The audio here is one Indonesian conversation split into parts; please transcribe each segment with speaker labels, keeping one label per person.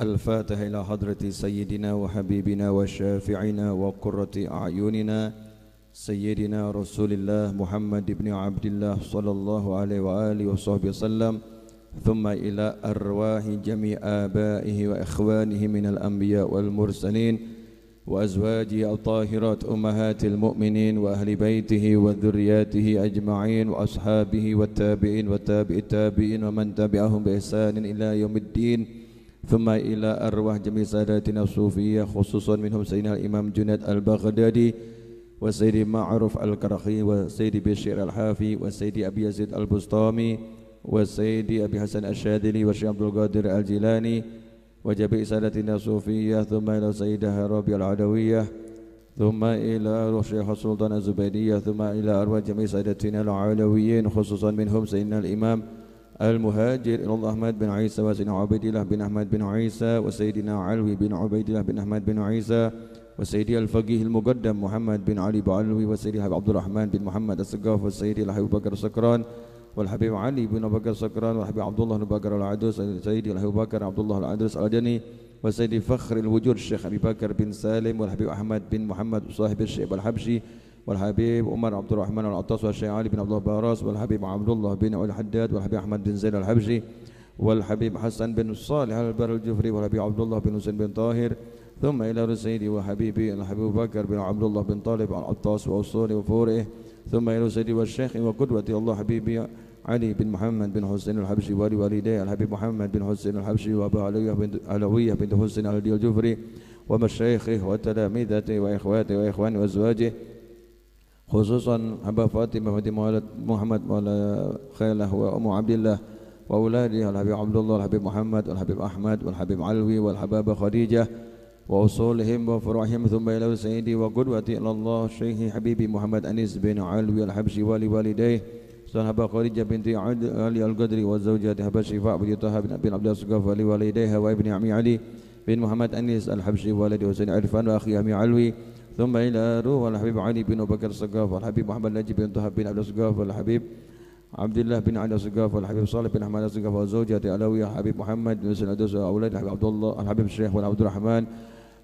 Speaker 1: الفاتحة إلى حضرة سيدنا وحبيبنا وشافعنا وقرة أعيننا سيدنا رسول الله محمد بن عبد الله صلى الله عليه وآله وصحبه وسلم، ثم إلى أرواح جميع آبائه وإخوانه من الأنبياء والمرسلين وأزواجه الطاهرات أمهات المؤمنين وأهل بيته وذرياته أجمعين وأصحابه والتابعين والتابع التابعين ومن تبعهم بإحسان إلى يوم الدين، ثم إلى أرواح جميع ساداتنا الصوفية خصوصا منهم سيدنا الإمام جنيد البغدادي وسيدي معروف الكرخي وسيدي بشير الحافي وسيدي أبي يزيد البسطامي وسيدي أبي حسن الشاذلي والشيخ عبد القادر الجيلاني وجميع سادتنا الصوفية، ثم إلى سيدها رابعة العدوية، ثم إلى روح شيخ السلطان الزبيدية، ثم إلى أرواح جميع سادتنا العلويين خصوصا منهم سيدنا الإمام المهاجر إلى الله أحمد بن عيسى وسيدنا عبيد الله بن أحمد بن عيسى وسيدنا علوي بن عبيد الله بن أحمد بن عيسى وسيدي الفقيه المقدم محمد بن علي بعلوي وسيدي عبد الرحمن بن محمد السقاف وسيدي الحبيب بكر السكران والحبيب علي بن بكر السكران والحبيب عبد الله بن بكر العدوس سيدي الحبيب بكر عبد الله العدوس الأدني وسيدي فخر الوجود الشيخ أبي بكر بن سالم والحبيب أحمد بن محمد صاحب الشيخ الحبشي والحبيب عمر عبد الرحمن العطاس والشيخ علي بن عبد الله باراس والحبيب عبد الله بن علي الحداد والحبيب أحمد بن زين الحبشي والحبيب حسن بن صالح البر الجفري والحبيب عبد الله بن حسين بن طاهر، ثم إلى سيدي وحبيبي الحبيب بكر بن عبد الله بن طالب العطاس وأصوله وفوره، ثم إلى سيدي والشيخ وقدوتي الله حبيبي علي بن محمد بن حسين الحبشي ولوالديه الحبيب محمد بن حسين الحبشي وأبا علوية بنت حسين الجفري ومشايخه وتلاميذته وإخواته وإخوانه وأزواجه، خصوصا أبا فاطمة بنت محمد مولى خيله وأم عبد الله وأولاده الحبيب عبد الله والحبيب محمد والحبيب أحمد والحبيب علوي والحبابة خديجة وأصولهم وفروعهم، ثم إلى سيدي وقدوتي إلى الله الشيخ حبيبي محمد أنيس بن علوي الحبشي ولوالديه صاحب خديجة بنت علي القدري وزوجته هبة شفاء بنت طه بن عبد السقاف ولوالديها وابن عمي علي بن محمد أنيس الحبشي وولده حسين عرفان وأخي أمي علوي، ثم إلى روح الحبيب علي بن بكر السقاف والحبيب محمد نجيب بن طه بن عبد السقاف والحبيب عبد الله بن علي السقاف والحبيب صالح بن أحمد السقاف وزوجته علوية الحبيب محمد بن حسين الدوس وأولاد الحبيب عبد الله الحبيب الشيخ والعبد الرحمن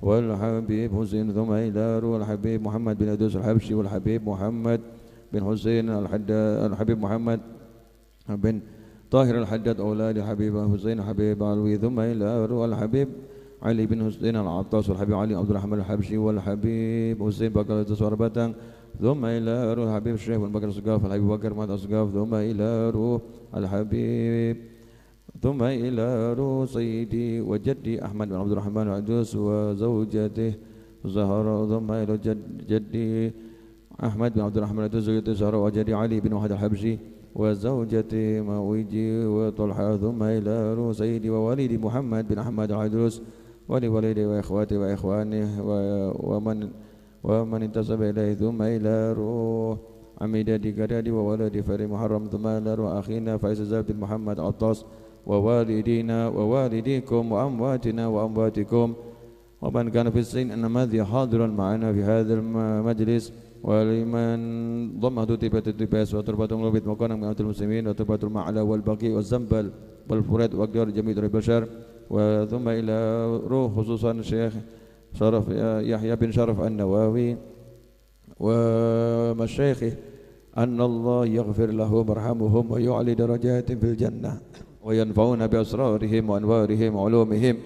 Speaker 1: والحبيب حسين، ثم إلى روح الحبيب محمد بن الدوس الحبشي والحبيب محمد بن حسين الحبيب محمد بن طاهر الحداد أولاد الحبيب حسين الحبيب علوي، ثم إلى روح الحبيب علي بن حسين العطاس والحبيب علي عبد الرحمن الحبشي والحبيب حسين بكر التسواربتان، ثم إلى روح الحبيب الشيخ بن بكر السقاف الحبيب بكر مات السقاف، ثم إلى روح الحبيب ثم إلى روح سيدي وجدي أحمد بن عبد الرحمن العدوس وزوجته زهرة، ثم إلى جدي أحمد بن عبد الرحمن العدوس وزوجته زهرة وجدي علي بن وحد الحبشي وزوجته مويجي وطلحة، ثم إلى روح سيدي ووالدي محمد بن أحمد العدوس ولوالدي وإخواته وإخوانه ومن انتسب إليه، ثم إلى روح عميدتي كدادي وولدي فري محرم، ثم إلى روح أخينا فايز زاب بن محمد عطاس ووالدينا ووالديكم وأمواتنا وأمواتكم ومن كان في السن النماذج حاضرا معنا في هذا المجلس، ولمن ضم تبات التباس وتربة غربة مكانا من المسلمين وتربة المعلى والبقي والزنبل والفرات وأقدار جميع البشر، وثم إلى روح خصوصا الشيخ شرف يحيى بن شرف النواوي ومشايخه أن الله يغفر لهم ويرحمهم ويعلي درجات في الجنة وينفعون بأسرارهم وأنوارهم وعلومهم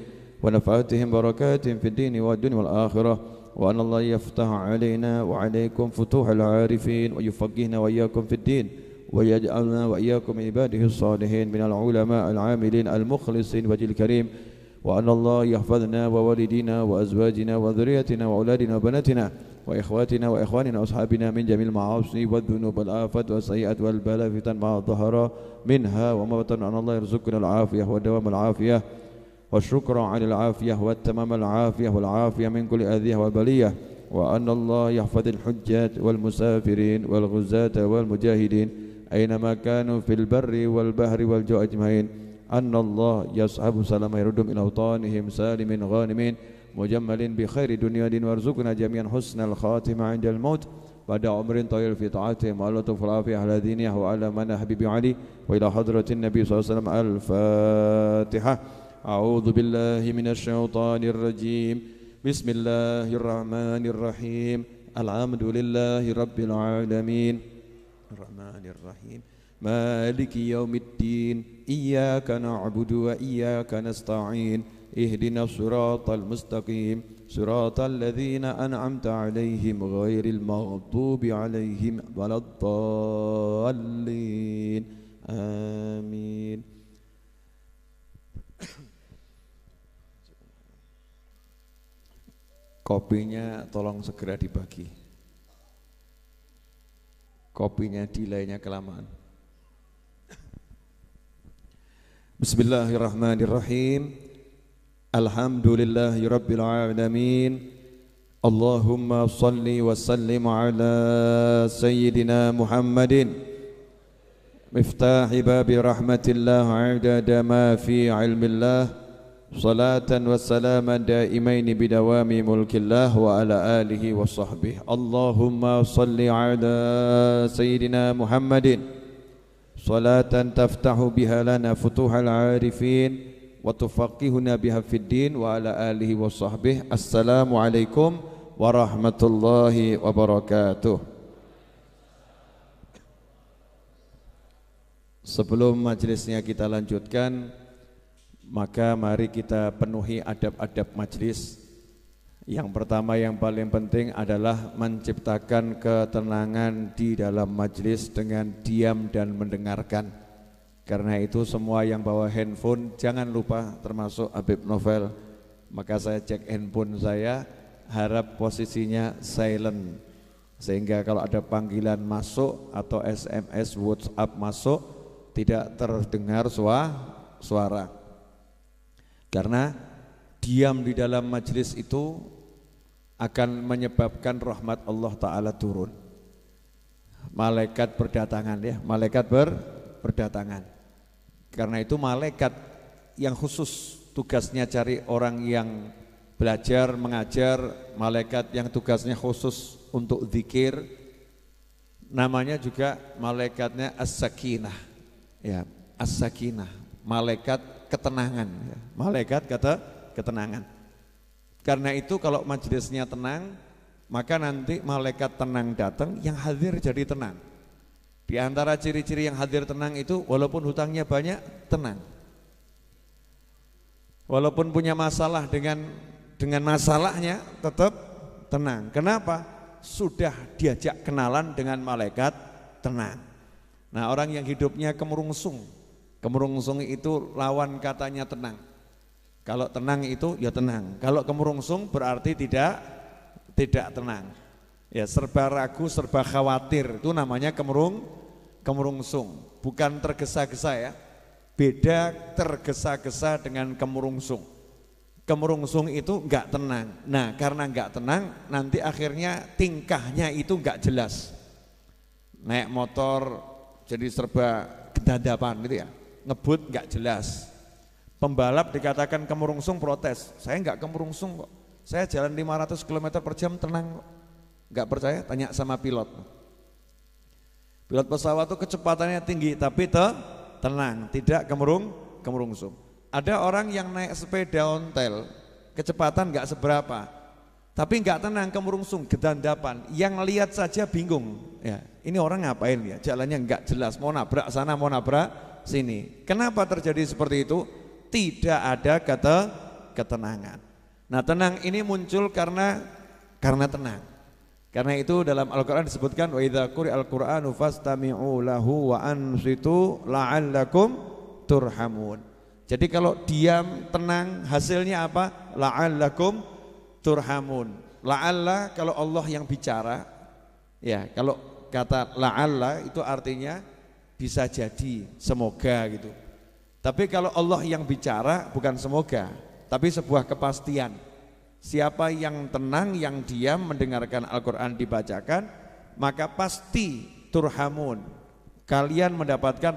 Speaker 1: ونفعاتهم بركات في الدين والدنيا والآخرة، وأن الله يفتح علينا وعليكم فتوح العارفين ويفقهنا وإياكم في الدين ويجعلنا وإياكم عباده الصالحين من العلماء العاملين المخلصين وجه الكريم، وأن الله يحفظنا ووالدينا وأزواجنا وذريتنا وأولادنا وبناتنا وإخواتنا وإخواننا وأصحابنا من جميع المعاصي والذنوب والآفات والسيئات والبلاء فتن ما ظهر منها وما بطن، أن الله يرزقنا العافية ودوام العافية والشكر على العافية والتمام العافية والعافية من كل أذية والبلية، وأن الله يحفظ الحجاج والمسافرين والغزاة والمجاهدين أينما كانوا في البر والبحر والجو أجمعين، أن الله يصحب سلام يردهم إلى أوطانهم سالم غانمين مجمل بخير دنيا دين، وارزقنا جميعا حسن الخاتمة عند الموت بعد عمر طويل في طاعته مع اللطف والعافية على دينه وعلى من حبيب علي، وإلى حضرة النبي صلى الله عليه وسلم. الفاتحة. أعوذ بالله من الشيطان الرجيم بسم الله الرحمن الرحيم الحمد لله رب العالمين الرحمن الرحيم مالك يوم الدين إياك نعبد وإياك نستعين اهدنا الصراط المستقيم صراط الذين أنعمت عليهم غير المغضوب عليهم ولا الضالين آمين. Kopinya tolong segera dibagi. Kopinya delaynya kelamaan. Bismillahirrahmanirrahim. Alhamdulillahi rabbil alamin. Allahumma salli wa sallim ala sayyidina Muhammadin miftahi babi rahmatillah adada ma fi ilmillah salatan wa salaman daimain bidawami mulkillah wa ala alihi wa sahbihi. Allahumma salli ala sayyidina Muhammadin salatan taftahu biha lana futuhal arifin wa tufaqihuna biha fid din wa ala alihi wa sahbihi. Assalamualaikum warahmatullahi wabarakatuh. Sebelum majelisnya kita lanjutkan, maka mari kita penuhi adab-adab majelis. Yang pertama yang paling penting adalah menciptakan ketenangan di dalam majelis dengan diam dan mendengarkan. Karena itu semua yang bawa handphone jangan lupa, termasuk Habib Novel. Maka saya cek handphone saya, harap posisinya silent, sehingga kalau ada panggilan masuk atau SMS WhatsApp masuk tidak terdengar suara. Karena diam di dalam majelis itu akan menyebabkan rahmat Allah Ta'ala turun. Malaikat berdatangan ya, malaikat berdatangan. Karena itu malaikat yang khusus tugasnya cari orang yang belajar, mengajar, malaikat yang tugasnya khusus untuk zikir, namanya juga malaikatnya As-Sakinah. Ya, As-Sakinah, malaikat ketenangan ya. Malaikat ketenangan. Karena itu kalau majelisnya tenang, maka nanti malaikat tenang datang, yang hadir jadi tenang. Di antara ciri-ciri yang hadir tenang itu walaupun hutangnya banyak, tenang. Walaupun punya masalah dengan masalahnya tetap tenang. Kenapa? Sudah diajak kenalan dengan malaikat tenang. Nah, orang yang hidupnya kemerungsung itu lawan katanya tenang. Kalau tenang itu ya tenang. Kalau kemerungsung berarti tidak tenang. Ya, serba ragu, serba khawatir, itu namanya kemerungsung. Bukan tergesa-gesa ya. Beda tergesa-gesa dengan kemerungsung. Kemerungsung itu enggak tenang. Nah, karena enggak tenang, nanti akhirnya tingkahnya itu enggak jelas. Naik motor jadi serba gedadapan gitu ya. Ngebut enggak jelas. Pembalap dikatakan kemerungsung, protes. Saya enggak kemerungsung kok. Saya jalan 500 km per jam tenang kok. Enggak percaya? Tanya sama pilot. Pilot pesawat itu kecepatannya tinggi tapi tenang, tidak kemerungsung. Ada orang yang naik sepeda ontel, kecepatan enggak seberapa, tapi enggak tenang, kemerungsung, gedandapan. Yang lihat saja bingung. Ya, ini orang ngapain ya? Jalannya enggak jelas, mau nabrak sana, mau nabrak sini. Kenapa terjadi seperti itu? Tidak ada ketenangan. Nah, tenang ini muncul karena tenang. Karena itu dalam Al-Quran disebutkan wa idza quri'al Qur'anu fastami'u lahu wa ansitu la'allakum turhamun. Jadi kalau diam tenang hasilnya apa? La'allakum turhamun. La'alla kalau Allah yang bicara, ya kalau kata la'alla itu artinya bisa jadi, semoga gitu. Tapi kalau Allah yang bicara bukan semoga, tapi sebuah kepastian. Siapa yang tenang, yang diam mendengarkan Al-Quran dibacakan, maka pasti turhamun, kalian mendapatkan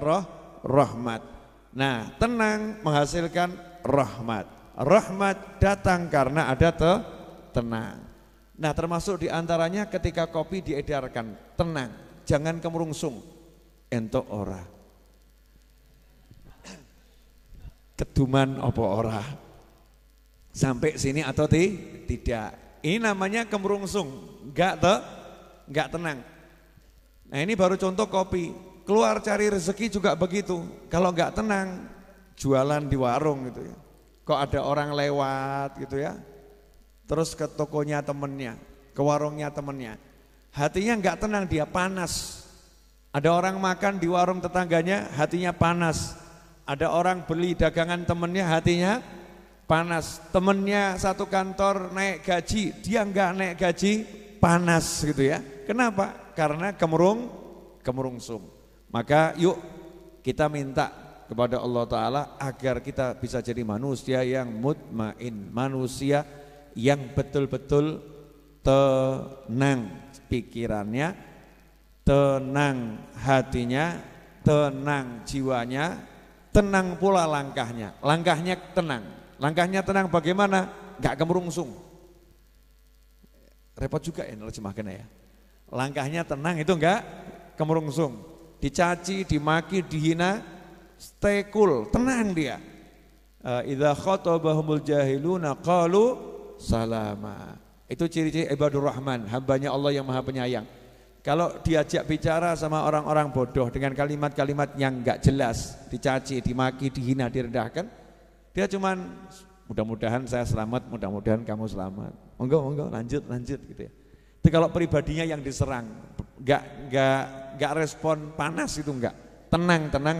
Speaker 1: rahmat. Nah, tenang menghasilkan rahmat. Rahmat datang karena ada tenang. Nah, termasuk diantaranya ketika kopi diedarkan, tenang, jangan kemerungsung, entok ora.
Speaker 2: keduman apa ora. Sampai sini atau tidak. Ini namanya kemerungsung, enggak tenang. Nah ini baru contoh kopi. Keluar cari rezeki juga begitu. Kalau enggak tenang, jualan di warung gitu ya. Kok ada orang lewat gitu ya. Terus ke tokonya temennya, ke warungnya temennya. Hatinya enggak tenang, dia panas. Ada orang makan di warung tetangganya, hatinya panas. Ada orang beli dagangan temennya, hatinya panas. Temennya satu kantor naik gaji, dia enggak naik gaji, panas gitu ya. Kenapa? Karena kemerungsung. Maka yuk kita minta kepada Allah Ta'ala agar kita bisa jadi manusia yang mutmain, manusia yang betul-betul tenang pikirannya, tenang hatinya, tenang jiwanya, tenang pula langkahnya. Langkahnya tenang. Langkahnya tenang bagaimana? Enggak kemerungsung. Repot juga ya nerjemahkannya ya. Langkahnya tenang itu enggak kemerungsung. Dicaci, dimaki, dihina, stay cool, tenang dia. Idza khatabahumul jahiluna qalu salama. Itu ciri-ciri ibadur rahman, hambanya Allah yang maha penyayang. Kalau diajak bicara sama orang-orang bodoh dengan kalimat-kalimat yang enggak jelas, dicaci, dimaki, dihina, direndahkan, dia cuman mudah-mudahan saya selamat, mudah-mudahan kamu selamat. Monggo, lanjut gitu ya. Itu kalau pribadinya yang diserang, enggak respon panas itu enggak. Tenang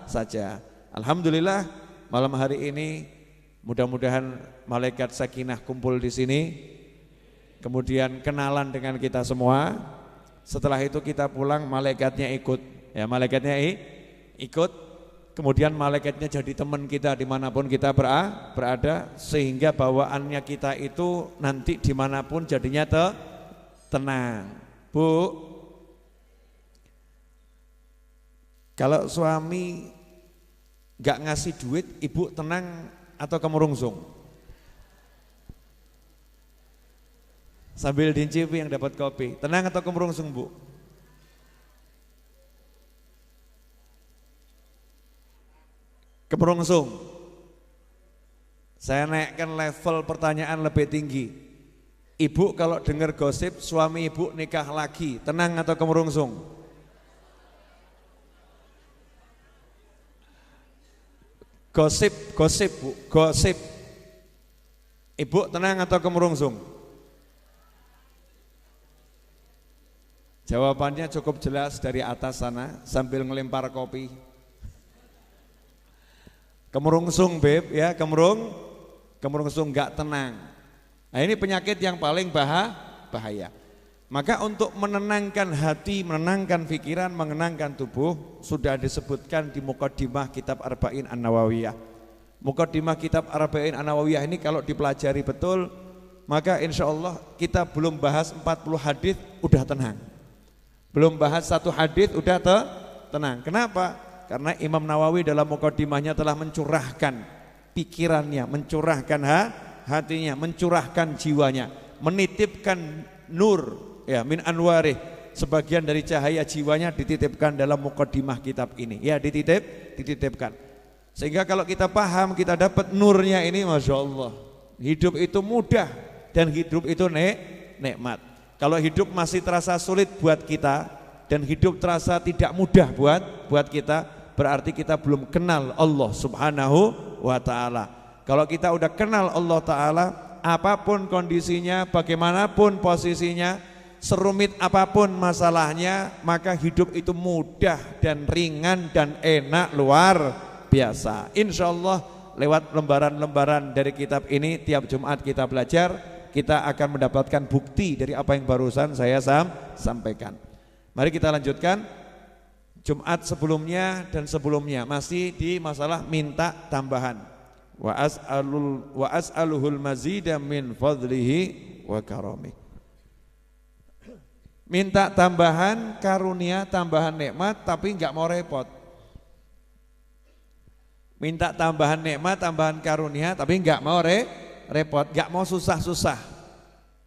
Speaker 2: saja. Alhamdulillah malam hari ini mudah-mudahan malaikat sakinah kumpul di sini. Kemudian kenalan dengan kita semua. Setelah itu kita pulang malaikatnya ikut. Ya, malaikatnya ikut. Kemudian malaikatnya jadi teman kita dimanapun kita berada. Sehingga bawaannya kita itu nanti dimanapun jadinya tenang. Bu, kalau suami gak ngasih duit, ibu tenang atau kemerungsung? Sambil dincipi yang dapat kopi, tenang atau kemerungsung bu? Kemerungsung. Saya naikkan level pertanyaan lebih tinggi. Ibu kalau dengar gosip suami ibu nikah lagi, tenang atau kemerungsung? Gosip bu, gosip. Ibu tenang atau kemerungsung? Jawabannya cukup jelas dari atas sana sambil ngelempar kopi. Kemerungsung beb ya, kemerungsung enggak tenang. Nah ini penyakit yang paling bahaya. Maka untuk menenangkan hati, menenangkan pikiran, menenangkan tubuh sudah disebutkan di Muqaddimah kitab Arba'in An-Nawawiyah. Muqaddimah kitab Arba'in An-Nawawiyah ini kalau dipelajari betul, maka insya Allah kita belum bahas 40 hadis udah tenang. Belum bahas satu hadis udah tenang. Kenapa? Karena Imam Nawawi dalam Muqaddimahnya telah mencurahkan pikirannya, mencurahkan hatinya, mencurahkan jiwanya, menitipkan nur ya min anwarih, sebagian dari cahaya jiwanya dititipkan dalam muqaddimah kitab ini. Ya dititipkan. Sehingga kalau kita paham, kita dapat nurnya ini, Masya Allah. Hidup itu mudah dan hidup itu nikmat. Kalau hidup masih terasa sulit buat kita dan hidup terasa tidak mudah buat kita, berarti kita belum kenal Allah Subhanahu wa ta'ala. Kalau kita udah kenal Allah Ta'ala, apapun kondisinya, bagaimanapun posisinya, serumit apapun masalahnya, maka hidup itu mudah dan ringan dan enak luar biasa. Insya Allah lewat lembaran-lembaran dari kitab ini, tiap Jumat kita belajar, kita akan mendapatkan bukti dari apa yang barusan saya sampaikan. Mari kita lanjutkan. Jumat sebelumnya dan sebelumnya masih di masalah minta tambahan. Wa as'aluhul mazida min fadlihi wa karami. Minta tambahan karunia, tambahan nikmat, tapi enggak mau repot. Minta tambahan nikmat, tambahan karunia, tapi enggak mau repot, enggak mau susah-susah.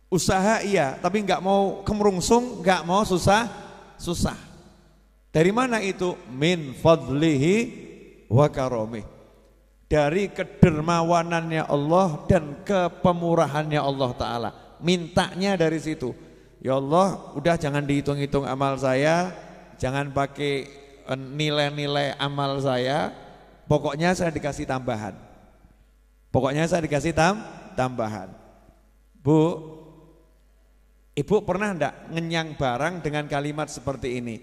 Speaker 2: Usaha iya, tapi enggak mau kemerungsung, enggak mau susah. Dari mana itu? Min fadlihi wa karami. dari kedermawanannya Allah dan kepemurahannya Allah Ta'ala. Mintanya dari situ. Ya Allah, udah jangan dihitung-hitung amal saya, jangan pakai nilai-nilai amal saya, pokoknya saya dikasih tambahan. Pokoknya saya dikasih tambahan. Bu, ibu pernah enggak ngenyang barang dengan kalimat seperti ini?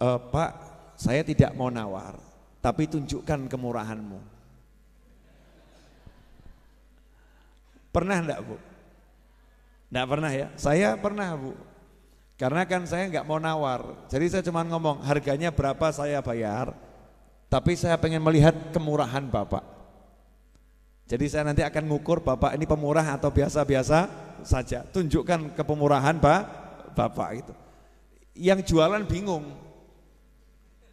Speaker 2: Pak, saya tidak mau nawar, tapi tunjukkan kemurahanmu. Pernah enggak, Bu? Enggak pernah ya? Saya pernah, Bu. Karena kan saya enggak mau nawar. Jadi saya cuma ngomong harganya berapa saya bayar, tapi saya pengen melihat kemurahan Bapak. Jadi saya nanti akan ngukur Bapak ini pemurah atau biasa-biasa saja. Tunjukkan kepemurahan Bapak itu. Yang jualan bingung.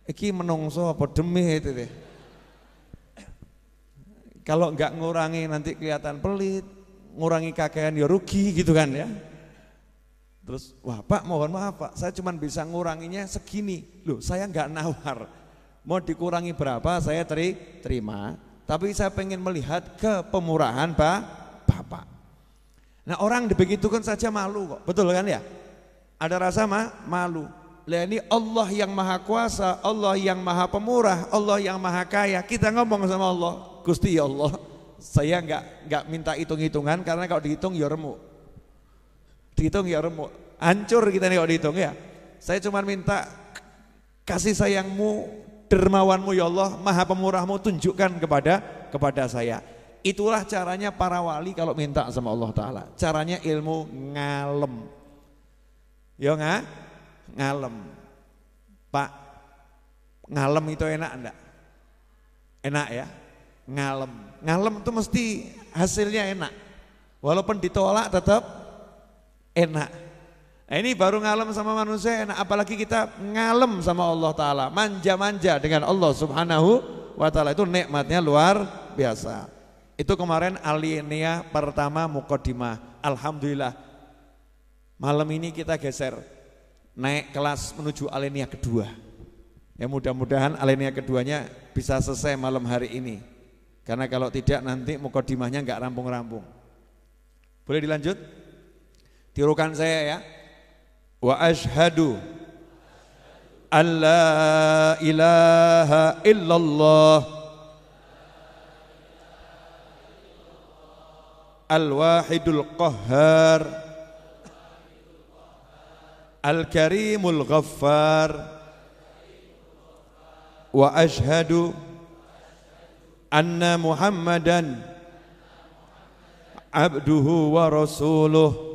Speaker 2: Iki menungso apa demi itu deh. Kalau enggak ngurangi nanti kelihatan pelit, ngurangi kakean ya rugi gitu kan ya. Terus, wah Pak mohon maaf Pak, saya cuma bisa nguranginya segini. Loh saya enggak nawar, mau dikurangi berapa saya terima, tapi saya pengen melihat kepemurahan Bapak. Nah orang dibegitukan saja malu kok, betul kan ya? Ada rasa malu. Lah ini Allah yang maha kuasa, Allah yang maha pemurah, Allah yang maha kaya. Kita ngomong sama Allah, Gusti ya Allah, saya enggak minta hitung-hitungan karena kalau dihitung ya remuk. Dihitung ya remuk, hancur kita nih kalau dihitung ya. Saya cuma minta kasih sayangmu, dermawanmu ya Allah, maha pemurahmu tunjukkan kepada saya. Itulah caranya para wali kalau minta sama Allah Ta'ala. Caranya ilmu ngalem. Ya ngalem. Pak, ngalem itu enak enggak? Enak ya, ngalem. Ngalem itu mesti hasilnya enak. Walaupun ditolak tetap enak. Nah, ini baru ngalem sama manusia enak, apalagi kita ngalem sama Allah Ta'ala, manja-manja dengan Allah Subhanahu wa Ta'ala, itu nikmatnya luar biasa. Itu kemarin alinea pertama muqaddimah. Alhamdulillah malam ini kita geser naik kelas menuju alinea kedua. Ya mudah-mudahan alinea keduanya bisa selesai malam hari ini, karena kalau tidak nanti muqaddimahnya enggak rampung-rampung. Boleh dilanjut? Tirukan saya ya. Wa asyhadu an la ilaha illallah al-wahidul qahhar al-karimul ghaffar wa asyhadu anna Muhammadan abduhu wa rasuluh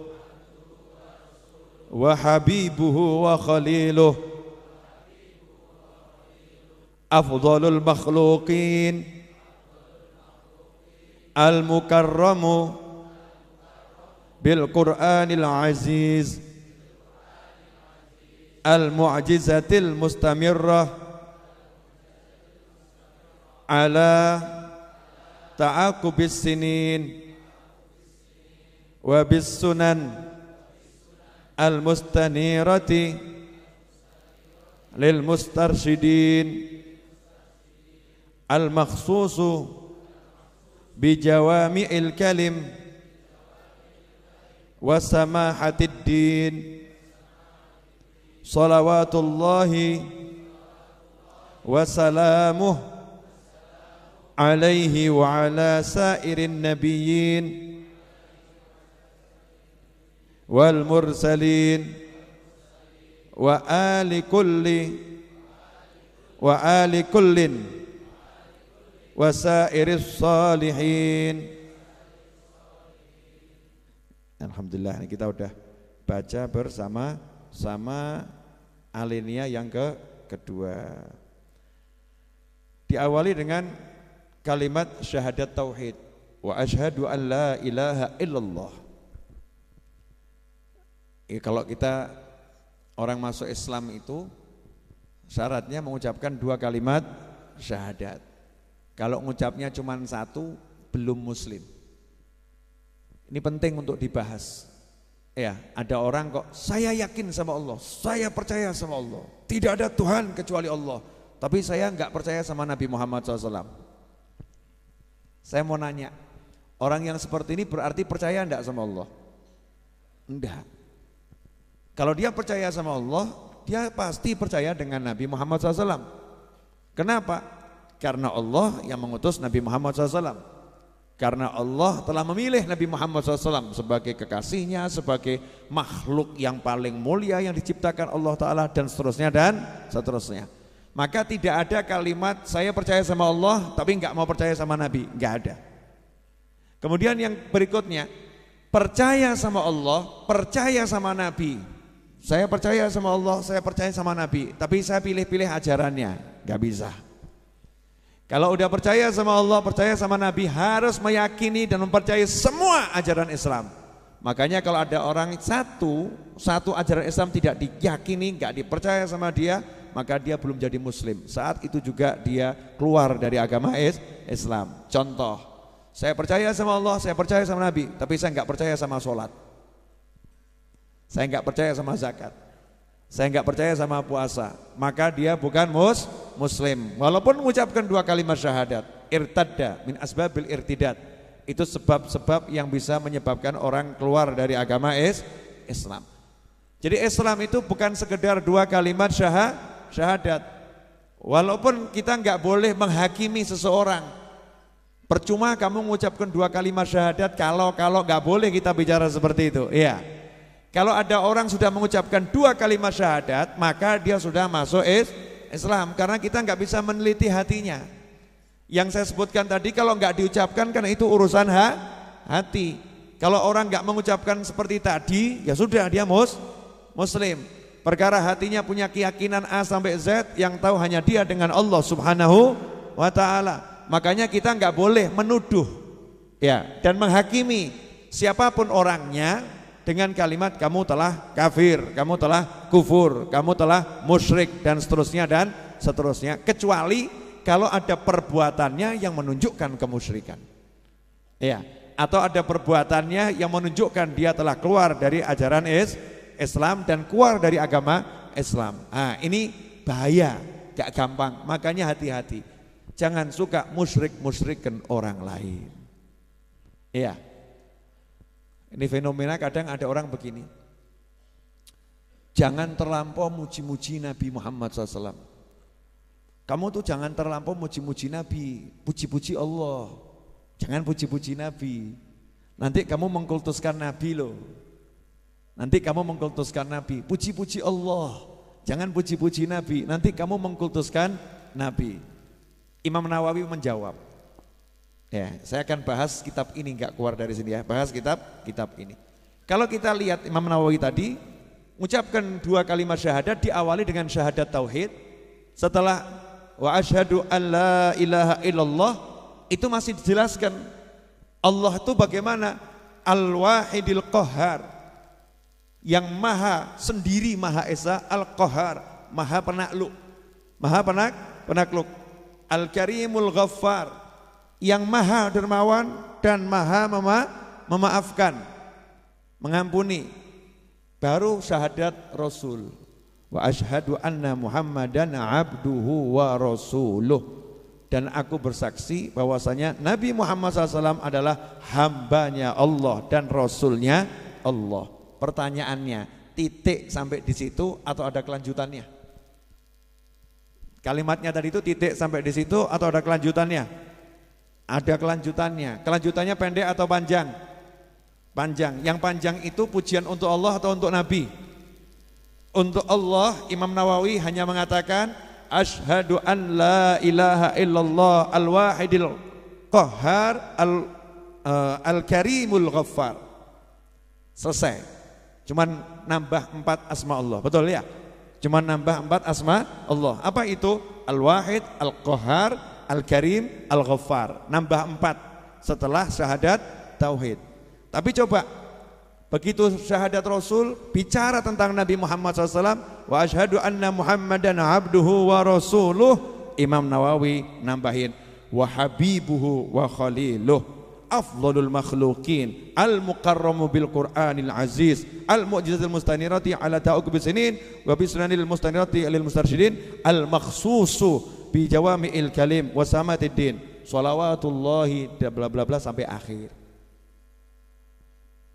Speaker 2: wa habibuhu wa khaliluh afdalul makhluqin al-mukarramu bil Qur'anil aziz al-mu'jizatil mustamirrah ala ta'aqubis sinin wa bis sunan al-mustanirati lil mustarsyidin al-makhsusu bi jawami'il kalim wa samahatid din salawatullahi wa salamuh alaihi wa ala sairin nabiyyin wal mursalin wa ali kullin wa sairis salihin. Alhamdulillah kita udah baca bersama-sama alinea yang kedua. Diawali dengan kalimat syahadat tauhid, wa asyhadu an la ilaha illallah. Kalau kita orang masuk Islam itu syaratnya mengucapkan 2 kalimat syahadat. Kalau mengucapnya cuma 1 belum muslim. Ini penting untuk dibahas. Ya, ada orang kok saya yakin sama Allah, saya percaya sama Allah, tidak ada Tuhan kecuali Allah, tapi saya enggak percaya sama Nabi Muhammad SAW. Saya mau nanya, orang yang seperti ini berarti percaya enggak sama Allah? Enggak. Kalau dia percaya sama Allah, dia pasti percaya dengan Nabi Muhammad SAW. Kenapa? Karena Allah yang mengutus Nabi Muhammad SAW. Karena Allah telah memilih Nabi Muhammad SAW sebagai kekasihnya, sebagai makhluk yang paling mulia yang diciptakan Allah Ta'ala, dan seterusnya dan seterusnya. Maka tidak ada kalimat saya percaya sama Allah tapi enggak mau percaya sama Nabi, enggak ada. Kemudian yang berikutnya, percaya sama Allah, percaya sama Nabi. Saya percaya sama Allah, saya percaya sama Nabi, tapi saya pilih-pilih ajarannya, gak bisa. Kalau udah percaya sama Allah, percaya sama Nabi, harus meyakini dan mempercayai semua ajaran Islam. Makanya kalau ada orang satu ajaran Islam tidak diyakini, gak dipercaya sama dia, maka dia belum jadi muslim. Saat itu juga dia keluar dari agama Islam. Contoh, saya percaya sama Allah, saya percaya sama Nabi, tapi saya gak percaya sama sholat. Saya enggak percaya sama zakat, saya enggak percaya sama puasa, maka dia bukan muslim. Walaupun mengucapkan 2 kalimat syahadat, irtadda min asbabil irtidad. Itu sebab-sebab yang bisa menyebabkan orang keluar dari agama Islam. Jadi Islam itu bukan sekedar 2 kalimat syahadat. Walaupun kita enggak boleh menghakimi seseorang. Percuma kamu mengucapkan 2 kalimat syahadat kalau enggak boleh kita bicara seperti itu. Iya. Kalau ada orang sudah mengucapkan 2 kalimat syahadat, maka dia sudah masuk Islam, karena kita nggak bisa meneliti hatinya. Yang saya sebutkan tadi kalau nggak diucapkan karena itu urusan hati. Kalau orang nggak mengucapkan seperti tadi, ya sudah dia muslim. Perkara hatinya punya keyakinan A sampai Z, yang tahu hanya dia dengan Allah Subhanahu wa Ta'ala. Makanya kita nggak boleh menuduh ya dan menghakimi siapapun orangnya dengan kalimat kamu telah kafir, kamu telah kufur, kamu telah musyrik, dan seterusnya dan seterusnya, kecuali kalau ada perbuatannya yang menunjukkan kemusyrikan ya, atau ada perbuatannya yang menunjukkan dia telah keluar dari ajaran Islam dan keluar dari agama Islam. Nah, ini bahaya, gak gampang, makanya hati-hati, jangan suka musyrik-musyrikan orang lain ya. Ini fenomena kadang ada orang begini, jangan terlampau muji-muji Nabi Muhammad SAW. Kamu tuh jangan terlampau muji-muji Nabi, puji-puji Allah. Jangan puji-puji Nabi, nanti kamu mengkultuskan Nabi loh. Nanti kamu mengkultuskan Nabi, puji-puji Allah. Jangan puji-puji Nabi, nanti kamu mengkultuskan Nabi. Imam Nawawi menjawab, ya, saya akan bahas kitab ini, enggak keluar dari sini ya, bahas kitab ini. Kalau kita lihat Imam Nawawi tadi mengucapkan 2 kalimat syahadat, diawali dengan syahadat tauhid. Setelah wa asyhadu an la ilaha illallah, itu masih dijelaskan Allah itu bagaimana, al-wahidil qahhar, yang maha sendiri, maha esa, al-qahhar, maha penakluk, al-karimul ghaffar, yang maha dermawan dan maha memaafkan, mengampuni. Baru syahadat Rasul, wa asyhadu anna Muhammadan abduhu wa rasuluh, dan aku bersaksi bahwasanya Nabi Muhammad SAW adalah hambanya Allah dan Rasulnya Allah. Pertanyaannya, titik sampai di situ atau ada kelanjutannya? Kalimatnya tadi itu titik sampai di situ atau ada kelanjutannya? Ada kelanjutannya. Kelanjutannya pendek atau panjang? Panjang. Yang panjang itu pujian untuk Allah atau untuk Nabi? Untuk Allah. Imam Nawawi hanya mengatakan asyhadu an la ilaha illallah al-wahidil qahhar al-karimul ghaffar. Selesai. Cuman nambah 4 asma Allah. Betul ya? Cuman nambah 4 asma Allah. Apa itu? Al-wahid, al-qahhar, Al-Karim, Al-Ghaffar, nambah 4 setelah syahadat tauhid. Tapi coba, begitu syahadat Rasul bicara tentang Nabi Muhammad SAW, wa asyhadu anna Muhammadan abduhu wa rasuluh, Imam Nawawi nambahin wa habibuhu wa khaliluh, afdhalul makhluqin, al-mukarramu bil Qur'anil aziz, al-mu'jizatil mustanirati ala ta'uqub sinin wa bisunanil mustanirati lil mustarsyidin, al-makhsusu bi jawami'il kalim wa samatiddin. Sholawatullahi bla bla bla sampai akhir.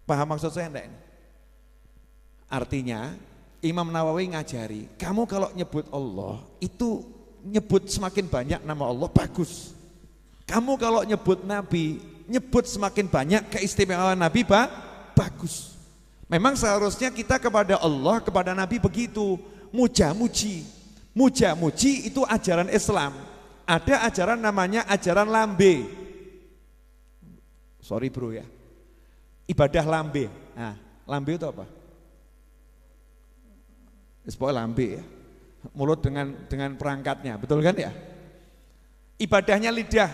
Speaker 2: Paham maksud saya enggak ini? Artinya Imam Nawawi ngajari, kamu kalau nyebut Allah itu nyebut semakin banyak nama Allah bagus. Kamu kalau nyebut Nabi, nyebut semakin banyak keistimewaan Nabi bagus. Memang seharusnya kita kepada Allah, kepada Nabi begitu, muja-muji. Muja-muji itu ajaran Islam. Ada ajaran namanya ajaran lambe. Sorry bro ya. Ibadah lambe. Nah, lambe itu apa? Pokoknya lambe ya. Mulut dengan perangkatnya, betul kan ya? Ibadahnya lidah.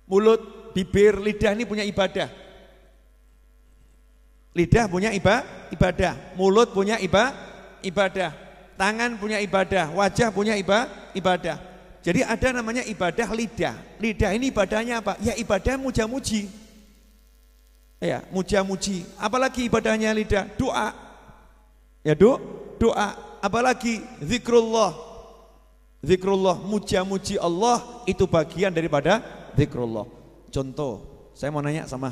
Speaker 2: Mulut, bibir, lidah ini punya ibadah. Lidah punya ibadah, mulut punya ibadah, tangan punya ibadah, wajah punya ibadah. Jadi ada namanya ibadah lidah. Lidah ini ibadahnya apa? Ya ibadah muja-muji. Ya, muja-muji. Apalagi ibadahnya lidah? Doa. Ya doa. Apalagi zikrullah. Zikrullah, muja-muji Allah itu bagian daripada zikrullah. Contoh, saya mau nanya sama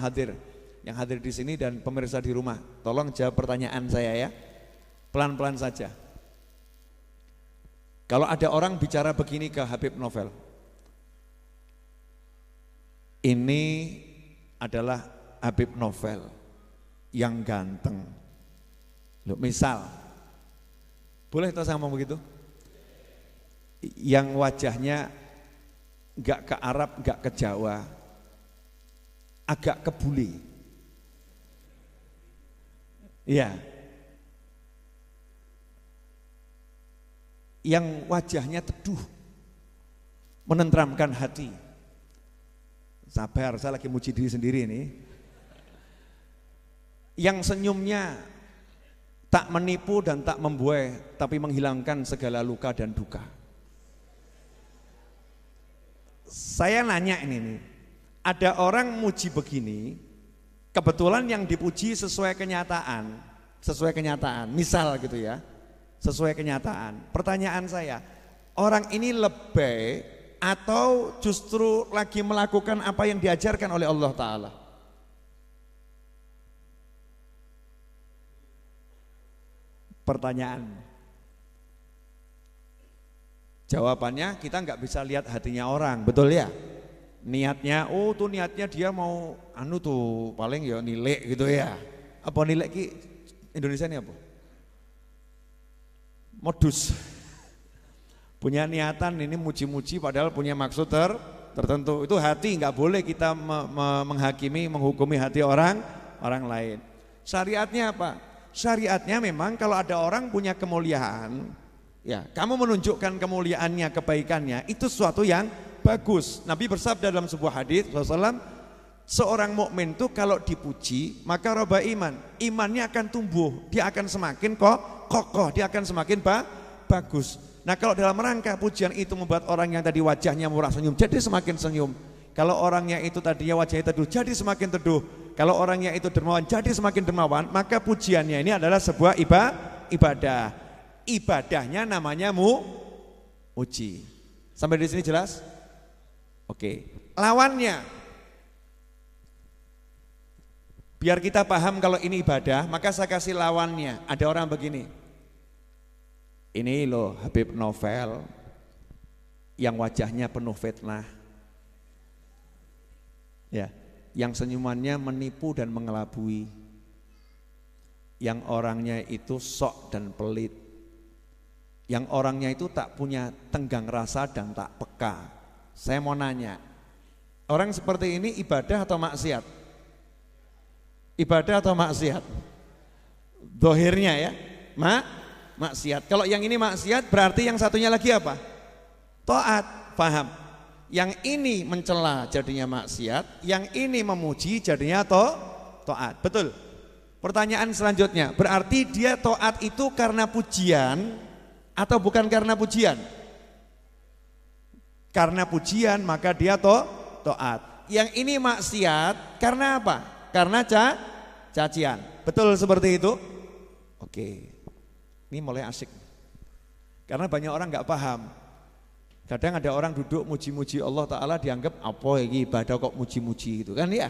Speaker 2: yang hadir di sini dan pemirsa di rumah. Tolong jawab pertanyaan saya ya. Pelan-pelan saja. Kalau ada orang bicara begini ke Habib Novel, ini adalah Habib Novel yang ganteng. Loh, misal, boleh tahu saya ngomong begitu? Yang wajahnya enggak ke Arab, enggak ke Jawa, agak ke bule. Iya. Yang wajahnya teduh, menenteramkan hati. Sabar, saya lagi muji diri sendiri ini. Yang senyumnya tak menipu dan tak membuai, tapi menghilangkan segala luka dan duka. Saya nanya ini nih, ada orang muji begini, kebetulan yang dipuji sesuai kenyataan, misal gitu ya. Sesuai kenyataan. Pertanyaan saya, orang ini lebay atau justru lagi melakukan apa yang diajarkan oleh Allah Ta'ala? Pertanyaan. Jawabannya kita nggak bisa lihat hatinya orang, betul ya? Niatnya, oh tuh niatnya dia mau tuh paling ya nilai gitu ya. Apa nilai ki Indonesia ini apa? Modus. Punya niatan ini muji-muji padahal punya maksud tertentu. Itu hati, nggak boleh kita menghakimi, menghukumi hati orang lain. Syariatnya apa? Syariatnya memang kalau ada orang punya kemuliaan, ya kamu menunjukkan kemuliaannya, kebaikannya, itu sesuatu yang bagus. Nabi bersabda dalam sebuah hadis Rasulullah, seorang mukmin itu kalau dipuji maka roba imannya akan tumbuh, dia akan semakin kokoh, dia akan semakin bagus. Nah kalau dalam rangka pujian itu membuat orang yang tadi wajahnya murah senyum jadi semakin senyum. Kalau orangnya itu tadinya wajahnya teduh jadi semakin teduh. Kalau orangnya itu dermawan jadi semakin dermawan, maka pujiannya ini adalah sebuah ibadah. Ibadahnya namanya muji. Sampai di sini jelas? Oke. Lawannya, biar kita paham kalau ini ibadah, maka saya kasih lawannya. Ada orang begini, ini loh Habib Novel yang wajahnya penuh fitnah, ya, yang senyumannya menipu dan mengelabui, yang orangnya itu sok dan pelit, yang orangnya itu tak punya tenggang rasa dan tak peka. Saya mau nanya, orang seperti ini ibadah atau maksiat? Ibadah atau maksiat? Dohirnya ya, maksiat. Kalau yang ini maksiat berarti yang satunya lagi apa? Taat, paham? Yang ini mencela jadinya maksiat, yang ini memuji jadinya taat. Betul? Pertanyaan selanjutnya, berarti dia taat itu karena pujian atau bukan karena pujian? Karena pujian maka dia taat. Yang ini maksiat karena apa? Karena cacian. Betul seperti itu? Oke. Ini mulai asik. Karena banyak orang nggak paham. Kadang ada orang duduk muji-muji Allah Ta'ala dianggap apa ini ibadah kok muji-muji gitu kan ya.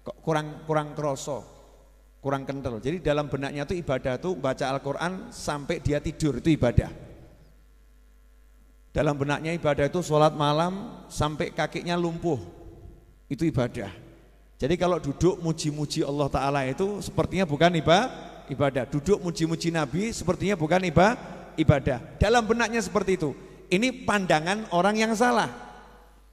Speaker 2: Kok kurang kroso, kurang kental. Jadi dalam benaknya itu ibadah itu baca Al-Quran sampai dia tidur itu ibadah. Dalam benaknya ibadah itu sholat malam sampai kakinya lumpuh, itu ibadah. Jadi kalau duduk muji-muji Allah Ta'ala itu sepertinya bukan ibadah. Duduk muji-muji Nabi sepertinya bukan ibadah. Dalam benaknya seperti itu. Ini pandangan orang yang salah.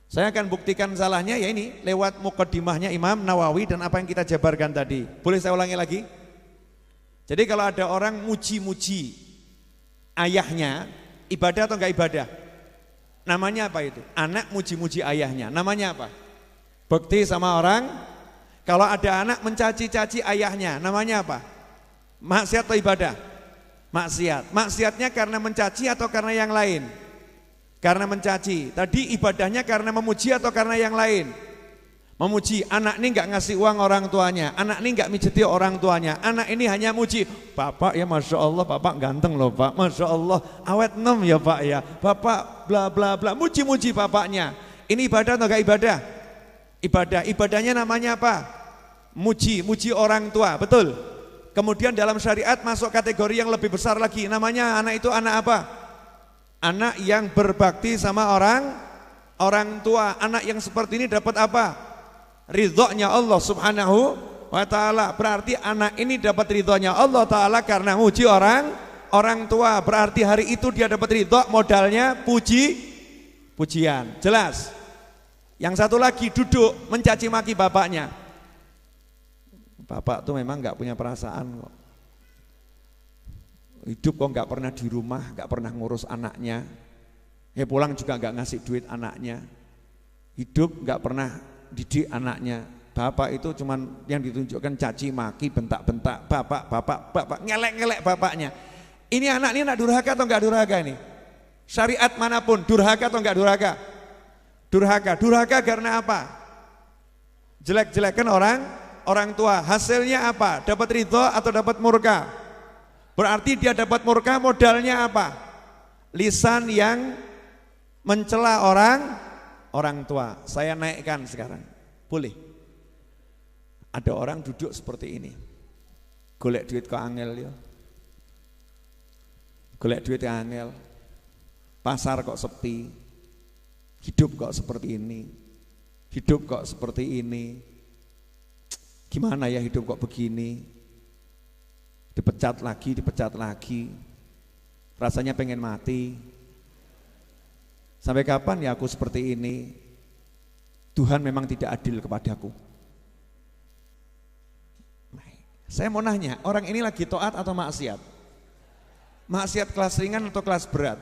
Speaker 2: Saya akan buktikan salahnya ya ini lewat muqaddimahnya Imam Nawawi dan apa yang kita jabarkan tadi. Boleh saya ulangi lagi? Jadi kalau ada orang muji-muji ayahnya, ibadah atau enggak ibadah? Namanya apa itu? Anak muji-muji ayahnya, namanya apa? Bekti sama orang. Kalau ada anak mencaci-caci ayahnya, namanya apa? Maksiat atau ibadah? Maksiat. Maksiatnya karena mencaci atau karena yang lain? Karena mencaci. Tadi ibadahnya karena memuji atau karena yang lain? Memuji. Anak ini enggak ngasih uang orang tuanya, anak ini enggak mijeti orang tuanya, anak ini hanya muji. Bapak ya Masya Allah, bapak ganteng loh Pak, Masya Allah, awet nem ya Pak ya, bapak bla bla bla, muji-muji bapaknya. Ini ibadah atau enggak ibadah? Ibadah. Ibadahnya namanya apa? Muji orang tua, betul. Kemudian dalam syariat masuk kategori yang lebih besar lagi, namanya anak itu anak apa? Anak yang berbakti sama orang tua. Anak yang seperti ini dapat apa? Ridhonya Allah Subhanahu wa ta'ala. Berarti anak ini dapat ridhonya Allah ta'ala karena muji orang tua. Berarti hari itu dia dapat ridho, modalnya pujian. Jelas? Yang satu lagi duduk mencaci maki bapaknya. Bapak tuh memang gak punya perasaan kok. Hidup kok gak pernah di rumah, gak pernah ngurus anaknya. Pulang juga gak ngasih duit anaknya. Hidup gak pernah didik anaknya. Bapak itu cuman yang ditunjukkan caci maki, bentak-bentak, bapak, ngelek-ngelek bapaknya. Ini anak ini durhaka atau gak durhaka ini? Syariat manapun, durhaka atau gak durhaka? Durhaka karena apa? Jelek-jelekan orang tua. Hasilnya apa? Dapat ridho atau dapat murka? Berarti dia dapat murka, modalnya apa? Lisan yang mencela orang tua. Saya naikkan sekarang. Boleh? Ada orang duduk seperti ini. Golek duit kok angel ya. Golek duit kok angel. Pasar kok sepi. Hidup kok seperti ini. Hidup kok seperti ini. Gimana ya hidup kok begini? Dipecat lagi, rasanya pengen mati. Sampai kapan ya aku seperti ini? Tuhan memang tidak adil kepadaku. Saya mau nanya, orang ini lagi taat atau maksiat? Maksiat kelas ringan atau kelas berat?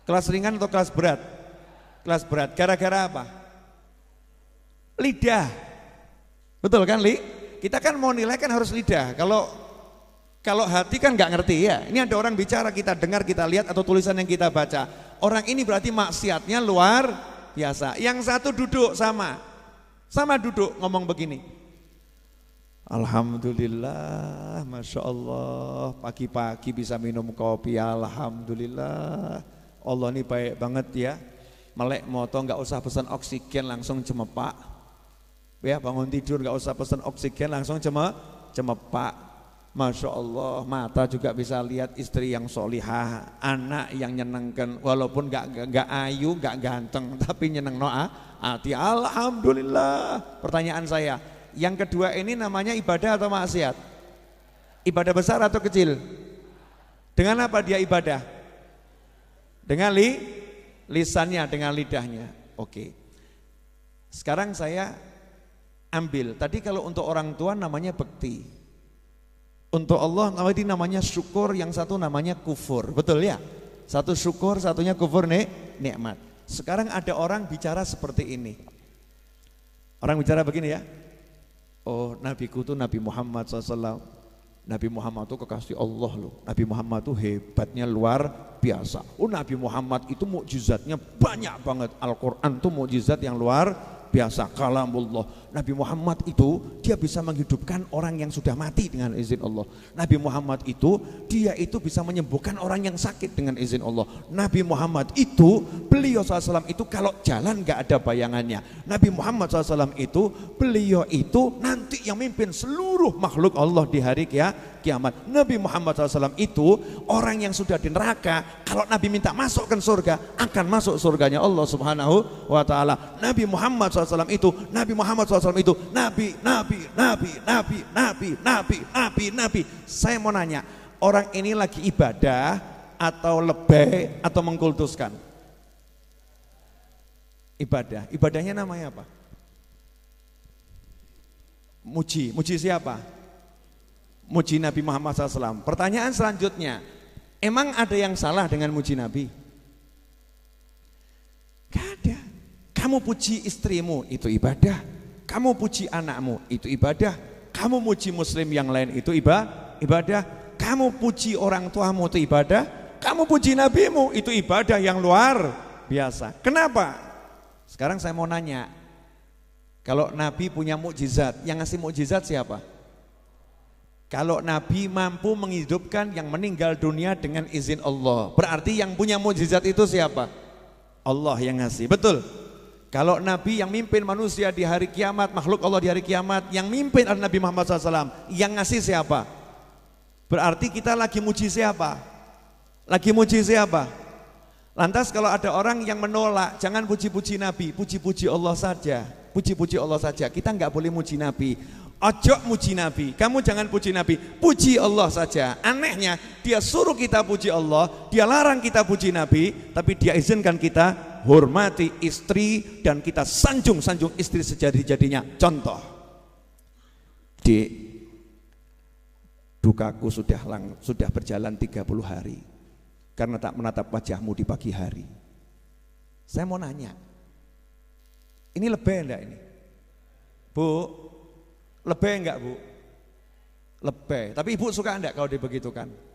Speaker 2: Kelas ringan atau kelas berat? Kelas berat, gara-gara apa? Lidah. Betul kan Li? Kita kan mau nilai kan harus lidah. Kalau hati kan nggak ngerti ya. Ini ada orang bicara, kita dengar, kita lihat atau tulisan yang kita baca. Orang ini berarti maksiatnya luar biasa. Yang satu duduk sama duduk ngomong begini. Alhamdulillah, Masya Allah, pagi-pagi bisa minum kopi, Alhamdulillah. Allah ini baik banget ya. Melek moto nggak usah pesan oksigen langsung cemepak. Ya bangun tidur nggak usah pesan oksigen langsung cemepak. Masya Allah, mata juga bisa lihat istri yang solihah, anak yang nyenengkan, walaupun gak ayu, gak ganteng, tapi nyeneng hati. Alhamdulillah. Pertanyaan saya, yang kedua ini namanya ibadah atau maksiat? Ibadah besar atau kecil? Dengan apa dia ibadah? Dengan lisannya, dengan lidahnya. Oke. Sekarang saya ambil, tadi kalau untuk orang tua namanya bekti. Untuk Allah namanya syukur, yang satu namanya kufur, betul ya? Satu syukur, satunya kufur nikmat. Sekarang ada orang bicara seperti ini. Orang bicara begini ya. Oh, nabiku tuh Nabi Muhammad SAW. Nabi Muhammad itu kekasih Allah loh. Nabi Muhammad itu hebatnya luar biasa. Oh, Nabi Muhammad itu mukjizatnya banyak banget. Al-Quran itu mukjizat yang luar biasa, kalamullah. Nabi Muhammad itu dia bisa menghidupkan orang yang sudah mati dengan izin Allah. Nabi Muhammad itu dia itu bisa menyembuhkan orang yang sakit dengan izin Allah. Nabi Muhammad itu beliau SAW itu kalau jalan gak ada bayangannya. Nabi Muhammad SAW itu beliau itu nanti yang mimpin seluruh makhluk Allah di hari kiamat. Nabi Muhammad SAW itu orang yang sudah di neraka, kalau Nabi minta masuk ke surga akan masuk surganya Allah Subhanahu wa ta'ala. Nabi Muhammad SAW itu nabi. Saya mau nanya, orang ini lagi ibadah atau lebay atau mengkultuskan? Ibadahnya namanya apa? Muji siapa? Muji Nabi Muhammad SAW. Pertanyaan selanjutnya, emang ada yang salah dengan muji Nabi? Gak ada. Kamu puji istrimu itu ibadah, kamu puji anakmu itu ibadah, kamu puji muslim yang lain itu ibadah, kamu puji orang tuamu itu ibadah, kamu puji nabimu itu ibadah yang luar biasa. Kenapa? Sekarang saya mau nanya, kalau Nabi punya mukjizat, yang ngasih mukjizat siapa? Kalau Nabi mampu menghidupkan yang meninggal dunia dengan izin Allah, berarti yang punya mukjizat itu siapa? Allah yang ngasih, betul? Kalau Nabi yang mimpin manusia di hari kiamat, makhluk Allah di hari kiamat, yang mimpin adalah Nabi Muhammad SAW, yang ngasih siapa? Berarti kita lagi muji siapa? Lagi muji siapa? Lantas kalau ada orang yang menolak, jangan puji-puji Nabi, puji-puji Allah saja, puji-puji Allah saja. Kita nggak boleh muji Nabi. Ojo muji Nabi, kamu jangan puji Nabi, puji Allah saja. Anehnya dia suruh kita puji Allah, dia larang kita puji Nabi, tapi dia izinkan kita hormati istri dan kita sanjung istri sejadi-jadinya. Contoh, Dik, dukaku sudah berjalan 30 hari karena tak menatap wajahmu di pagi hari. Saya mau nanya, ini lebih enggak ini? Bu, lebih enggak Bu? Lebih, tapi ibu suka enggak kalau dibegitukan?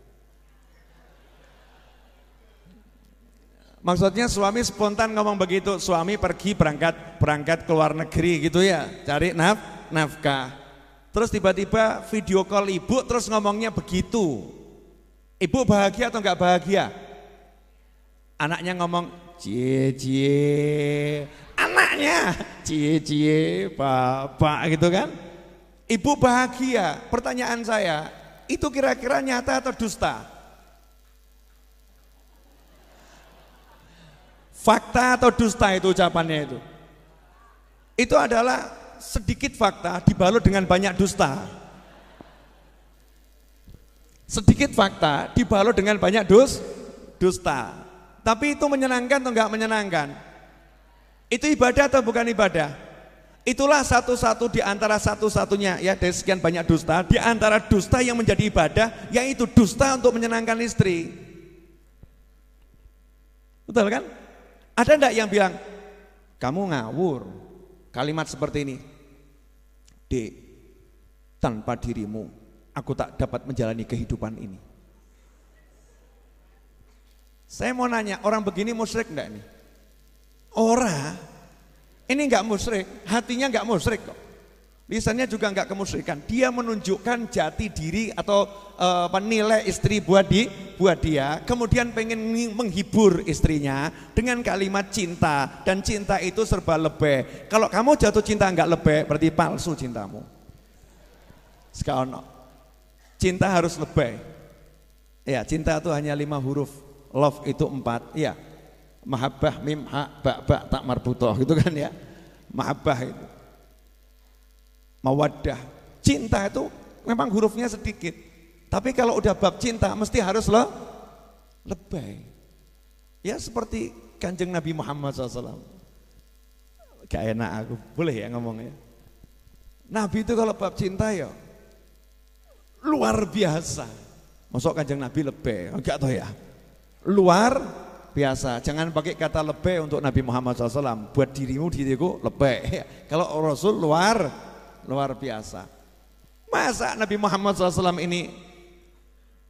Speaker 2: Maksudnya suami spontan ngomong begitu, suami pergi berangkat ke luar negeri gitu ya, cari nafkah. Terus tiba-tiba video call ibu terus ngomongnya begitu. Ibu bahagia atau enggak bahagia? Anaknya ngomong cie, anaknya cie, bapak gitu kan. Ibu bahagia. Pertanyaan saya, itu kira-kira nyata atau dusta? Fakta atau dusta itu ucapannya itu? Itu adalah sedikit fakta dibalut dengan banyak dusta. Sedikit fakta dibalut dengan banyak dusta. Tapi itu menyenangkan atau enggak menyenangkan? Itu ibadah atau bukan ibadah? Itulah satu-satu di antara satu-satunya ya dari sekian banyak dusta, di antara dusta yang menjadi ibadah, yaitu dusta untuk menyenangkan istri. Betul kan? Ada enggak yang bilang, kamu ngawur, kalimat seperti ini, Dek, tanpa dirimu aku tak dapat menjalani kehidupan ini. Saya mau nanya, orang begini musyrik enggak ini? Orang, ini enggak musyrik, hatinya enggak musyrik kok. Lisannya juga enggak kemusyrikan. Dia menunjukkan jati diri atau nilai istri buat dia, kemudian pengen menghibur istrinya dengan kalimat cinta, dan cinta itu serba lebih. Kalau kamu jatuh cinta enggak lebih, berarti palsu cintamu. Sekarang cinta harus lebih. Ya, cinta itu hanya 5 huruf, love itu 4. Ya, mahabbah, mim, ha, ba, tak marbutoh gitu kan ya. Mahabbah itu, mawaddah, cinta itu memang hurufnya sedikit, tapi kalau udah bab cinta mesti harus lebih. Ya seperti Kanjeng Nabi Muhammad SAW. Gak enak aku, boleh ya ngomongnya. Nabi itu kalau bab cinta ya luar biasa. Masuk Kanjeng Nabi lebih, enggak tahu ya. Luar biasa. Jangan pakai kata lebih untuk Nabi Muhammad SAW. Buat diriku lebih. Kalau Rasul luar biasa. Masa Nabi Muhammad SAW ini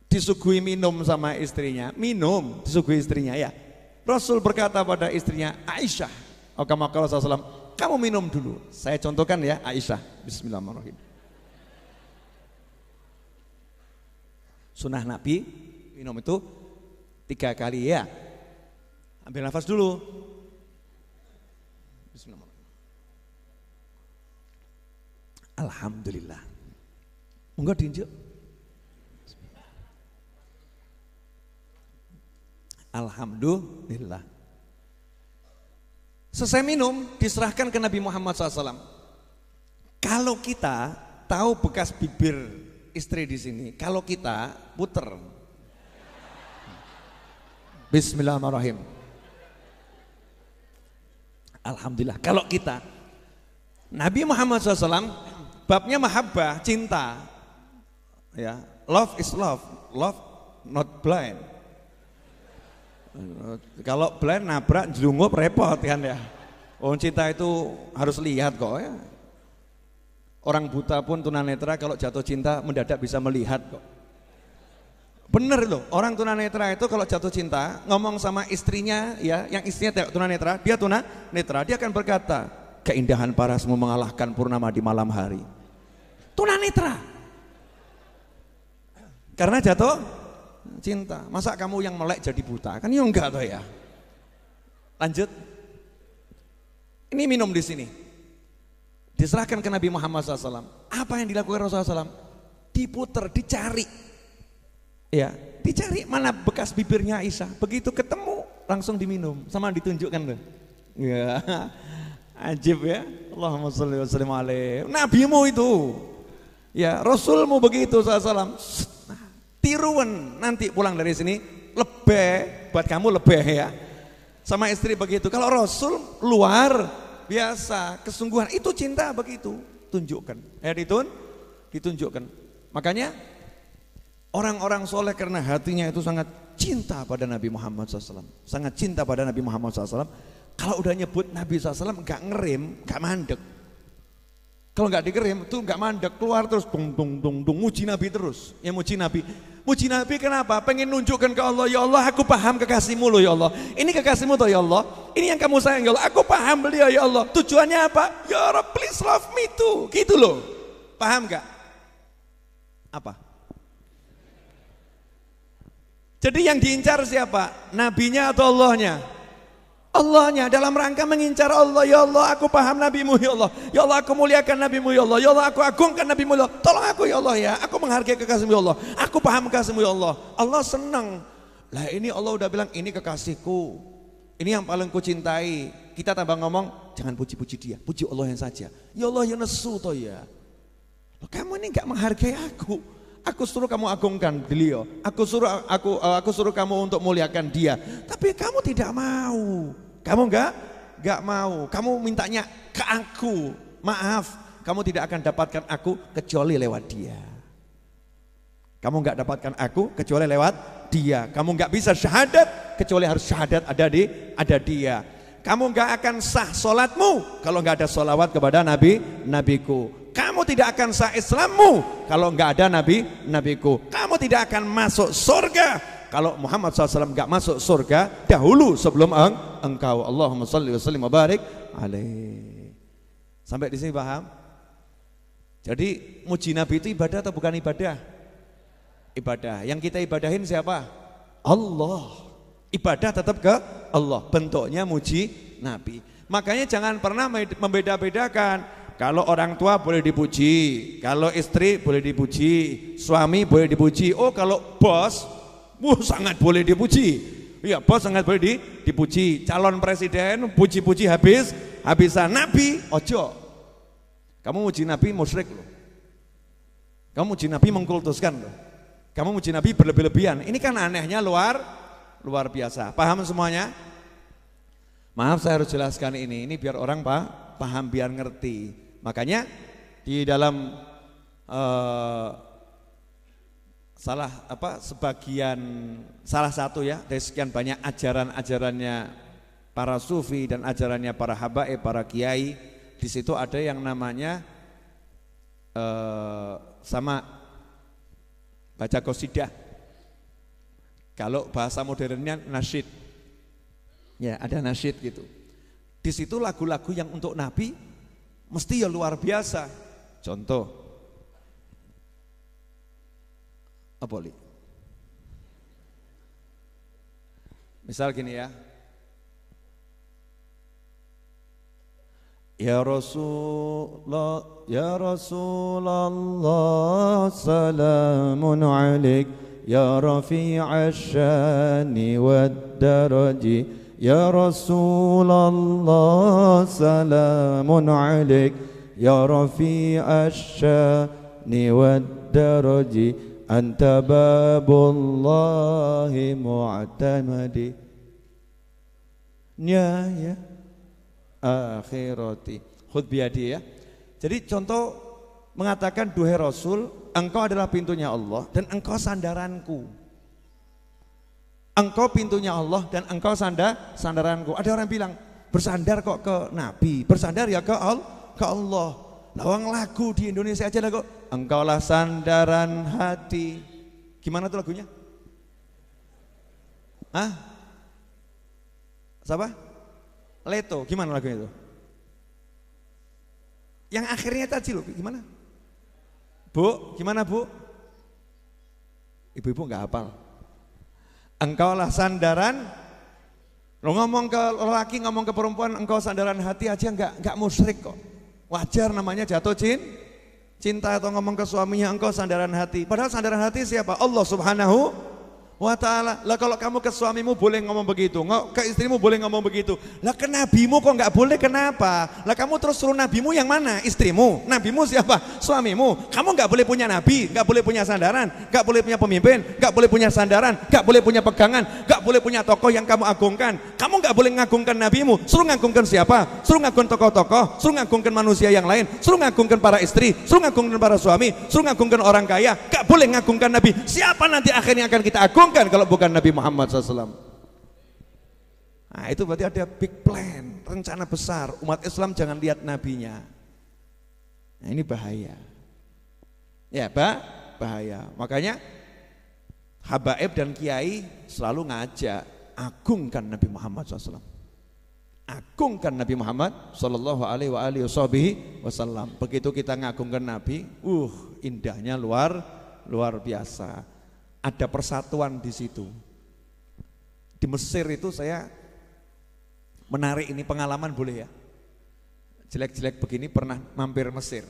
Speaker 2: disuguhi minum sama istrinya? Minum disuguhi istrinya ya. Rasul berkata pada istrinya Aisyah, kama qala sallallahu, kamu minum dulu. Saya contohkan ya, Aisyah. Bismillahirrahmanirrahim. Sunnah Nabi minum itu 3 kali ya. Ambil nafas dulu. Bismillahirrahmanirrahim. Alhamdulillah. Monggo diunjuk. Alhamdulillah. Selesai minum, diserahkan ke Nabi Muhammad SAW. Kalau kita tahu bekas bibir istri di sini, kalau kita puter. Bismillahirrahmanirrahim. Alhamdulillah. Kalau kita, Nabi Muhammad SAW, babnya mahabbah, cinta. Ya, love is love, love not blind. Kalau blind nabrak jelungup repot kan ya. Oh, cinta itu harus lihat kok ya. Orang buta pun tunanetra kalau jatuh cinta mendadak bisa melihat kok. Bener loh, orang tunanetra itu kalau jatuh cinta ngomong sama istrinya ya, yang istrinya tunanetra, dia tunanetra, dia akan berkata, keindahan parasmu mengalahkan purnama di malam hari. Tunanetra. Karena jatuh cinta. Masa kamu yang melek jadi buta? Kan ya enggak toh ya. Lanjut. Ini minum di sini. Diserahkan ke Nabi Muhammad SAW. Apa yang dilakukan Rasulullah SAW? Diputer, dicari. Ya, dicari mana bekas bibirnya Aisyah. Begitu ketemu langsung diminum, sama ditunjukkan tuh. Ya. Ajib ya. Allahumma sholli wa sallim alaihi. Nabimu itu. Ya, Rasulmu begitu SAW. Tiruan nanti pulang dari sini lebih buat kamu lebih ya. Sama istri begitu. Kalau Rasul luar biasa, kesungguhan itu cinta begitu. Tunjukkan. Ditunjukkan. Makanya orang-orang soleh karena hatinya itu sangat cinta pada Nabi Muhammad SAW. Sangat cinta pada Nabi Muhammad SAW. Kalau udah nyebut Nabi SAW gak ngerem, gak mandek. Kalau nggak dikirim tuh nggak mandek, keluar terus tung muji Nabi terus. Ya muji Nabi. Muji Nabi kenapa? Pengen nunjukkan ke Allah, ya Allah aku paham kekasihmu loh ya Allah. Ini kekasihmu tuh ya Allah. Ini yang kamu sayang ya Allah. Aku paham beliau ya Allah. Tujuannya apa? Ya Allah please love me too. Gitu loh. Paham nggak? Apa? Jadi yang diincar siapa? Nabinya atau Allahnya? Allahnya, dalam rangka mengincar Allah. Ya Allah aku paham nabimu ya Allah. Ya Allah aku muliakan nabimu ya Allah. Ya Allah aku agungkan nabimu ya Allah. Tolong aku ya Allah ya. Aku menghargai kekasihmu ya Allah. Aku paham kekasihmu ya Allah. Allah senang. Lah ini Allah udah bilang ini kekasihku. Ini yang paling ku cintai. Kita tambah ngomong jangan puji-puji dia. Puji Allah yang saja. Ya Allah ya nesu toh ya. Loh, kamu ini enggak menghargai aku. Aku suruh kamu agungkan beliau. Aku suruh kamu untuk muliakan dia. Tapi kamu tidak mau. Kamu enggak mau. Kamu mintanya ke aku. Maaf, kamu tidak akan dapatkan aku kecuali lewat dia. Kamu enggak dapatkan aku kecuali lewat dia. Kamu enggak bisa syahadat kecuali harus syahadat ada dia. Kamu enggak akan sah solatmu kalau enggak ada solawat kepada nabiku. Kamu tidak akan sah Islammu kalau enggak ada nabiku. Kamu tidak akan masuk surga kalau Muhammad SAW enggak masuk surga dahulu sebelum engkau. Allahumma sholli wa sallim wa barik alaihi. Sampai di sini paham? Jadi muji Nabi itu ibadah atau bukan ibadah? Ibadah. Yang kita ibadahin siapa? Allah. Ibadah tetap ke Allah. Bentuknya muji Nabi. Makanya jangan pernah membeda-bedakan. Kalau orang tua boleh dipuji, kalau istri boleh dipuji, suami boleh dipuji. Oh kalau bos, sangat boleh dipuji. Iya bos sangat boleh dipuji. Calon presiden puji-puji habisan. Nabi ojo. Kamu muji Nabi musyrik loh. Kamu muji Nabi mengkultuskan loh. Kamu muji Nabi berlebih-lebihan. Ini kan anehnya luar biasa. Paham semuanya? Maaf saya harus jelaskan ini biar orang paham biar ngerti. Makanya di dalam salah satu ya dari sekian banyak ajaran-ajarannya para sufi dan ajarannya para habaib, para kiai, di situ ada yang namanya sama baca qasidah. Kalau bahasa modernnya nasyid. Ya, ada nasyid gitu. Di situ lagu-lagu yang untuk Nabi mesti ya luar biasa. Contoh, apa li? Misal gini ya. Ya Rasulullah salamun alaik ya rafi'ash syani wad daraji ya Rasulullah salamun alaik ya rafi'ash syani wad daraji anta babullahi mu'tamadi ya akhirati khud biadi ya. Jadi contoh mengatakan duhai Rasul, engkau adalah pintunya Allah dan engkau sandaranku. Engkau pintunya Allah dan engkau sandaranku. Ada orang bilang bersandar kok ke Nabi, bersandar ya ke Allah. Lawang lagu di Indonesia aja lah kok. Engkaulah sandaran hati. Gimana tuh lagunya? Hah? Siapa? Leto, gimana lagunya itu? Yang akhirnya tadi loh, gimana? Bu, gimana Bu? Ibu-ibu nggak hafal. Engkaulah sandaran. Lo ngomong ke lelaki, ngomong ke perempuan, engkau sandaran hati aja nggak musyrik kok. Wajar namanya jatuh cinta atau ngomong ke suaminya engkau sandaran hati. Padahal sandaran hati siapa? Allah Subhanahu wa ta'ala. Lah kalau kamu ke suamimu boleh ngomong begitu, ke istrimu boleh ngomong begitu, lah ke nabimu kok nggak boleh, kenapa? Lah kamu terus suruh nabimu yang mana? Istrimu? Nabimu siapa? Suamimu. Kamu nggak boleh punya nabi, nggak boleh punya sandaran, nggak boleh punya pemimpin, nggak boleh punya sandaran, nggak boleh punya pegangan, nggak boleh punya tokoh yang kamu agungkan. Kamu nggak boleh ngagungkan nabimu, suruh ngagungkan siapa? Suruh ngagungkan tokoh-tokoh, suruh ngagungkan manusia yang lain, suruh ngagungkan para istri, suruh ngagungkan para suami, suruh ngagungkan orang kaya, nggak boleh ngagungkan nabi. Siapa nanti akhirnya akan kita agungkan kalau bukan Nabi Muhammad SAW? Nah itu berarti ada big plan, rencana besar. Umat Islam jangan lihat nabinya. Nah ini bahaya. Ya bahaya. Makanya habaib dan kiai selalu ngajak, agungkan Nabi Muhammad SAW. Agungkan Nabi Muhammad Sallallahu Alaihi Wasallam. Begitu kita ngagungkan Nabi, indahnya luar biasa. Ada persatuan di situ. Di Mesir itu saya menarik ini pengalaman boleh ya. Jelek-jelek begini pernah mampir Mesir.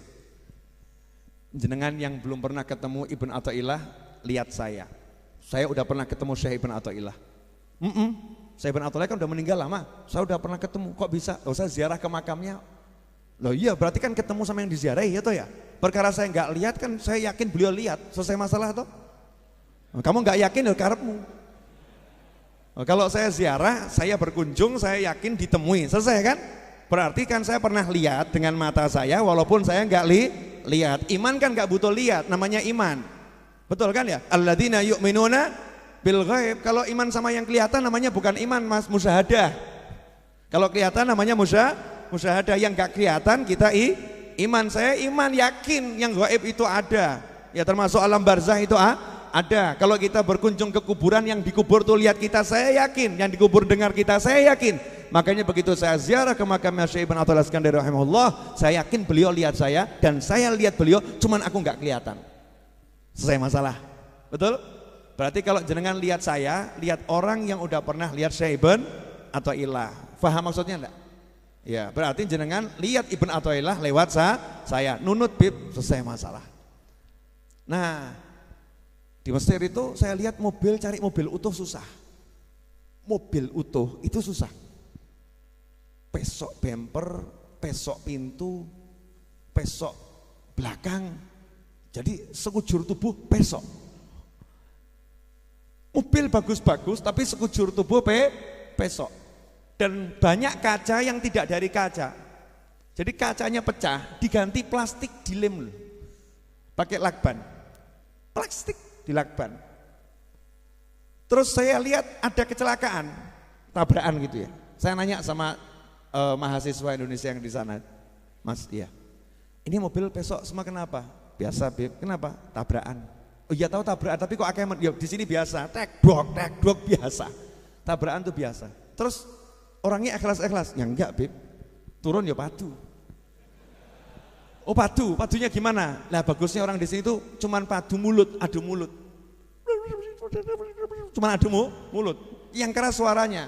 Speaker 2: Jenengan yang belum pernah ketemu Ibn Athaillah, lihat saya. Saya udah pernah ketemu Syekh Ibn Athaillah. Syekh Ibn Athaillah kan udah meninggal lama. Saya udah pernah ketemu. Kok bisa? Saya ziarah ke makamnya. Loh iya, berarti kan ketemu sama yang diziarahi ya toh ya. Perkara saya nggak lihat kan saya yakin beliau lihat. Selesai masalah toh. Kamu nggak yakin ya karepmu. Kalau saya ziarah, saya berkunjung, saya yakin ditemui, selesai kan? Berarti kan saya pernah lihat dengan mata saya, walaupun saya nggak lihat. Iman kan nggak butuh lihat, namanya iman. Betul kan ya? Alladzina yu'minuna bil ghaib. Kalau iman sama yang kelihatan namanya bukan iman, Mas, musyahadah. Kalau kelihatan namanya musyahadah. Yang nggak kelihatan kita iman. Saya iman, yakin yang ghaib itu ada. Ya termasuk alam barzah itu ada. Kalau kita berkunjung ke kuburan, yang dikubur tuh lihat kita, saya yakin. Yang dikubur dengar kita, saya yakin. Makanya begitu saya ziarah ke makamnya Syekh Ibn Athaillah Iskandari rahimahullah, saya yakin beliau lihat saya dan saya lihat beliau, cuman aku nggak kelihatan. Selesai masalah. Betul? Berarti kalau jenengan lihat saya, lihat orang yang udah pernah lihat Syekh Ibn Athaillah. Faham maksudnya enggak? Ya, berarti jenengan lihat Ibn Athaillah lewat saya. Nunut bib, selesai masalah. Nah, di Mesir itu saya lihat cari mobil utuh susah. Mobil utuh itu susah. Pesok bumper, pesok pintu, pesok belakang. Jadi sekujur tubuh pesok. Mobil bagus-bagus tapi sekujur tubuh pesok. Dan banyak kaca yang tidak dari kaca. Jadi kacanya pecah, diganti plastik dilem. Pakai lakban. Plastik dilakban. Terus saya lihat ada kecelakaan, tabrakan gitu ya. Saya nanya sama mahasiswa Indonesia yang di sana, Mas, iya. Ini mobil besok semua kenapa? Biasa, Beb. Kenapa? Tabrakan. Oh iya tahu tabrakan, tapi kok akhirnya di sini biasa, tek dok biasa. Tabrakan tuh biasa. Terus orangnya ikhlas-ikhlas. Ya enggak, Beb. turun ya padu. Oh padu, padunya gimana? Lah bagusnya orang di sini tuh cuman padu mulut, adu mulut. Cuman adu mulut, yang keras suaranya.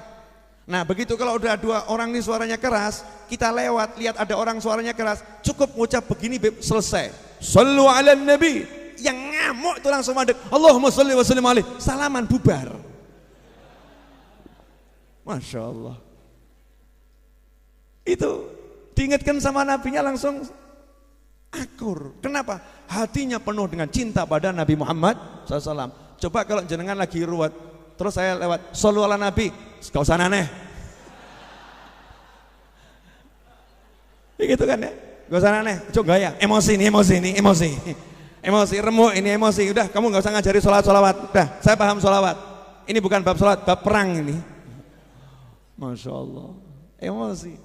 Speaker 2: Nah begitu kalau udah dua orang ini suaranya keras, kita lewat lihat ada orang suaranya keras, cukup ngucap begini selesai. Shallu ala nabi. Yang ngamuk itu langsung madek, Allahumma sholli wa sallim alaihi, salaman bubar. Masya Allah. Itu diingatkan sama nabinya langsung akur. Kenapa? Hatinya penuh dengan cinta pada Nabi Muhammad SAW. Coba kalau jenengan lagi ruwet, terus saya lewat, shollu ala nabi, gak usah aneh. Gitu kan ya? Gak usah aneh, coba ya, emosi, remuk ini emosi, udah kamu gak usah ngajari sholawat, udah saya paham sholawat, ini bukan bab sholat, bab perang ini. Masya Allah, emosi,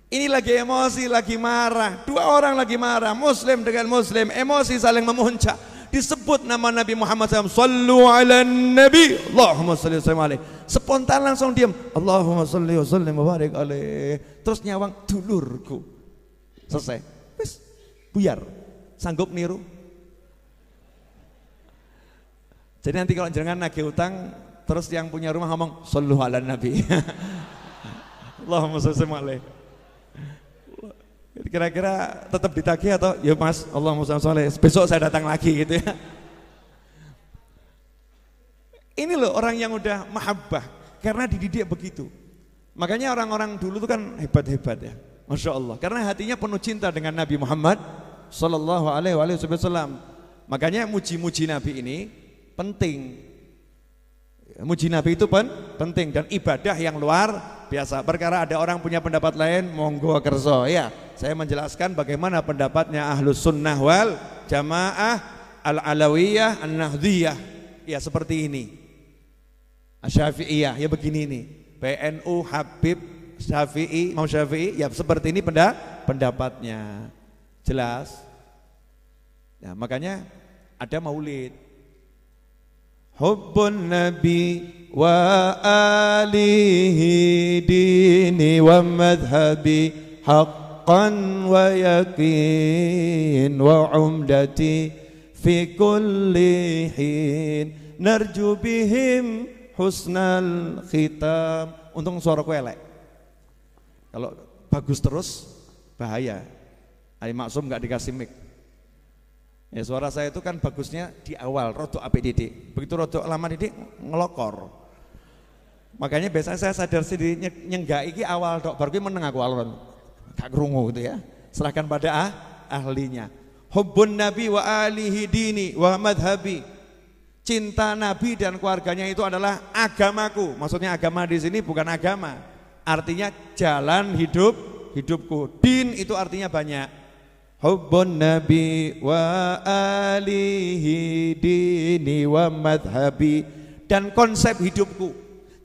Speaker 2: ini lagi emosi, lagi marah, dua orang lagi marah, muslim dengan muslim, emosi saling memuncak, disebut nama Nabi Muhammad SAW, sallu ala nabi, Allahumma salli wa sallim alaihi, spontan langsung diam, Allahumma salli wa sallim wa barik alaihi, terus nyawang dulurku, selesai, wis, buyar, sanggup niru. Jadi nanti kalau jangan nagih utang, terus yang punya rumah ngomong shollu ala nabi. Allahumma sholli alaihi. Kira-kira tetap ditagih atau ya mas, Allahumma sholli, besok saya datang lagi gitu ya. Ini loh orang yang udah mahabbah karena dididik begitu. Makanya orang-orang dulu tuh kan hebat-hebat ya, Masya Allah, karena hatinya penuh cinta dengan Nabi Muhammad Sallallahu Alaihi Wasallam. Makanya muji-muji Nabi ini penting. Muji Nabi itu penting dan ibadah yang luar biasa. Perkara ada orang punya pendapat lain, monggo kerso ya. Saya menjelaskan bagaimana pendapatnya Ahlus Sunnah wal Jamaah Al-Alawiyah An-Nahdiyah. Ya seperti ini. Asy-Syafi'iyah ya begini nih. PNU Habib Syafi'i, Imam Syafi'i ya seperti ini pendapatnya. Jelas. Ya, makanya ada maulid. Hubbun Nabi wa alihi dini wa madhabi haqqan wa yakin wa umdati fi kulli hin narju bihim husnal khitam. Untung suaraku elek. Kalau bagus terus bahaya. Ali Maksum gak dikasih mic. Ya suara saya itu kan bagusnya di awal, rodok apik didik. Begitu rodok lama didik ngelokor. Makanya biasanya saya sadar sendiri nyenggak iki awal dok, baru meneng aku alon. Gak krungu gitu ya. Serahkan pada ahlinya. Hubbun Nabi wa alihi dini wa madhabi. Cinta Nabi dan keluarganya itu adalah agamaku. Maksudnya agama di sini bukan agama. Artinya jalan hidupku. Din itu artinya banyak. Hubbun Nabi wa alihi dini wa madhabi, dan konsep hidupku,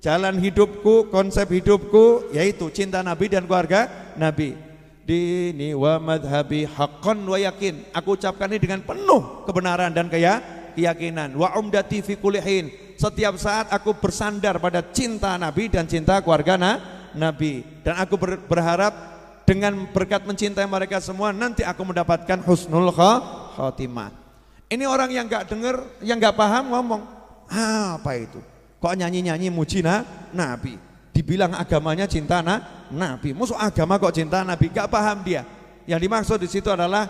Speaker 2: jalan hidupku, konsep hidupku yaitu cinta Nabi dan keluarga Nabi. Dini wa madhabi haqqan wa yakin, aku ucapkan ini dengan penuh kebenaran dan keyakinan. Wa umdati fi kulli hin, setiap saat aku bersandar pada cinta Nabi dan cinta keluarga Nabi, dan aku berharap dengan berkat mencintai mereka semua nanti aku mendapatkan husnul khatimah. Ini orang yang gak dengar, yang gak paham ngomong, apa itu? Kok nyanyi-nyanyi muji Nabi? Dibilang agamanya cinta Nabi. Musuh agama kok cinta Nabi? Gak paham dia. Yang dimaksud di situ adalah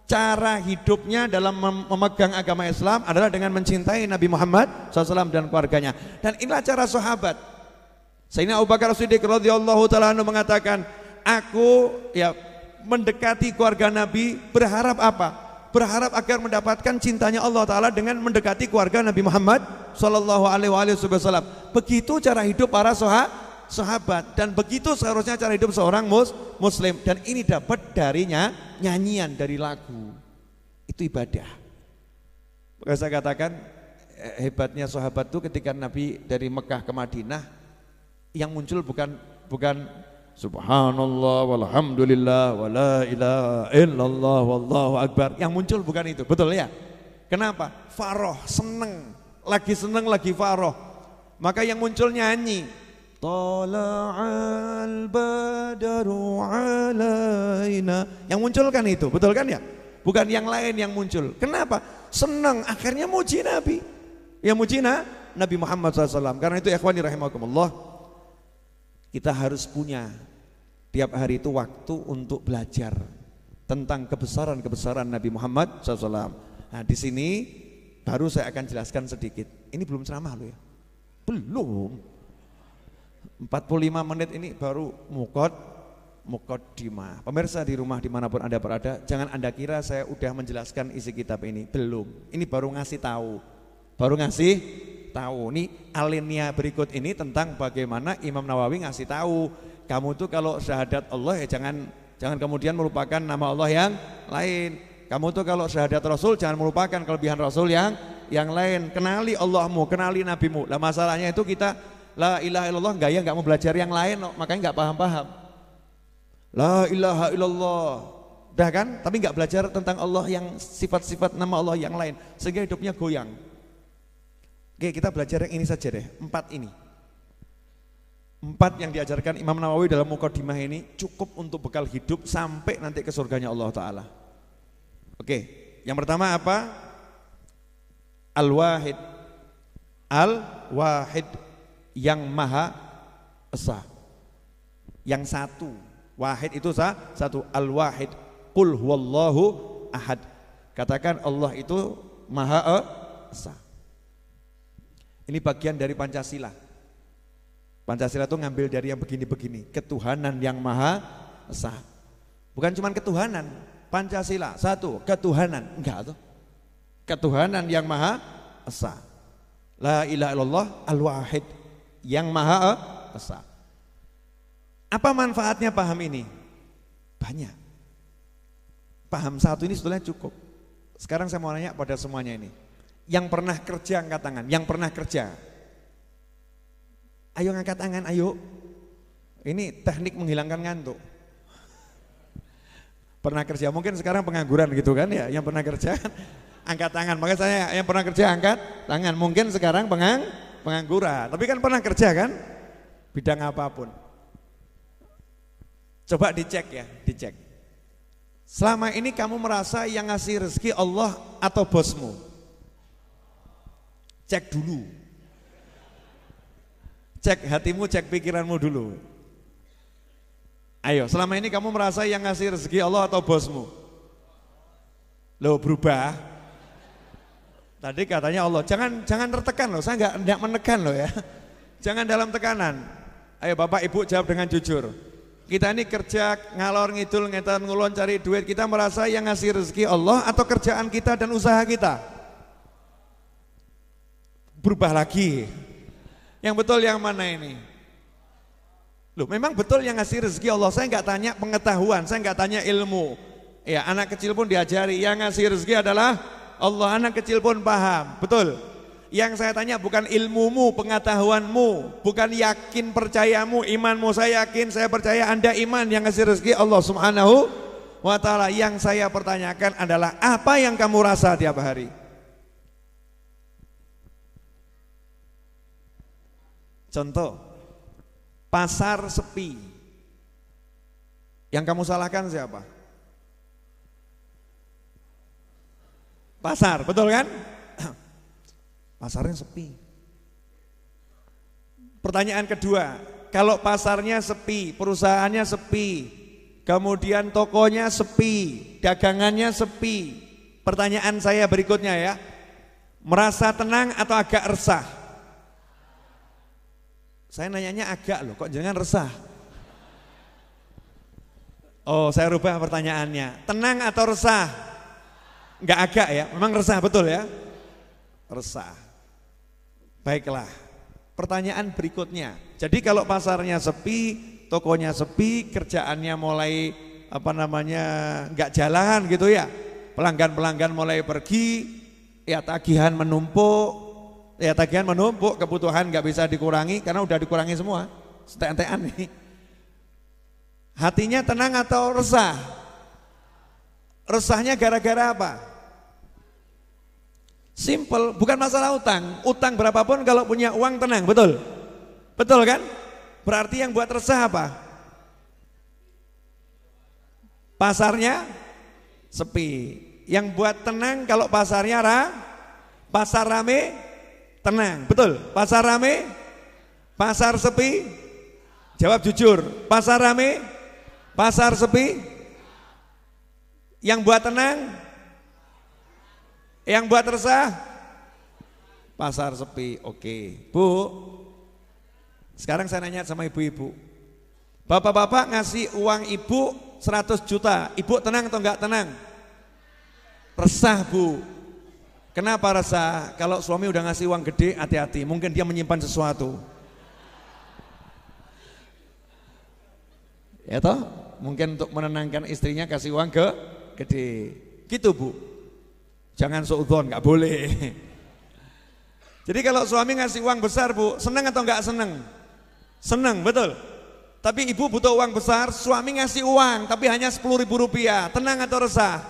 Speaker 2: cara hidupnya dalam memegang agama Islam adalah dengan mencintai Nabi Muhammad SAW dan keluarganya. Dan inilah cara sahabat. Sayyidina Abu Bakar As-Siddiq radhiyallahu ta'ala anhu mengatakan, aku ya mendekati keluarga Nabi berharap apa? Berharap agar mendapatkan cintanya Allah Ta'ala dengan mendekati keluarga Nabi Muhammad Sallallahu Alaihi Wasallam. Begitu cara hidup para sahabat, dan begitu seharusnya cara hidup seorang muslim. Dan ini dapat darinya nyanyian, dari lagu. Itu ibadah. Maka saya katakan hebatnya sahabat itu ketika Nabi dari Mekah ke Madinah, yang muncul bukan Subhanallah walhamdulillah wala ilaha illallah wallahu akbar. Yang muncul bukan itu, betul ya? Kenapa? Faroh, seneng, lagi faroh. Maka yang muncul nyanyi. Tala'al badaru alaina. Yang muncul kan itu, betul kan ya? Bukan yang lain yang muncul. Kenapa? Senang, akhirnya muji Nabi. Ya muji Nabi Muhammad SAW. Karena itu ikhwani rahimakumullah, kita harus punya tiap hari itu waktu untuk belajar tentang kebesaran-kebesaran Nabi Muhammad SAW. Nah di sini baru saya akan jelaskan sedikit. Ini belum ceramah loh ya. Belum. 45 menit ini baru muqaddimah. Pemirsa di rumah dimanapun Anda berada, jangan Anda kira saya udah menjelaskan isi kitab ini. Belum. Ini baru ngasih tahu. Ini alinea berikut ini tentang bagaimana Imam Nawawi ngasih tahu. Kamu tuh kalau syahadat Allah ya jangan kemudian melupakan nama Allah yang lain. Kamu tuh kalau syahadat Rasul jangan melupakan kelebihan Rasul yang lain. Kenali Allahmu, kenali Nabimu. Lah masalahnya itu kita la ilaha illallah nggak mau belajar yang lain, makanya nggak paham-paham. La ilaha illallah, dah kan? Tapi nggak belajar tentang Allah yang sifat-sifat nama Allah yang lain, sehingga hidupnya goyang. Oke, kita belajar yang ini saja deh, 4 ini. 4 yang diajarkan Imam Nawawi dalam Muqaddimah ini cukup untuk bekal hidup sampai nanti ke surganya Allah Ta'ala. Oke, yang pertama apa? Al-Wahid. Al-Wahid, yang Maha Esa, yang satu. Wahid itu satu. Al-Wahid, qul huwallahu ahad. Katakan Allah itu Maha Esa. Ini bagian dari Pancasila. Pancasila itu ngambil dari yang begini-begini, ketuhanan yang Maha Esa. Bukan cuma ketuhanan, Pancasila satu, ketuhanan, enggak tuh. Ketuhanan yang Maha Esa. La ilaha illallah al-wahid, yang Maha Esa. Apa manfaatnya paham ini? Banyak. Paham satu ini sebetulnya cukup. Sekarang saya mau nanya pada semuanya ini. Yang pernah kerja angkat tangan, yang pernah kerja. Ayo ngangkat tangan, ayo. Ini teknik menghilangkan ngantuk. Pernah kerja, mungkin sekarang pengangguran gitu kan ya, yang pernah kerja angkat tangan. Makanya saya yang pernah kerja angkat tangan. Mungkin sekarang pengangguran, tapi kan pernah kerja kan, bidang apapun. Coba dicek ya, dicek. Selama ini kamu merasa yang ngasih rezeki Allah atau bosmu? Cek dulu. Cek hatimu, cek pikiranmu dulu. Ayo, selama ini kamu merasa yang ngasih rezeki Allah atau bosmu? Loh, berubah. Tadi katanya Allah, jangan tertekan loh, saya enggak menekan loh ya. Jangan dalam tekanan. Ayo Bapak Ibu jawab dengan jujur. Kita ini kerja ngalor ngidul ngetan ngulon cari duit, kita merasa yang ngasih rezeki Allah atau kerjaan kita dan usaha kita? Berubah lagi. Yang betul yang mana ini? Loh, memang betul yang ngasih rezeki Allah. Saya enggak tanya pengetahuan, saya enggak tanya ilmu. Ya, anak kecil pun diajari yang ngasih rezeki adalah Allah, anak kecil pun paham, betul. Yang saya tanya bukan ilmumu, pengetahuanmu, bukan yakin percayamu, imanmu. Saya yakin, saya percaya, Anda iman yang ngasih rezeki Allah Subhanahu wa ta'ala. Yang saya pertanyakan adalah apa yang kamu rasa tiap hari? Contoh, pasar sepi. Yang kamu salahkan siapa? Pasar, betul kan? Pasarnya sepi. Pertanyaan kedua, kalau pasarnya sepi, perusahaannya sepi, kemudian tokonya sepi, dagangannya sepi. Pertanyaan saya berikutnya ya, merasa tenang atau agak resah? Saya nanyanya agak loh, kok jangan resah? Oh, saya rubah pertanyaannya, tenang atau resah? Enggak agak ya, memang resah, betul ya? Resah. Baiklah, pertanyaan berikutnya. Jadi kalau pasarnya sepi, tokonya sepi, kerjaannya mulai enggak jalan gitu ya. Pelanggan-pelanggan mulai pergi, ya tagihan menumpuk. Kebutuhan enggak bisa dikurangi karena udah dikurangi semua. Setek-entekan nih. Hatinya tenang atau resah? Resahnya gara-gara apa? Simple, bukan masalah utang. Utang berapapun kalau punya uang tenang, betul? Betul kan? Berarti yang buat resah apa? Pasarnya sepi. Yang buat tenang kalau pasarnya pasar rame, tenang. Betul? Pasar rame, pasar sepi. Jawab jujur. Pasar rame, pasar sepi. Yang buat tenang, yang buat resah, pasar sepi. Oke, Bu. Sekarang saya nanya sama ibu-ibu. Bapak-bapak ngasih uang ibu 100 juta. Ibu tenang atau enggak tenang? Resah, Bu. Kenapa resah? Kalau suami udah ngasih uang gede, hati-hati, mungkin dia menyimpan sesuatu. Ya toh? Mungkin untuk menenangkan istrinya kasih uang gede. Gitu, Bu. Jangan suudzon, nggak boleh. Jadi kalau suami ngasih uang besar, Bu, senang atau enggak senang? Senang, betul. Tapi ibu butuh uang besar, suami ngasih uang tapi hanya 10.000 rupiah, tenang atau resah?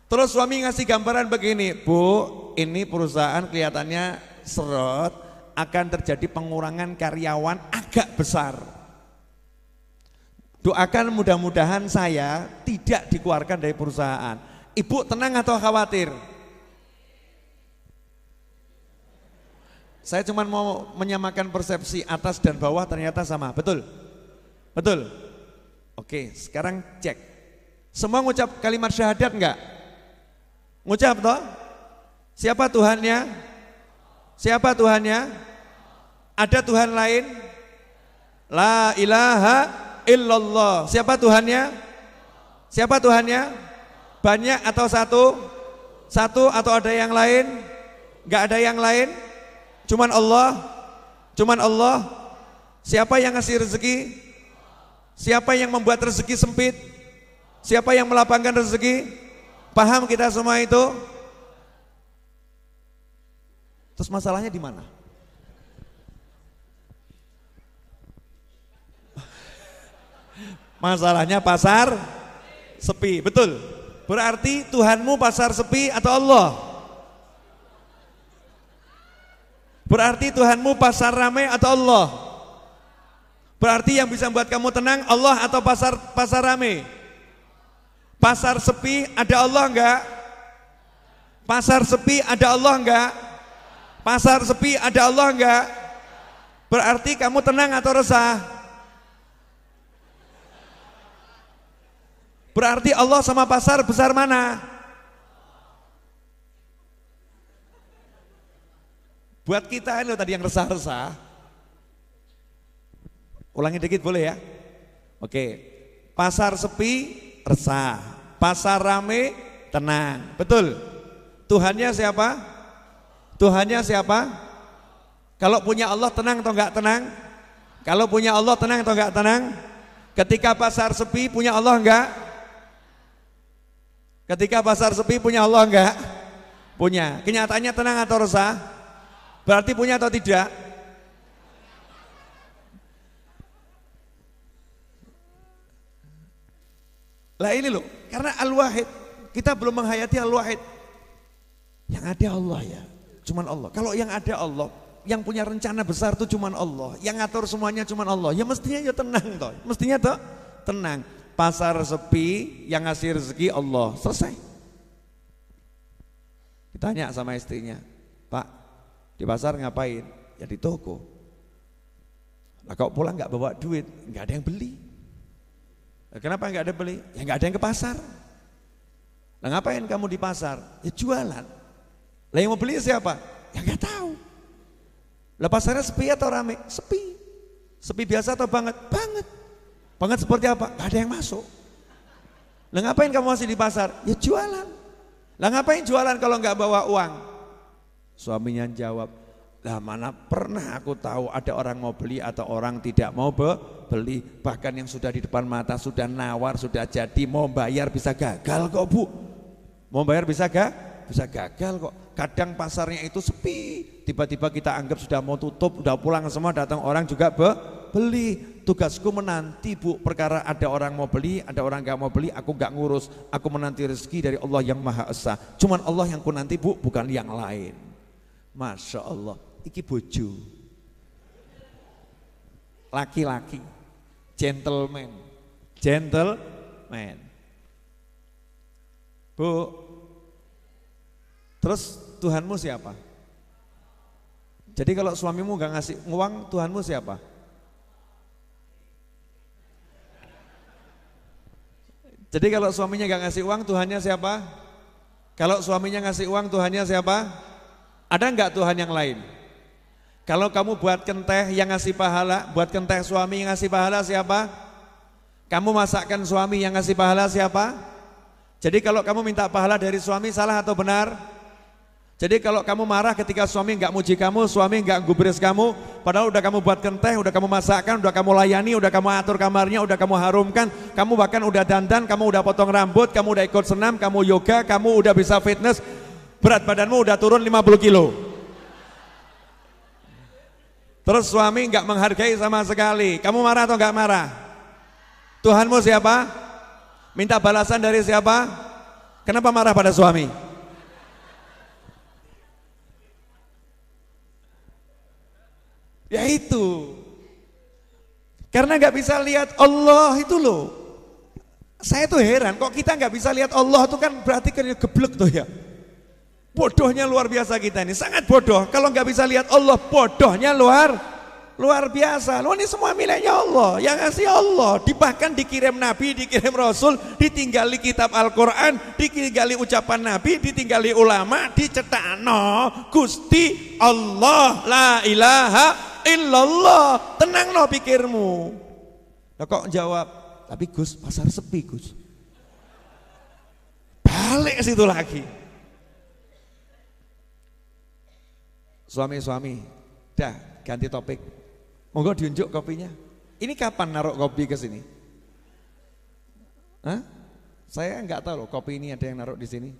Speaker 2: Terus suami ngasih gambaran begini, Bu, ini perusahaan kelihatannya seret, akan terjadi pengurangan karyawan agak besar. Doakan mudah-mudahan saya tidak dikeluarkan dari perusahaan. Ibu tenang atau khawatir? Saya cuma mau menyamakan persepsi atas dan bawah, ternyata sama, betul? Betul? Oke, sekarang cek. Semua ngucap kalimat syahadat enggak? Ngucap toh? Siapa Tuhannya? Siapa Tuhannya? Ada Tuhan lain? La ilaha illallah. Siapa Tuhannya? Siapa Tuhannya? Banyak atau satu? Satu atau ada yang lain? Enggak ada yang lain? Cuman Allah? Cuman Allah? Siapa yang ngasih rezeki? Siapa yang membuat rezeki sempit? Siapa yang melapangkan rezeki? Paham kita semua itu? Terus masalahnya di mana? Masalahnya pasar sepi, betul. Berarti Tuhanmu pasar sepi atau Allah? Berarti Tuhanmu pasar ramai atau Allah? Berarti yang bisa membuat kamu tenang Allah atau pasar ramai? Pasar sepi ada Allah enggak? Pasar sepi ada Allah enggak? Pasar sepi ada Allah enggak? Berarti kamu tenang atau resah? Berarti Allah sama pasar besar mana? Buat kita ini tadi yang resah-resah. Ulangi dikit boleh ya? Oke. Pasar sepi resah, pasar rame tenang, betul. Tuhannya siapa? Tuhannya siapa? Kalau punya Allah tenang atau enggak tenang? Kalau punya Allah tenang atau enggak tenang? Ketika pasar sepi punya Allah enggak? Ketika pasar sepi punya Allah enggak? Punya. Kenyataannya tenang atau resah? Berarti punya atau tidak? Lah ini loh, karena Al-Wahid, kita belum menghayati Al-Wahid. Yang ada Allah ya, cuman Allah. Kalau yang ada Allah, yang punya rencana besar itu cuman Allah, yang ngatur semuanya cuman Allah. Ya mestinya ya tenang toh. Mestinya toh tenang. Pasar sepi, yang ngasih rezeki Allah. Selesai. Ditanya sama istrinya, Pak, di pasar ngapain? Ya di toko. Nah kalau pulang nggak bawa duit, nggak ada yang beli. Kenapa nggak ada beli? Ya nggak ada yang ke pasar. Nah ngapain kamu di pasar? Ya jualan. Lah yang mau beli siapa? Ya nggak tahu. Lah pasarnya sepi atau rame? Sepi. Sepi biasa atau banget? Banget. Banget seperti apa? Nggak ada yang masuk. Lah ngapain kamu masih di pasar? Ya jualan. Lah ngapain jualan kalau nggak bawa uang? Suaminya jawab, lah mana pernah aku tahu ada orang mau beli atau orang tidak mau beli. Bahkan yang sudah di depan mata sudah nawar, sudah jadi, mau bayar bisa gagal kok Bu. Mau bayar bisa gagal kok. Kadang pasarnya itu sepi, tiba-tiba kita anggap sudah mau tutup, sudah pulang semua, datang orang juga beli. Tugasku menanti Bu, perkara ada orang mau beli, ada orang gak mau beli, aku gak ngurus. Aku menanti rezeki dari Allah yang Maha Esa. Cuman Allah yang ku nanti Bu, bukan yang lain. Masya Allah, iki bojo. laki-laki, gentleman, gentleman. Bu, terus Tuhanmu siapa? Jadi kalau suamimu gak ngasih uang, Tuhanmu siapa? Jadi kalau suaminya gak ngasih uang, Tuhannya siapa? Kalau suaminya ngasih uang, Tuhannya siapa? Ada enggak Tuhan yang lain? Kalau kamu buat kenteh yang ngasih pahala, buat kenteh suami yang ngasih pahala siapa? Kamu masakkan suami yang ngasih pahala siapa? Jadi kalau kamu minta pahala dari suami salah atau benar? Jadi kalau kamu marah ketika suami enggak muji kamu, suami enggak gubris kamu, padahal udah kamu buat kenteh, udah kamu masakkan, udah kamu layani, udah kamu atur kamarnya, udah kamu harumkan, kamu bahkan udah dandan, kamu udah potong rambut, kamu udah ikut senam, kamu yoga, kamu udah bisa fitness, berat badanmu udah turun 50 kilo. Terus suami enggak menghargai sama sekali, kamu marah atau enggak marah? Tuhanmu siapa? Minta balasan dari siapa? Kenapa marah pada suami? Ya itu, karena nggak bisa lihat Allah itu loh. Saya tuh heran, kok kita nggak bisa lihat Allah itu kan berarti kan geblek tuh ya. Bodohnya luar biasa kita ini, sangat bodoh. Kalau nggak bisa lihat Allah, bodohnya luar biasa. Loh ini semua miliknya Allah, yang ngasih Allah. Bahkan dikirim Nabi, dikirim Rasul, ditinggali kitab Al-Quran, ditinggali ucapan Nabi, ditinggali ulama, dicetakno Gusti Allah, la ilaha illallah. Tenang no pikirmu. Nah, kok jawab, tapi Gus pasar sepi Gus. Balik ke situ lagi. Suami-suami, dah ganti topik. Monggo diunjuk kopinya. Ini kapan naruh kopi ke sini? Hah? Saya nggak tahu loh kopi ini ada yang naruh di sini.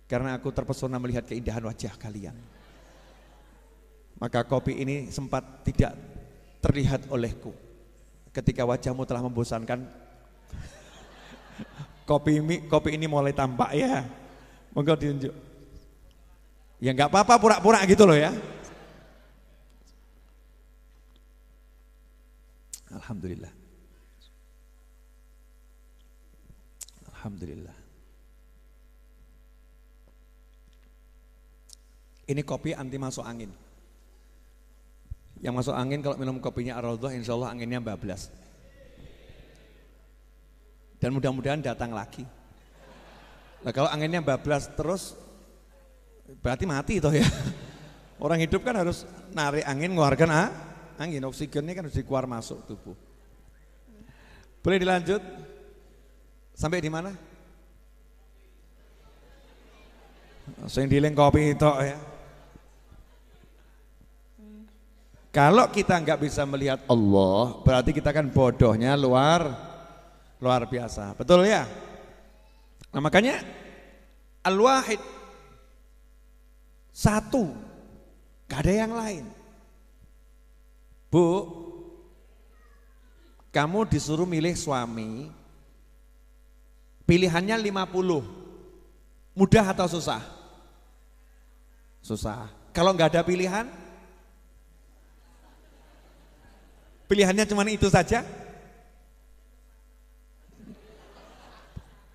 Speaker 2: Karena aku terpesona melihat keindahan wajah kalian. Maka kopi ini sempat tidak terlihat olehku. Ketika wajahmu telah membosankan, kopi ini mulai tampak ya. Monggo diunjuk. Ya nggak apa-apa pura-pura gitu loh ya. Alhamdulillah. Alhamdulillah. Ini kopi anti masuk angin. Yang masuk angin kalau minum kopinya Ar-Raudhah insya Allah anginnya bablas. Dan mudah-mudahan datang lagi. Nah kalau anginnya bablas terus berarti mati toh ya. Orang hidup kan harus narik angin, ngeluarkan angin, oksigennya kan harus dikeluar masuk tubuh. Boleh dilanjut? Sampai di mana? Sing diling kopi itu ya. Kalau kita nggak bisa melihat Allah, berarti kita kan bodohnya luar biasa. Betul ya? Nah makanya Al-Wahid satu, gak ada yang lain. Bu, kamu disuruh milih suami, pilihannya 50, mudah atau susah? Susah. Kalau nggak ada pilihan, pilihannya cuma itu saja,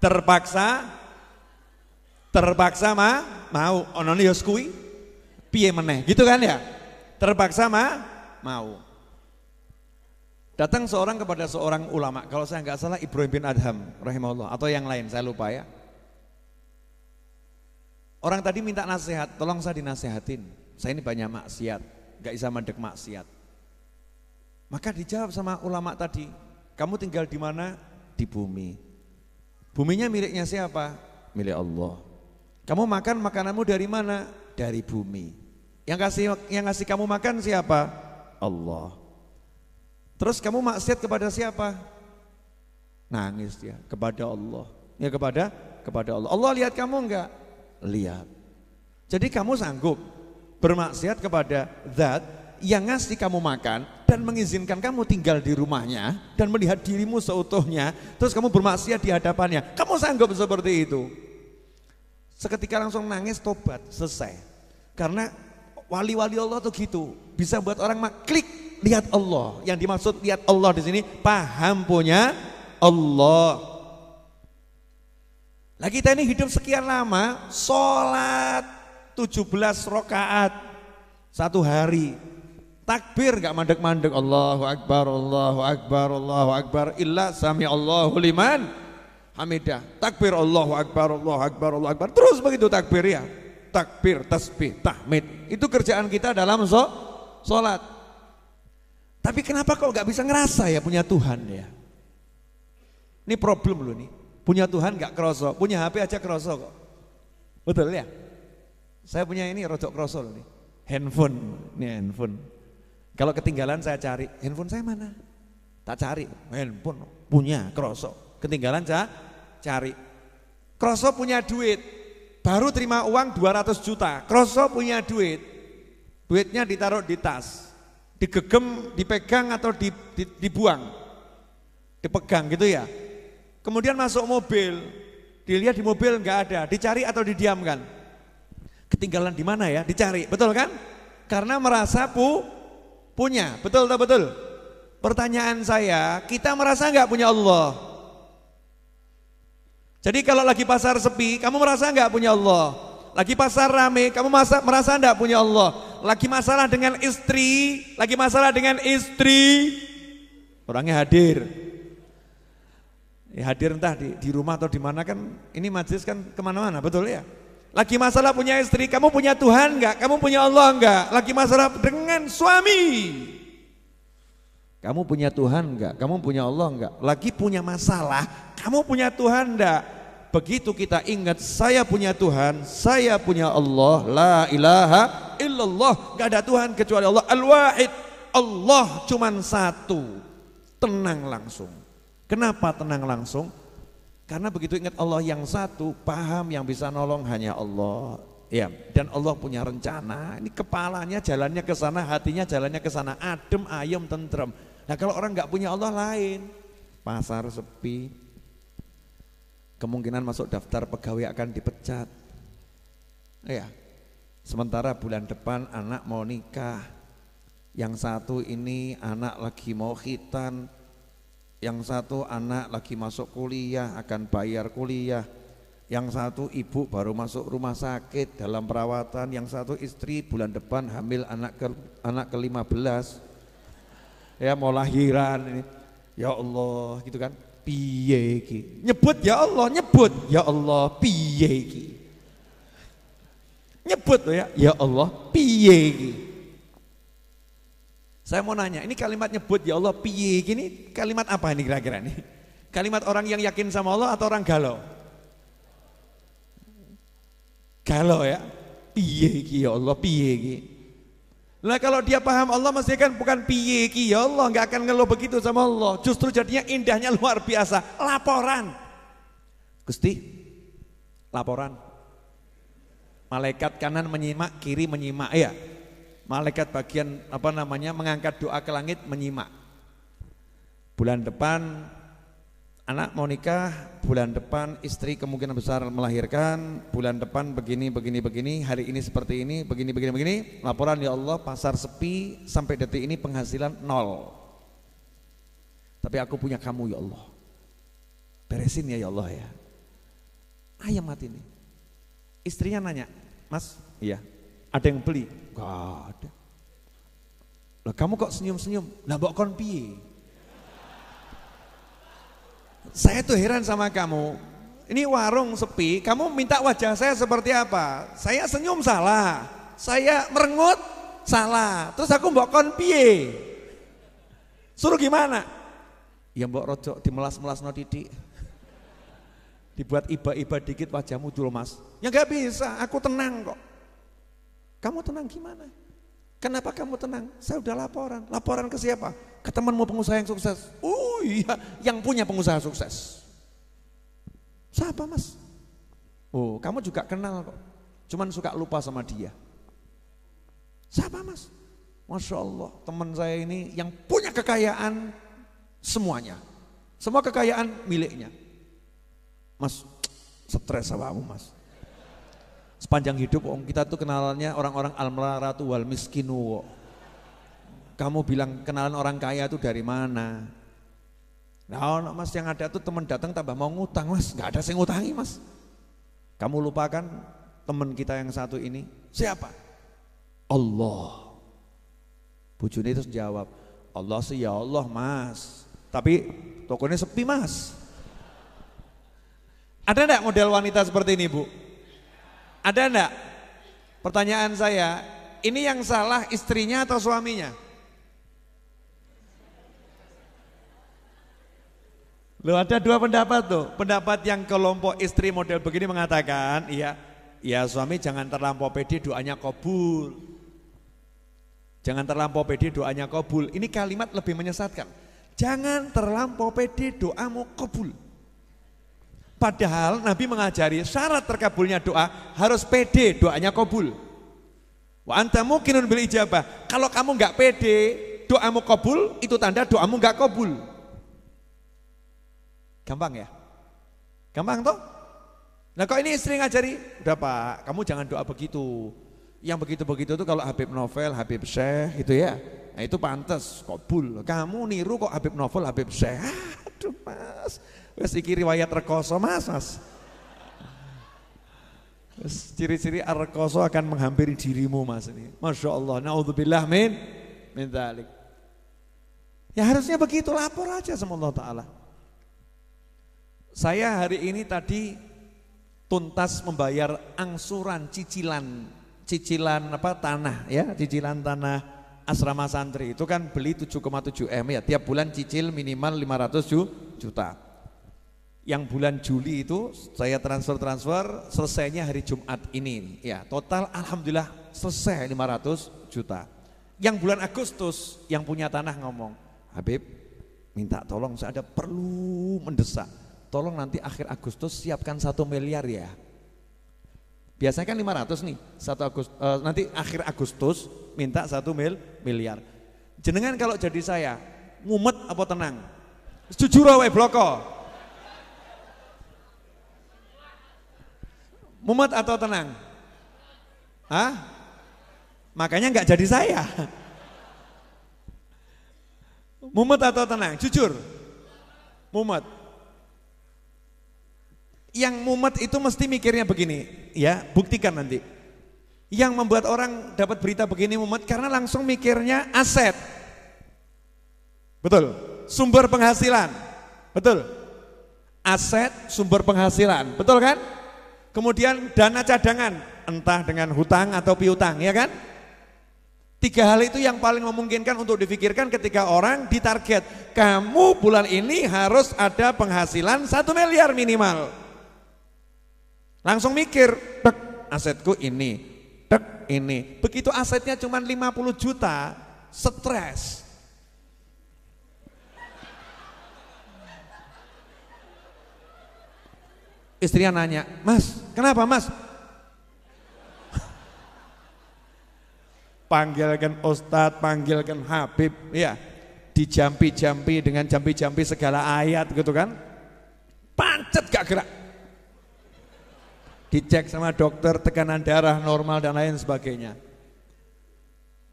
Speaker 2: terpaksa mau onon yos kui piye meneh gitu kan ya, terpaksa mau. Datang seorang kepada seorang ulama, kalau saya nggak salah Ibrahim bin Adham rahimahullah atau yang lain saya lupa ya. Orang tadi minta nasihat, tolong saya dinasehatin, saya ini banyak maksiat, nggak bisa mendek maksiat. Maka dijawab sama ulama tadi, kamu tinggal di mana? Di bumi. Buminya miliknya siapa? Milik Allah. Kamu makan makananmu dari mana? Dari bumi. Yang ngasih kamu makan siapa? Allah. Terus kamu maksiat kepada siapa? Nangis dia kepada Allah. Ya kepada Allah. Allah lihat kamu enggak? Lihat. Jadi kamu sanggup bermaksiat kepada zat yang ngasih kamu makan dan mengizinkan kamu tinggal di rumahnya dan melihat dirimu seutuhnya, terus kamu bermaksiat di hadapannya. Kamu sanggup seperti itu? Seketika langsung nangis, tobat, selesai. Karena wali-wali Allah tuh gitu, bisa buat orang klik lihat Allah. Yang dimaksud lihat Allah di sini paham punya Allah. Lah kita ini hidup sekian lama, sholat 17 rakaat satu hari. Takbir gak mandek-mandek, Allahu Akbar, Allahu Akbar, Allahu Akbar, illa sami Allahu liman hamidah. Takbir Allahu Akbar, Allahu Akbar, Allahu Akbar. Terus begitu takbir ya. Takbir, tasbih, tahmid. Itu kerjaan kita dalam sholat. Tapi kenapa kok gak bisa ngerasa ya punya Tuhan ya? Ini problem loh nih. Punya Tuhan gak kroso, punya HP aja kroso kok. Betul ya? Saya punya ini rodok kroso loh nih. Handphone, ini handphone. Kalau ketinggalan saya cari, handphone saya mana? Tak cari, handphone punya kroso. Ketinggalan saya cari. Kroso punya duit, baru terima uang 200 juta. Kroso punya duit, duitnya ditaruh di tas, digegem, dipegang atau dibuang, dipegang gitu ya. Kemudian masuk mobil, dilihat di mobil nggak ada, dicari atau didiamkan. Ketinggalan di mana ya? Dicari, betul kan? Karena merasa punya, betul tak betul? Pertanyaan saya, kita merasa nggak punya Allah? Jadi kalau lagi pasar sepi, kamu merasa nggak punya Allah? Lagi pasar rame, kamu merasa nggak punya Allah? Lagi masalah dengan istri, orangnya hadir. Ya hadir entah di rumah atau di mana kan, ini majelis kan kemana-mana, betul ya? Lagi masalah punya istri, kamu punya Tuhan enggak? Kamu punya Allah enggak? Lagi masalah dengan suami, kamu punya Tuhan enggak? Kamu punya Allah enggak? Lagi punya masalah, kamu punya Tuhan enggak? Begitu kita ingat saya punya Tuhan, saya punya Allah, la ilaha illallah, enggak ada Tuhan kecuali Allah, al-wahid, Allah cuman satu, tenang langsung. Kenapa tenang langsung? Karena begitu ingat Allah yang satu, paham yang bisa nolong hanya Allah. Ya, dan Allah punya rencana. Ini kepalanya jalannya ke sana, hatinya jalannya ke sana, adem, ayem, tentrem. Nah, kalau orang nggak punya Allah lain, pasar sepi, kemungkinan masuk daftar pegawai akan dipecat. Ya. Sementara bulan depan anak mau nikah, yang satu ini anak lagi mau khitan, yang satu anak lagi masuk kuliah akan bayar kuliah, yang satu ibu baru masuk rumah sakit dalam perawatan, yang satu istri bulan depan hamil anak ke-15 ya mau lahiran ini. Ya Allah gitu kan, piye iki nyebut ya Allah piye iki nyebut ya Allah piye iki. Saya mau nanya, ini kalimat nyebut ya Allah piye gini, kalimat apa ini kira-kira nih? Kalimat orang yang yakin sama Allah atau orang galau? Galau ya, piye ki ya Allah piye ki. Nah kalau dia paham Allah mesti kan bukan piye ki ya Allah, nggak akan ngeluh begitu sama Allah. Justru jadinya indahnya luar biasa, laporan. Gusti, laporan. Malaikat kanan menyimak, kiri menyimak ya. Malaikat bagian mengangkat doa ke langit menyimak. Bulan depan anak mau nikah, bulan depan istri kemungkinan besar melahirkan, bulan depan begini, hari ini seperti ini, begini. Laporan ya Allah, pasar sepi sampai detik ini penghasilan 0. Tapi aku punya kamu ya Allah. Beresin ya Allah ya. Ayam mati nih. Istrinya nanya, "Mas, iya, ada yang beli?" Gak ada. Lah kamu kok senyum-senyum? Lah mbok kon piye? Saya tuh heran sama kamu. Ini warung sepi, kamu minta wajah saya seperti apa? Saya senyum salah, saya merengut salah. Terus aku mbok kon piye? Suruh gimana? Ya mbok rojok dimelas-melas no titik. Dibuat iba-iba dikit wajahmu dulu mas. Ya gak bisa, aku tenang kok. Kamu tenang gimana? Kenapa kamu tenang? Saya udah laporan. Laporan ke siapa? Ke temanmu pengusaha yang sukses. Oh iya, yang punya pengusaha sukses. Siapa mas? Oh kamu juga kenal kok. Cuman suka lupa sama dia. Siapa mas? Masya Allah, teman saya ini yang punya kekayaan semuanya. Semua kekayaan miliknya. Mas, stres sama kamu mas. Sepanjang hidup kita tuh kenalannya orang-orang al-malaratu wal miskinu. Kamu bilang kenalan orang kaya itu dari mana? Nah, mas yang ada tuh teman datang tambah mau ngutang, mas. Nggak ada yang ngutangi, mas. Kamu lupakan teman kita yang satu ini. Siapa? Allah. Bojone terus jawab, Allah sih ya Allah, mas. Tapi tokonya sepi, mas. Ada enggak model wanita seperti ini, Bu? Ada enggak? Pertanyaan saya, ini yang salah istrinya atau suaminya? Loh, ada dua pendapat tuh. Pendapat yang kelompok istri model begini mengatakan, iya, ya suami jangan terlampau pede, doanya kabul. Jangan terlampau pede, doanya kabul. Ini kalimat lebih menyesatkan. Jangan terlampau pede, doamu kabul. Padahal Nabi mengajari syarat terkabulnya doa harus pede, doanya kabul. Wa anta muqinun bil ijabah. Kalau kamu nggak pede, doamu kabul, itu tanda doamu nggak kabul. Gampang ya? Gampang toh? Nah kok ini istri ngajari, udah Pak, kamu jangan doa begitu. Yang begitu-begitu itu kalau Habib Novel, Habib Syekh itu ya. Nah itu pantas, kabul. Kamu niru kok Habib Novel, Habib Syekh. Aduh mas, wes iki riwayat rekoso mas. Ciri-ciri rekoso akan menghampiri dirimu mas ini. Masya Allah, naudzubillah min dzalik. Ya harusnya begitu, lapor aja sama Allah Ta'ala. Saya hari ini tadi tuntas membayar angsuran cicilan apa tanah ya, cicilan tanah asrama santri itu kan beli 7,7 M ya, tiap bulan cicil minimal 500 juta. Yang bulan Juli itu saya transfer selesainya hari Jumat ini ya, total alhamdulillah selesai 500 juta. Yang bulan Agustus yang punya tanah ngomong, Habib minta tolong saya ada perlu mendesak. Tolong nanti akhir Agustus siapkan 1 miliar ya. Biasanya kan 500 nih, nanti akhir Agustus minta 1 miliar. Jenengan kalau jadi saya, ngumet apa tenang? Jujur wae bloko. Mumet atau tenang? Hah? Makanya nggak jadi saya. Mumet atau tenang? Jujur. Mumet. Yang mumet itu mesti mikirnya begini, ya buktikan nanti. Yang membuat orang dapat berita begini mumet karena langsung mikirnya aset. Betul, sumber penghasilan. Betul, aset sumber penghasilan, betul kan? Kemudian dana cadangan, entah dengan hutang atau piutang, ya kan? 3 hal itu yang paling memungkinkan untuk difikirkan ketika orang ditarget. Kamu bulan ini harus ada penghasilan 1 miliar minimal. Langsung mikir, tek asetku ini, tek ini. Begitu asetnya cuma 50 juta, stres. Istrinya nanya, mas kenapa mas? Panggilkan Ustadz, panggilkan Habib, ya dijampi-jampi dengan jampi-jampi segala ayat gitu kan, pancet gak gerak. Dicek sama dokter tekanan darah normal dan lain sebagainya.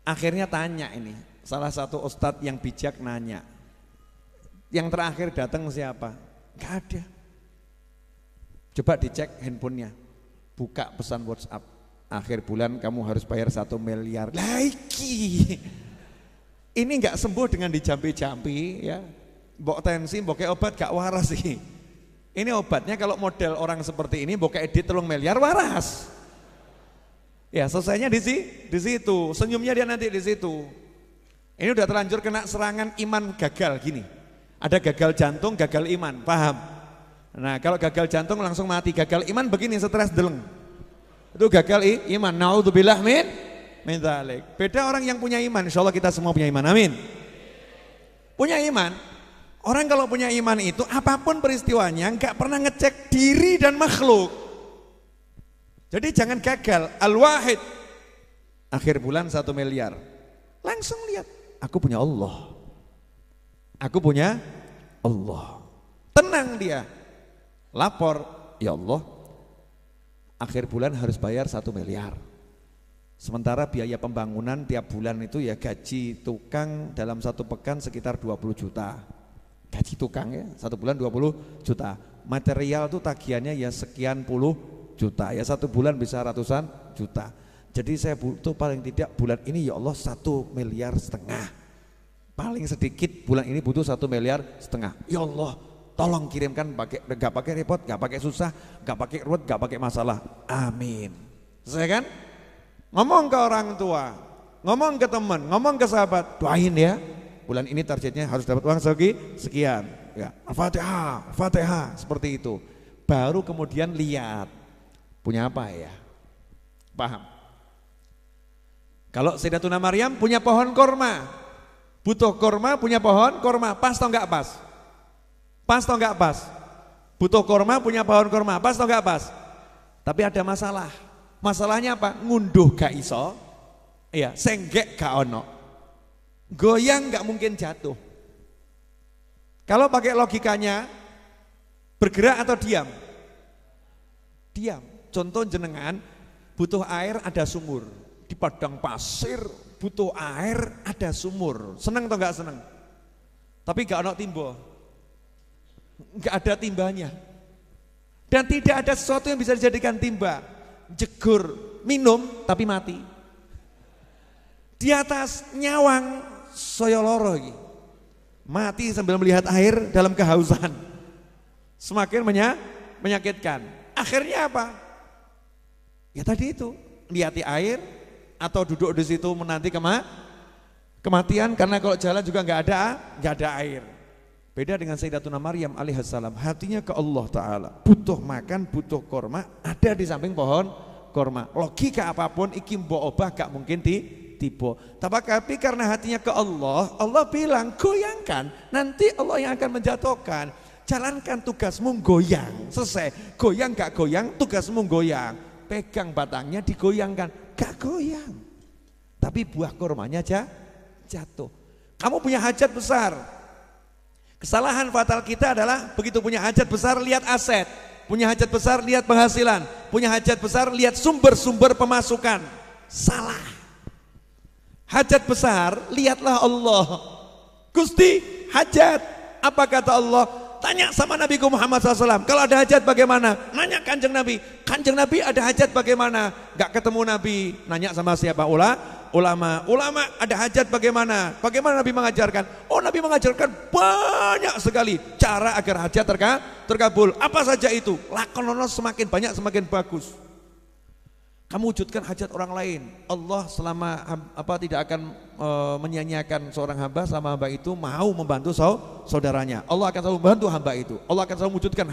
Speaker 2: Akhirnya tanya ini, salah satu ustadz yang bijak nanya, yang terakhir datang siapa? Gak ada. Coba dicek handphonenya, buka pesan WhatsApp, akhir bulan kamu harus bayar 1 miliar. Lagi ini nggak sembuh dengan dijampi-jampi ya, mbok tensi, mbok kayak obat gak waras sih. Ini obatnya kalau model orang seperti ini mbok edit 3 miliar waras. Ya selesainya di situ, senyumnya dia nanti di situ. Ini udah terlanjur kena serangan iman gagal gini. Ada gagal jantung, gagal iman, paham? Nah kalau gagal jantung langsung mati, gagal iman begini stres deleng. Itu gagal iman. Naudzubillah min dzalik. Beda orang yang punya iman, insyaallah kita semua punya iman. Amin. Punya iman. Orang kalau punya iman itu apapun peristiwanya nggak pernah ngecek diri dan makhluk. Jadi jangan gagal. Al-Wahid akhir bulan 1 miliar. Langsung lihat, aku punya Allah. Aku punya Allah. Tenang dia. Lapor, ya Allah. Akhir bulan harus bayar 1 miliar. Sementara biaya pembangunan tiap bulan itu ya gaji tukang dalam satu pekan sekitar 20 juta. Gaji tukang ya, satu bulan 20 juta. Material tuh tagihannya ya sekian puluh juta. Ya satu bulan bisa ratusan juta. Jadi saya butuh paling tidak bulan ini ya Allah 1,5 miliar. Paling sedikit bulan ini butuh 1,5 miliar. Ya Allah, tolong kirimkan gak pakai repot, gak pakai susah, gak pakai ruwet, gak pakai masalah. Amin. Selesai kan? Ngomong ke orang tua, ngomong ke teman, ngomong ke sahabat, doain ya. Bulan ini targetnya harus dapat uang sekian. Ya, Al-Fatihah, Al-Fatihah, seperti itu. Baru kemudian lihat punya apa ya? Paham? Kalau Sayyidatuna Maryam punya pohon korma, butuh korma, punya pohon korma, pas atau enggak pas? Pas atau enggak pas? Butuh korma, punya pohon korma, pas atau enggak pas? Tapi ada masalah. Masalahnya apa? Ngunduh gak iso, iya, senggek gak ono, goyang gak mungkin jatuh. Kalau pakai logikanya, bergerak atau diam? Diam. Contoh jenengan, butuh air ada sumur, di padang pasir butuh air ada sumur, seneng atau gak seneng? Tapi gak ono timbo, gak ada timbanya, dan tidak ada sesuatu yang bisa dijadikan timba. Jegur minum tapi mati di atas nyawang soyoloro mati sambil melihat air dalam kehausan, semakin menyakitkan. Akhirnya apa? Ya tadi itu, lihati air atau duduk di situ menanti kematian, karena kalau jalan juga nggak ada air. Beda dengan Sayyidatuna Maryam alaihissalam, hatinya ke Allah Ta'ala, butuh makan, butuh korma, ada di samping pohon korma. Logika apapun iki mbok obah gak mungkin tiba. Tapi karena hatinya ke Allah, Allah bilang goyangkan, nanti Allah yang akan menjatuhkan. Jalankan tugasmu goyang, selesai. Goyang gak goyang, tugasmu goyang. Pegang batangnya digoyangkan, gak goyang. Tapi buah kormanya jatuh. Kamu punya hajat besar. Kesalahan fatal kita adalah begitu punya hajat besar lihat aset, punya hajat besar lihat penghasilan, punya hajat besar lihat sumber-sumber pemasukan. Salah. Hajat besar lihatlah Allah. Gusti, hajat. Apa kata Allah? Tanya sama Nabi Muhammad SAW. Kalau ada hajat bagaimana? Nanya Kanjeng Nabi. Kanjeng Nabi ada hajat bagaimana? Gak ketemu Nabi. Nanya sama siapa? Ulama ada hajat bagaimana? Bagaimana Nabi mengajarkan? Oh, Nabi mengajarkan banyak sekali cara agar hajat terkabul. Apa saja itu? Lakonono semakin banyak semakin bagus. Kamu wujudkan hajat orang lain. Allah selama tidak akan menyia-nyiakan seorang hamba selama hamba itu mau membantu saudaranya. Allah akan selalu membantu hamba itu. Allah akan selalu wujudkan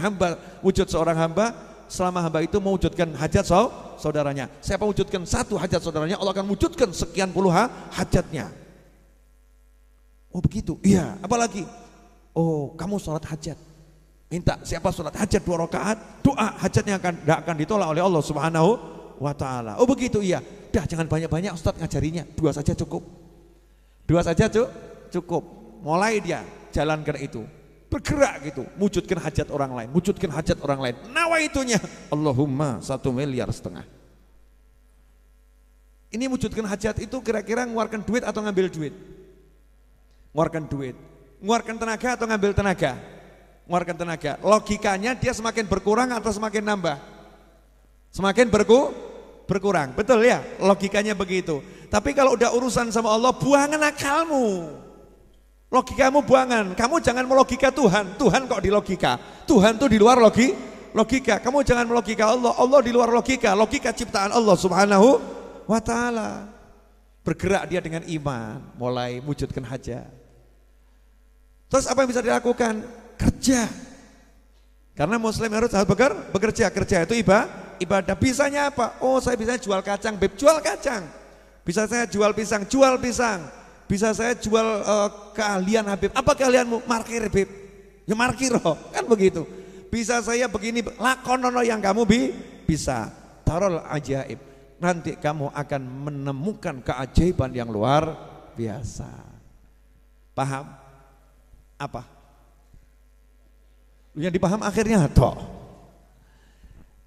Speaker 2: wujud seorang hamba selama hamba itu mewujudkan hajat saudaranya. Siapa wujudkan satu hajat saudaranya, Allah akan wujudkan sekian puluh hajatnya. Oh begitu? Iya. Apalagi? Oh, kamu sholat hajat. Minta siapa sholat hajat 2 rakaat, doa hajatnya tidak akan ditolak oleh Allah Subhanahu wa ta'ala. Oh begitu? Iya. Dah jangan banyak-banyak Ustadz ngajarinya, 2 saja cukup. 2 saja cukup. Mulai dia jalankan itu. Bergerak gitu, wujudkan hajat orang lain, wujudkan hajat orang lain. Nawaitunya Allahumma 1,5 miliar. Ini wujudkan hajat itu kira-kira ngeluarkan duit atau ngambil duit? Ngeluarkan duit. Ngeluarkan tenaga atau ngambil tenaga? Ngeluarkan tenaga. Logikanya dia semakin berkurang atau semakin nambah? Semakin berkurang. Betul ya? Logikanya begitu. Tapi kalau udah urusan sama Allah, buangan akalmu. Logikamu buangan, kamu jangan melogika Tuhan. Tuhan kok di logika? Tuhan tuh di luar logika. Kamu jangan melogika Allah. Allah di luar logika. Logika ciptaan Allah Subhanahu wa ta'ala. Bergerak dia dengan iman, mulai wujudkan hajat. Terus apa yang bisa dilakukan? Kerja. Karena muslim harus bekerja. Kerja itu ibadah. Bisanya apa? Oh, saya bisa jual kacang, Beb, jual kacang. Bisa saya jual pisang, jual pisang. Bisa saya jual keahlian Habib. Apa keahlianmu? Markir Habib. Ya markir kan begitu. Bisa saya begini, lakonono yang kamu bisa. Tarol ajaib. Nanti kamu akan menemukan keajaiban yang luar biasa. Paham? Apa? Yang dipaham akhirnya toh.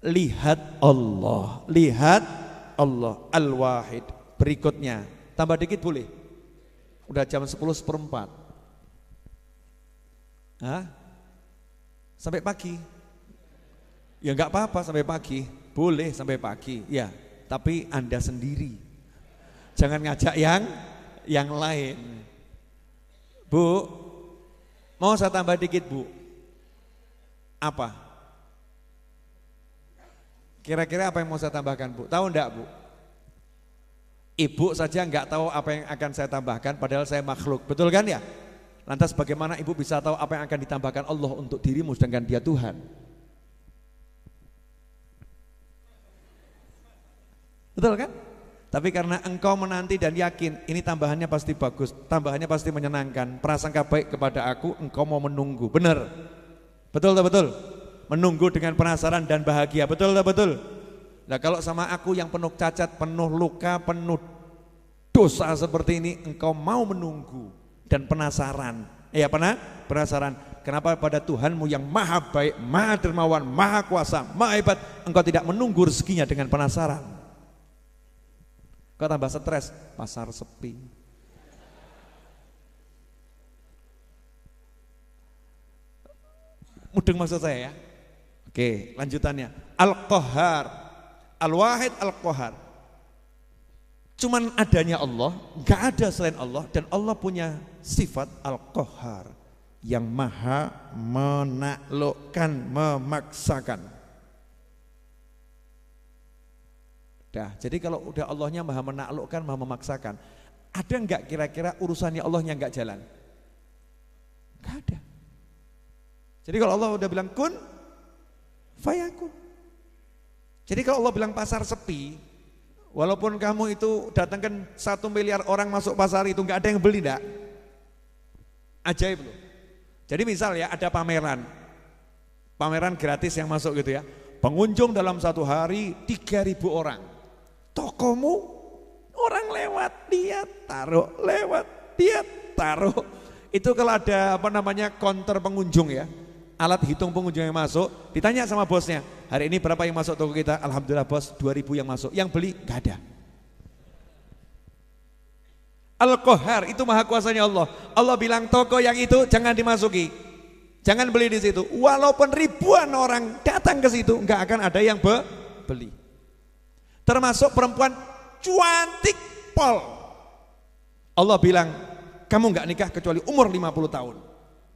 Speaker 2: Lihat Allah, lihat Allah Al-Wahid. Berikutnya, tambah dikit boleh? Udah jam 10:04. Hah? Sampai pagi? Ya enggak apa-apa sampai pagi, boleh sampai pagi. Ya, tapi Anda sendiri. Jangan ngajak yang lain. Bu, mau saya tambah dikit, Bu? Apa? Kira-kira apa yang mau saya tambahkan, Bu? Tahu enggak, Bu? Ibu saja enggak tahu apa yang akan saya tambahkan, padahal saya makhluk, betul kan ya? Lantas bagaimana ibu bisa tahu apa yang akan ditambahkan Allah untuk dirimu sedangkan dia Tuhan? Betul kan? Tapi karena engkau menanti dan yakin ini tambahannya pasti bagus, tambahannya pasti menyenangkan, prasangka baik kepada aku, engkau mau menunggu, benar? Betul tak betul? Menunggu dengan penasaran dan bahagia, betul tak betul? Nah kalau sama aku yang penuh cacat, penuh luka, penuh dosa seperti ini, engkau mau menunggu dan penasaran. Ya penasaran. Kenapa pada Tuhanmu yang maha baik, maha dermawan, maha kuasa, maha hebat, engkau tidak menunggu rezekinya dengan penasaran? Kau tambah stres, pasar sepi. Mudeng maksud saya ya. Oke, lanjutannya. Al-Qahhar, Al-Wahid Al-Qahhar. Cuman adanya Allah, enggak ada selain Allah, dan Allah punya sifat Al-Qahhar yang maha menaklukkan, memaksakan. Dah, jadi kalau udah Allahnya maha menaklukkan, maha memaksakan, ada enggak kira-kira urusannya Allahnya enggak jalan? Enggak ada. Jadi kalau Allah udah bilang kun fayakun. Jadi kalau Allah bilang pasar sepi, walaupun kamu itu datangkan 1 miliar orang masuk pasar itu enggak ada yang beli enggak? Ajaib loh. Jadi misal ya ada pameran gratis yang masuk gitu ya. Pengunjung dalam 1 hari 3.000 orang. Tokomu orang lewat dia taruh, lewat dia taruh. Itu kalau ada counter pengunjung ya. Alat hitung pengunjung yang masuk, ditanya sama bosnya, hari ini berapa yang masuk toko kita? Alhamdulillah bos, 2.000 yang masuk. Yang beli gak ada. Al-Qahhar itu maha kuasanya Allah. Allah bilang toko yang itu jangan dimasuki, jangan beli di situ. Walaupun ribuan orang datang ke situ, nggak akan ada yang beli. Termasuk perempuan cantik pol. Allah bilang kamu nggak nikah kecuali umur 50 tahun.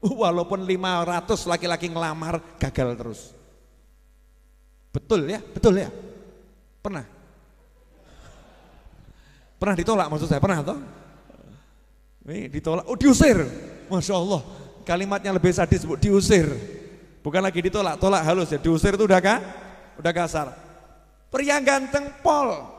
Speaker 2: Walaupun 500 laki-laki ngelamar gagal terus. Betul ya? Betul ya? Pernah? Pernah ditolak maksud saya? Pernah toh? Ini ditolak, oh diusir. Masya Allah, kalimatnya lebih sadis Bu, diusir. Bukan lagi ditolak, tolak halus ya. Diusir itu udah kasar. Pria ganteng pol.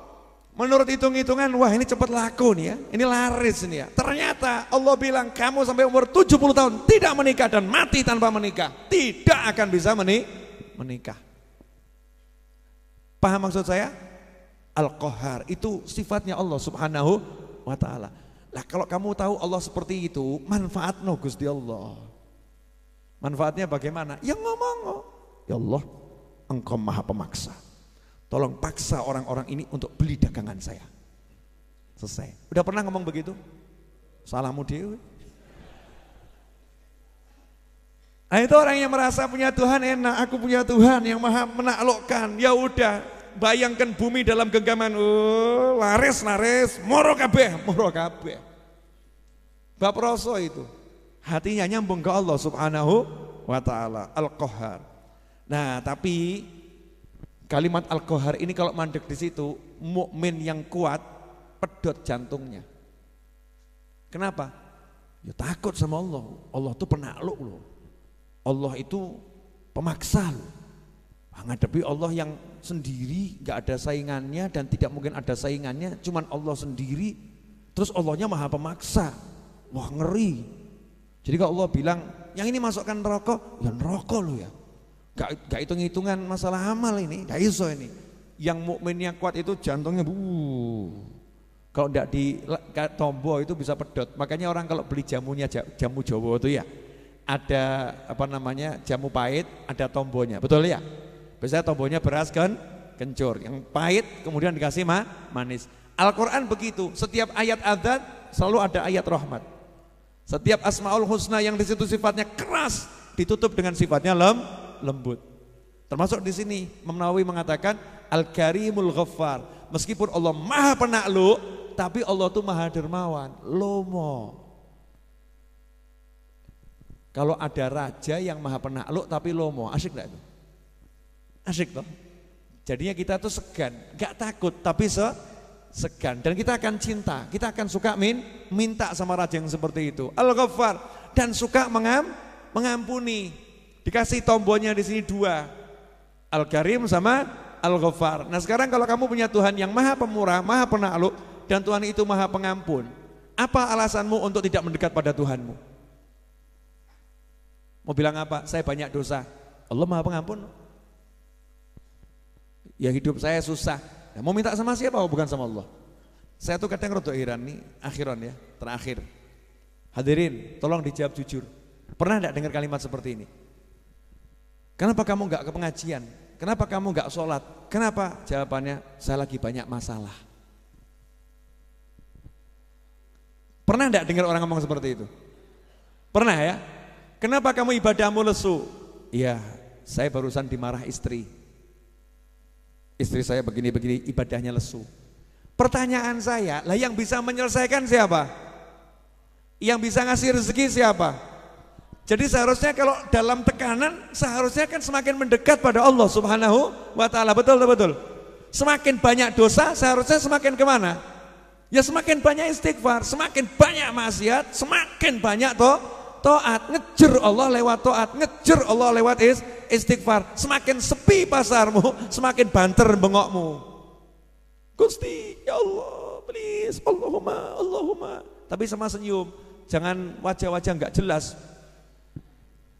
Speaker 2: Menurut hitung-hitungan, wah ini cepat laku nih ya, ini laris nih ya. Ternyata Allah bilang kamu sampai umur 70 tahun tidak menikah dan mati tanpa menikah, tidak akan bisa menikah. Paham maksud saya? Al-Qahhar itu sifatnya Allah subhanahu wa ta'ala. Lah kalau kamu tahu Allah seperti itu, manfaat no Gusti Allah. Manfaatnya bagaimana? Ya ngomong, ya Allah engkau maha pemaksa. Tolong paksa orang-orang ini untuk beli dagangan saya. Selesai. Udah pernah ngomong begitu? Salahmu dewe. Nah itu orang yang merasa punya Tuhan enak, aku punya Tuhan yang maha menaklukkan. Ya udah, bayangkan bumi dalam genggaman, laris, moro kabeh. Bab rasa itu. Hatinya nyambung ke Allah subhanahu wa ta'ala, Al-Qahhar. Nah tapi kalimat Al-Qahhar ini kalau mandek di situ, mukmin yang kuat pedot jantungnya. Kenapa? Ya takut sama Allah. Allah itu penakluk loh. Allah itu pemaksa loh. Menghadapi Allah yang sendiri, gak ada saingannya dan tidak mungkin ada saingannya, cuman Allah sendiri. Terus Allahnya maha pemaksa. Wah ngeri. Jadi kalau Allah bilang yang ini masukkan neraka, ya neraka loh ya. Gak hitung-hitungan masalah amal ini, gak iso ini. Yang mukminnya kuat itu jantungnya kalau tidak di tombo itu bisa pedot. Makanya orang kalau beli jamunya jamu Jawa itu ya ada jamu pahit, ada tombonya, betul ya? Biasanya tombonya beras kencur, yang pahit kemudian dikasih manis. Al-Quran begitu, setiap ayat adzan selalu ada ayat rahmat. Setiap Asmaul Husna yang di situ sifatnya keras ditutup dengan sifatnya lembut. Termasuk di sini Imam Nawawi mengatakan Al-Karimul Ghaffar. Meskipun Allah Maha Penakluk, tapi Allah itu Maha Dermawan, lomo. Kalau ada raja yang Maha Penakluk tapi lomo, asyik enggak itu? Asyik toh? Jadinya kita tuh segan, enggak takut tapi segan, dan kita akan cinta, kita akan suka minta sama raja yang seperti itu. Al-Ghaffar, dan suka mengampuni. Dikasih tombolnya di sini dua, Al-Karim sama Al-Ghaffar. Nah sekarang kalau kamu punya Tuhan yang Maha Pemurah, Maha Penakluk, dan Tuhan itu Maha Pengampun, apa alasanmu untuk tidak mendekat pada Tuhanmu? Mau bilang apa? Saya banyak dosa. Allah Maha Pengampun. Ya hidup saya susah. Ya, mau minta sama siapa? Bukan sama Allah. Saya tuh kadang rodok heran nih, akhiran ya, terakhir. Hadirin, tolong dijawab jujur. Pernah enggak dengar kalimat seperti ini? Kenapa kamu enggak ke pengajian? Kenapa kamu enggak sholat? Kenapa? Jawabannya, saya lagi banyak masalah. Pernah enggak dengar orang ngomong seperti itu? Pernah ya? Kenapa kamu ibadahmu lesu? Iya, saya barusan dimarah istri. Istri saya begini-begini, ibadahnya lesu. Pertanyaan saya, lah yang bisa menyelesaikan siapa? Yang bisa ngasih rezeki siapa? Jadi seharusnya kalau dalam tekanan, seharusnya kan semakin mendekat pada Allah Subhanahu wa ta'ala. Betul. Semakin banyak dosa, seharusnya semakin kemana? Ya semakin banyak istighfar, semakin banyak maksiat, semakin banyak taat, ngejer Allah lewat taat, ngejer Allah lewat istighfar. Semakin sepi pasarmu, semakin banter bengokmu. Gusti, ya Allah, please, Allahumma. Tapi sama senyum, jangan wajah-wajah enggak jelas.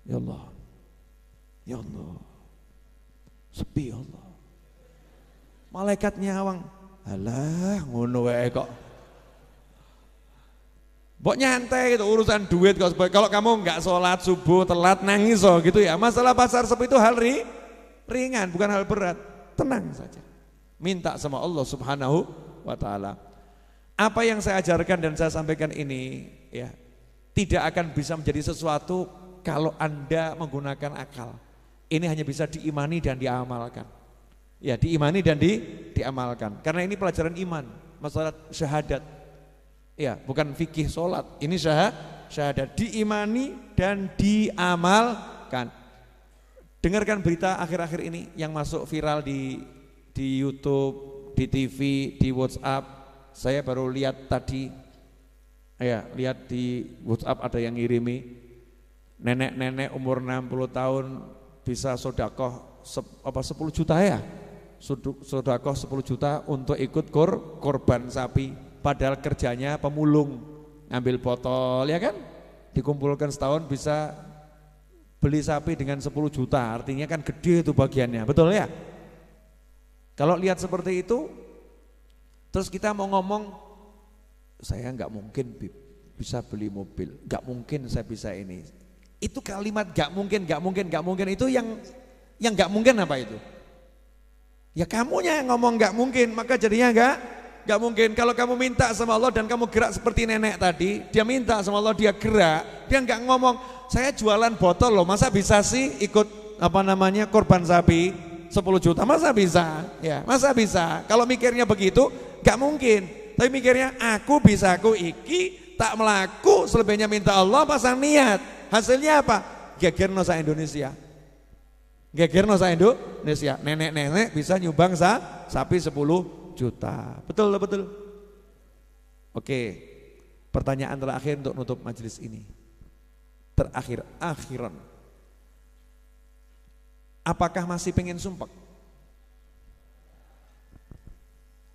Speaker 2: Ya Allah, sepi ya Allah. Malaikat nyawang, alah ngono wae kok. Mbok nyantai gitu, urusan duit kok. Kalau kamu enggak sholat subuh telat nangis gitu ya. Masalah pasar sepi itu hal ringan, bukan hal berat. Tenang saja. Minta sama Allah Subhanahu wa ta'ala. Apa yang saya ajarkan dan saya sampaikan ini ya, tidak akan bisa menjadi sesuatu kalau Anda menggunakan akal. Ini hanya bisa diimani dan diamalkan. Ya, diimani dan diamalkan. Karena ini pelajaran iman, masalah syahadat. Ya, bukan fikih sholat, ini syahadat, diimani dan diamalkan. Dengarkan berita akhir-akhir ini yang masuk viral di YouTube, di TV, di WhatsApp. Saya baru lihat tadi, ya lihat di WhatsApp ada yang ngirimi, nenek-nenek umur 60 tahun bisa sodakoh 10 juta ya, sodakoh 10 juta untuk ikut korban sapi. Padahal kerjanya pemulung, ngambil botol ya kan, dikumpulkan setahun bisa beli sapi dengan 10 juta, artinya kan gede itu bagiannya, betul ya? Kalau lihat seperti itu, terus kita mau ngomong, saya nggak mungkin bisa beli mobil, nggak mungkin saya bisa ini. Itu kalimat nggak mungkin itu yang nggak mungkin apa itu? Ya kamunya yang ngomong nggak mungkin, maka jadinya nggak mungkin. Kalau kamu minta sama Allah dan kamu gerak seperti nenek tadi, dia minta sama Allah, dia gerak, dia nggak ngomong, saya jualan botol loh, masa bisa sih ikut korban sapi 10 juta, masa bisa? Ya, masa bisa? Kalau mikirnya begitu, nggak mungkin. Tapi mikirnya aku bisa, aku iki tak melaku, selebihnya minta Allah, pasang niat. Hasilnya apa? Gegerno sa Indonesia. Gegerno sa Indonesia. Nenek-nenek bisa nyumbang sapi 10 juta. Betul. Oke. Pertanyaan terakhir untuk nutup majelis ini. Akhiran. Apakah masih pengen sumpek?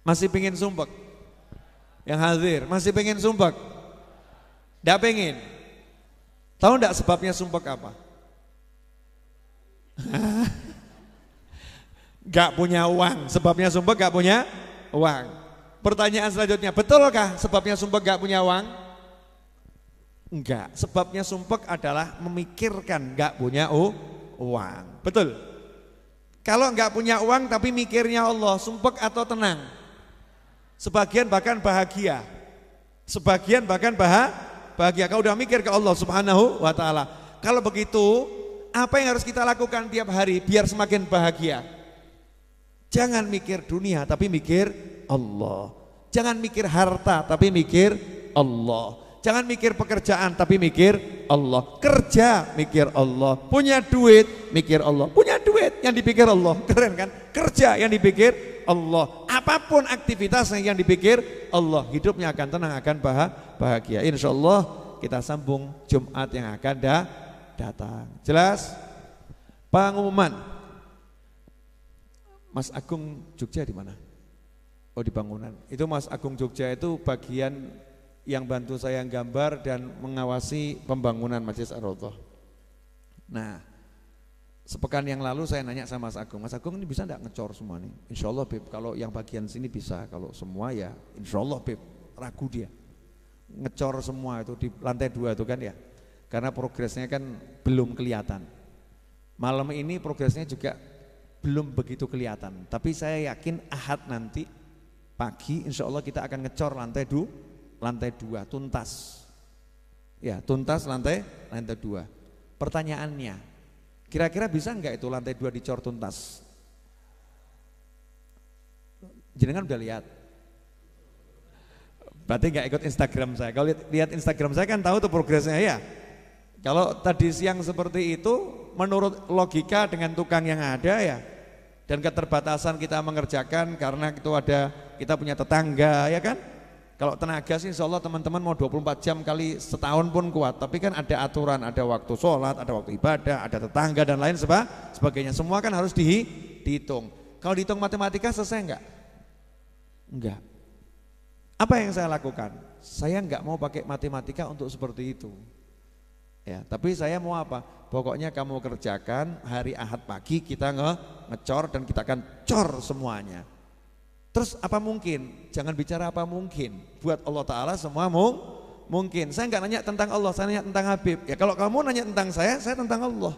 Speaker 2: Masih pengen sumpek? Yang hadir, masih pengen sumpek? Nggak pengen? Tahu enggak sebabnya sumpek apa? Gak punya uang, sebabnya sumpek gak punya uang. Pertanyaan selanjutnya, betulkah sebabnya sumpek gak punya uang? Enggak, sebabnya sumpek adalah memikirkan gak punya uang. Betul? Kalau nggak punya uang tapi mikirnya Allah, sumpek atau tenang? Sebagian bahkan bahagia. Sebagian bahkan bahagia. Kalau udah mikir ke Allah Subhanahu wa ta'ala. Kalau begitu, apa yang harus kita lakukan tiap hari biar semakin bahagia? Jangan mikir dunia tapi mikir Allah. Jangan mikir harta tapi mikir Allah. Jangan mikir pekerjaan tapi mikir Allah. Kerja mikir Allah. Punya duit mikir Allah. Punya duit yang dipikir Allah. Keren kan? Kerja yang dipikir Allah. Apapun aktivitasnya yang dipikir Allah. Hidupnya akan tenang, akan bahagia. Insya Allah kita sambung Jumat yang akan datang. Jelas? Pengumuman. Mas Agung Jogja di mana? Oh, di bangunan. Itu Mas Agung Jogja itu bagian yang bantu saya gambar dan mengawasi pembangunan Masjid Ar-Raudhah. Nah, sepekan yang lalu saya nanya sama Mas Agung ini bisa enggak ngecor semua nih? Insya Allah Beb, kalau yang bagian sini bisa, kalau semua ya insya Allah Beb, ragu dia. Ngecor semua itu di lantai 2 itu kan ya, karena progresnya kan belum kelihatan. Malam ini progresnya juga belum begitu kelihatan, tapi saya yakin Ahad nanti pagi insya Allah kita akan ngecor lantai 2 tuntas. Ya, tuntas lantai 2. Pertanyaannya, kira-kira bisa enggak itu lantai 2 dicor tuntas? Jenengan udah lihat? Berarti enggak ikut Instagram saya. Kalau lihat Instagram saya kan tahu tuh progresnya ya. Kalau tadi siang seperti itu, menurut logika dengan tukang yang ada ya, dan keterbatasan kita mengerjakan karena itu ada, kita punya tetangga ya kan. Kalau tenaga sih insya Allah teman-teman mau 24 jam kali setahun pun kuat. Tapi kan ada aturan, ada waktu sholat, ada waktu ibadah, ada tetangga dan lain sebagainya. Semua kan harus dihitung. Kalau dihitung matematika selesai enggak? Enggak. Apa yang saya lakukan? Saya enggak mau pakai matematika untuk seperti itu. Ya, tapi saya mau apa? Pokoknya kamu kerjakan, hari Ahad pagi kita ngecor dan kita akan cor semuanya. Terus apa mungkin? Jangan bicara apa mungkin. Buat Allah Ta'ala semua mungkin. Saya enggak nanya tentang Allah, saya nanya tentang Habib. Ya kalau kamu nanya tentang saya tentang Allah.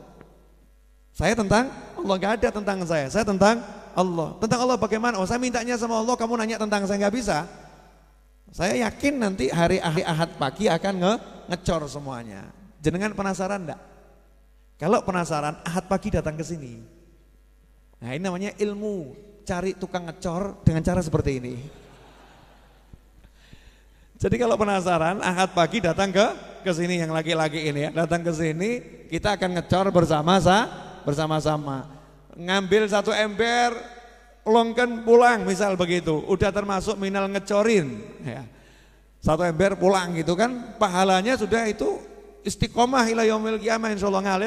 Speaker 2: Saya tentang Allah, enggak ada tentang saya tentang Allah. Tentang Allah bagaimana? Oh, saya mintanya sama Allah, kamu nanya tentang saya, enggak bisa. Saya yakin nanti hari Ahad pagi akan ngecor semuanya. Jenengan penasaran enggak? Kalau penasaran, Ahad pagi datang ke sini. Nah, ini namanya ilmu. Cari tukang ngecor dengan cara seperti ini. Jadi kalau penasaran, Ahad pagi datang ke sini, yang laki-laki ini ya, datang ke sini, kita akan ngecor bersama-sama. Ngambil 1 ember, longkan pulang, misal begitu. Udah termasuk minal ngecorin. Ya. 1 ember pulang gitu kan, pahalanya sudah itu istiqomah ila yaumil qiyamah, insyaallah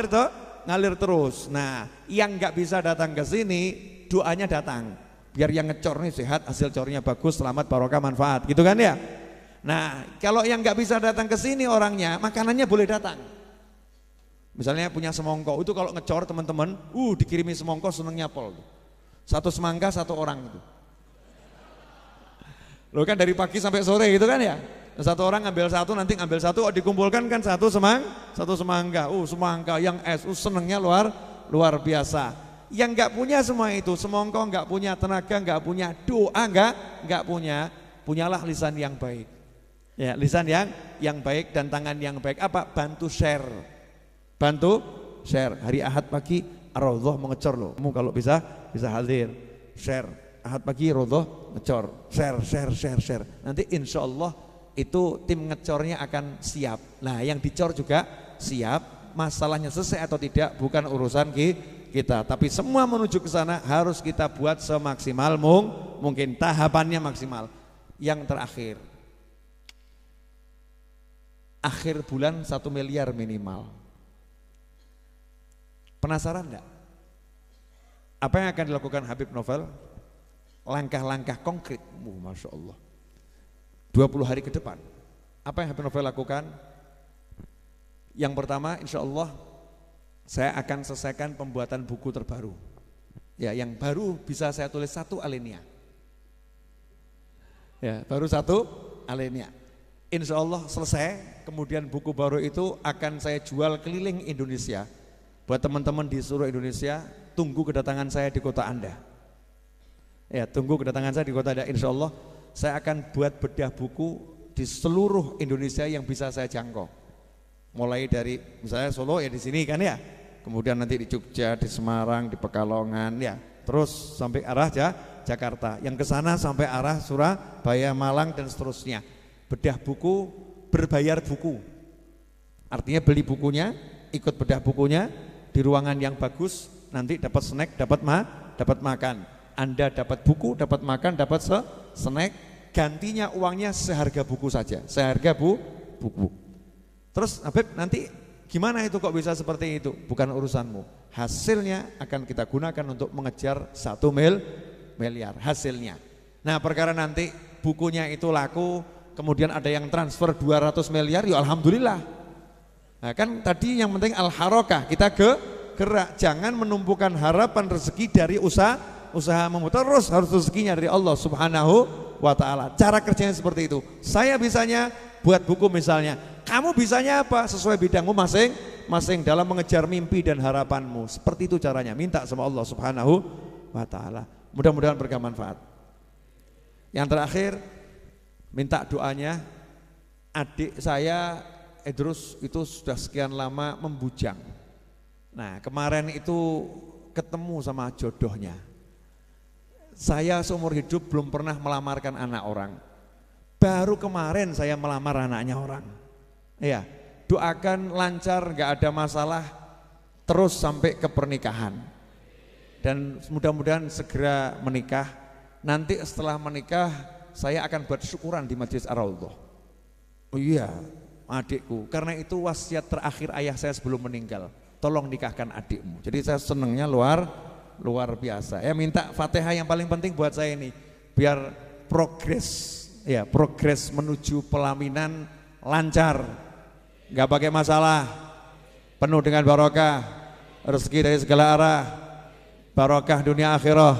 Speaker 2: ngalir terus. Nah, yang nggak bisa datang ke sini, doanya datang. Biar yang ngecor nih sehat, hasil cornya bagus, selamat, barokah, manfaat, gitu kan ya. Nah, kalau yang nggak bisa datang ke sini orangnya, makanannya boleh datang. Misalnya punya semongko, itu kalau ngecor teman-teman, dikirimi semongko senengnya pol. 1 semangka 1 orang itu. Loh kan dari pagi sampai sore gitu kan ya. 1 orang ngambil 1, nanti ngambil 1, dikumpulkan kan 1 semangka. Semangka yang senengnya luar biasa. Yang enggak punya semua itu, semongko enggak punya, tenaga enggak punya, doa enggak punya, punyalah lisan yang baik. Ya, lisan yang baik dan tangan yang baik. Apa? Bantu share. Hari Ahad pagi Ar-Raudhah mengecor loh. Kamu kalau bisa hadir. Share. Ahad pagi Raudhah ngecor. Share. Nanti insya Allah itu tim ngecornya akan siap. Nah, yang dicor juga siap. Masalahnya selesai atau tidak bukan urusan kita, tapi semua menuju ke sana harus kita buat semaksimal mungkin, tahapannya maksimal. Yang terakhir, akhir bulan 1 miliar minimal. Penasaran enggak? Apa yang akan dilakukan Habib Novel? Langkah-langkah konkret, Masya Allah, 20 hari ke depan. Apa yang Habib Novel lakukan? Yang pertama, insya Allah saya akan selesaikan pembuatan buku terbaru. Ya, yang baru bisa saya tulis 1 alinea. Ya, baru 1 alinea. Insya Allah selesai. Kemudian buku baru itu akan saya jual keliling Indonesia. Buat teman-teman di seluruh Indonesia, tunggu kedatangan saya di kota Anda. Ya, tunggu kedatangan saya di kota Anda. Insya Allah saya akan buat bedah buku di seluruh Indonesia yang bisa saya jangkau. Mulai dari misalnya Solo ya di sini kan ya, kemudian nanti di Jogja, di Semarang, di Pekalongan ya, terus sampai arah Jakarta, yang ke sana sampai arah Surabaya, Malang dan seterusnya. Bedah buku, berbayar buku. Artinya beli bukunya, ikut bedah bukunya di ruangan yang bagus, nanti dapat snack, dapat makan. Anda dapat buku, dapat makan, dapat snack, gantinya uangnya seharga buku saja, seharga buku. Terus Habib nanti gimana itu kok bisa seperti itu? Bukan urusanmu. Hasilnya akan kita gunakan untuk mengejar 1 miliar hasilnya. Nah perkara nanti bukunya itu laku, kemudian ada yang transfer 200 miliar, ya alhamdulillah. Nah kan tadi yang penting al-harokah, kita gerak, jangan menumpukan harapan rezeki dari usahamu, terus harus rezekinya dari Allah Subhanahu wa ta'ala. Cara kerjanya seperti itu. Saya bisanya buat buku misalnya, kamu bisanya apa? Sesuai bidangmu masing-masing dalam mengejar mimpi dan harapanmu. Seperti itu caranya, minta sama Allah Subhanahu wa ta'ala. Mudah-mudahan bermanfaat. Yang terakhir, minta doanya. Adik saya Idrus itu sudah sekian lama membujang. Nah kemarin itu ketemu sama jodohnya. Saya seumur hidup belum pernah melamarkan anak orang. Baru kemarin saya melamar anaknya orang. Ya, doakan lancar, gak ada masalah, terus sampai ke pernikahan. Dan mudah-mudahan segera menikah. Nanti setelah menikah saya akan buat syukuran di Masjid Ar-Raudhah. Oh iya, adikku, karena itu wasiat terakhir ayah saya sebelum meninggal. Tolong nikahkan adikmu. Jadi saya senangnya luar biasa. Ya minta Fatihah yang paling penting buat saya ini, biar progres menuju pelaminan lancar, nggak pakai masalah, penuh dengan barokah, rezeki dari segala arah, barokah dunia akhirah,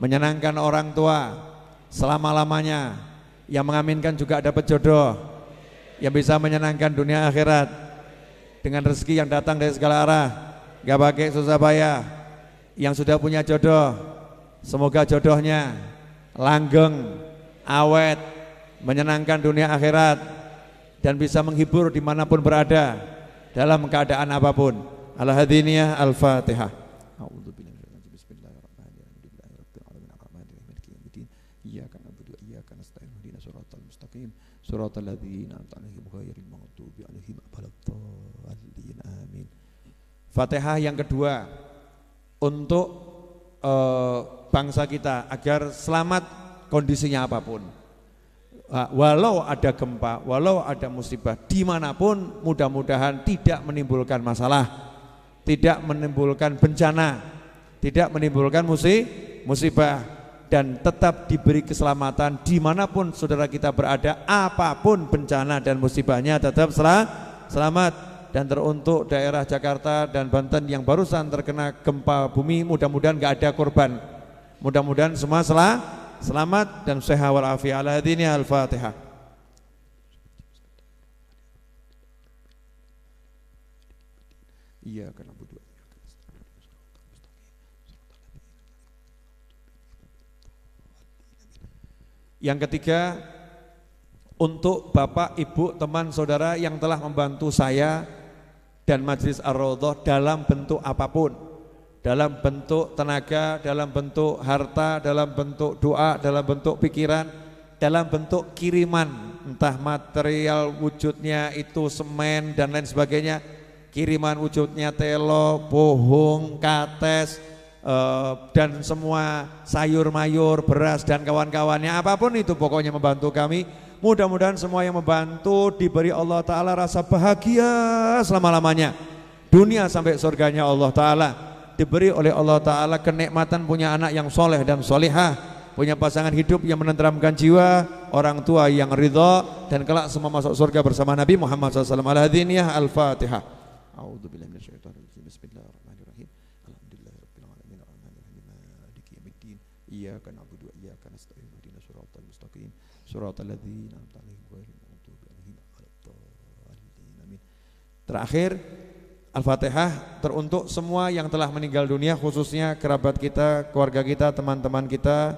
Speaker 2: menyenangkan orang tua selama-lamanya, yang mengaminkan juga dapat jodoh, yang bisa menyenangkan dunia akhirat, dengan rezeki yang datang dari segala arah, nggak pakai susah payah. Yang sudah punya jodoh, semoga jodohnya langgeng, awet, menyenangkan dunia akhirat, dan bisa menghibur dimanapun berada dalam keadaan apapun. Al-Hadiniyah Al-Fatihah. Fatihah yang kedua untuk bangsa kita agar selamat kondisinya apapun. Walau ada gempa, walau ada musibah dimanapun, mudah-mudahan tidak menimbulkan masalah, tidak menimbulkan bencana, tidak menimbulkan musibah, dan tetap diberi keselamatan dimanapun saudara kita berada. Apapun bencana dan musibahnya tetap selamat. Dan teruntuk daerah Jakarta dan Banten yang barusan terkena gempa bumi, mudah-mudahan gak ada korban, mudah-mudahan semua selamat dan sehat walafiat. Ala hadini al-Fatihah. Iyyaka na'budu wa iyyaka nasta'in. Yang ketiga, untuk Bapak, Ibu, teman, saudara yang telah membantu saya dan Majelis Ar-Raudhah dalam bentuk apapun, dalam bentuk tenaga, dalam bentuk harta, dalam bentuk doa, dalam bentuk pikiran, dalam bentuk kiriman, entah material wujudnya itu semen dan lain sebagainya, kiriman wujudnya telo, pohong, kates, dan semua sayur mayur, beras dan kawan-kawannya, apapun itu pokoknya membantu kami. Mudah-mudahan semua yang membantu diberi Allah Ta'ala rasa bahagia selama-lamanya, dunia sampai surganya Allah Ta'ala, diberi oleh Allah Ta'ala kenikmatan punya anak yang soleh dan solihah, punya pasangan hidup yang menenteramkan jiwa, orang tua yang ridha, dan kelak semua masuk surga bersama Nabi Muhammad SAW. Al-Hadiniyah Al-Fatihah. A'udzubillahi minasyaitonirrajim. Bismillahirrahmanirrahim. Alhamdulillahirabbil alamin arrahmanirrahim maliki yaumiddin. Iyyaka na'budu wa iyyaka nasta'in. Ihdinas siratal mustaqim. Suratul ladzina an'amta 'alaihim ghairil maghdubi 'alaihim waladdallin. Amin. Terakhir, Al-Fatihah teruntuk semua yang telah meninggal dunia, khususnya kerabat kita, keluarga kita, teman-teman kita,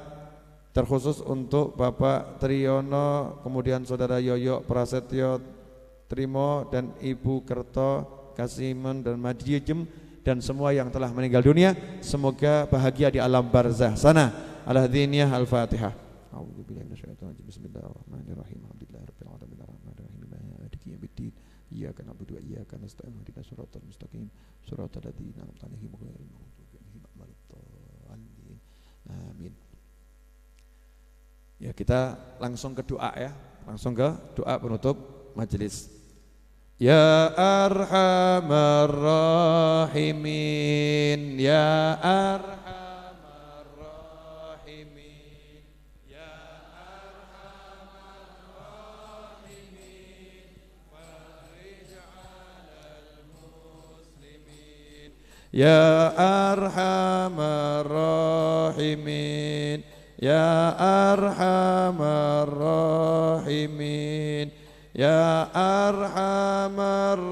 Speaker 2: terkhusus untuk Bapak Triyono, kemudian Saudara Yoyo Prasetyo Trimo dan Ibu Kerto Kasimen dan Madiejem dan semua yang telah meninggal dunia, semoga bahagia di alam barzah sana. Al-Hadiniyah Al-Fatihah. A'udzubillahi minasyaitonir rajim. Bismillahirrahmanirrahim. Alhamdulillahirabbil alamin arrahmanirrahim maliki yaumiddin. Iyyaka na'budu wa iyyaka nasta'in ihdinas siratal mustaqim siratal ladzina an'amta 'alaihim ghairil maghdubi 'alaihim waladdallin. Amin. Ya, kita langsung ke doa ya. Langsung ke doa penutup majelis. Ya Arhamar Rahimin, Ya Arhamar Rahimin, Ya Arhamar Rahimin, farij 'alal muslimin, Ya Arhamar Rahimin, Ya Arhamar Rahimin, Ya Arhamar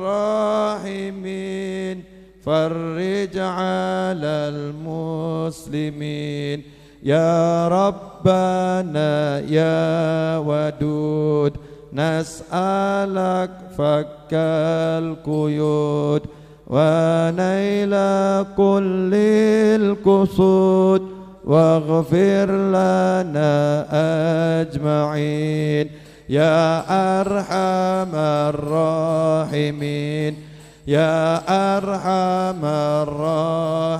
Speaker 2: Rahimin, farij 'alal muslimin, Ya Rabbana Ya Wadud, nas'alak fakkal quyud wa naila kullil qusud waghfir lana ajma'in. Ya Arhamar Rahimin, Ya Arhamar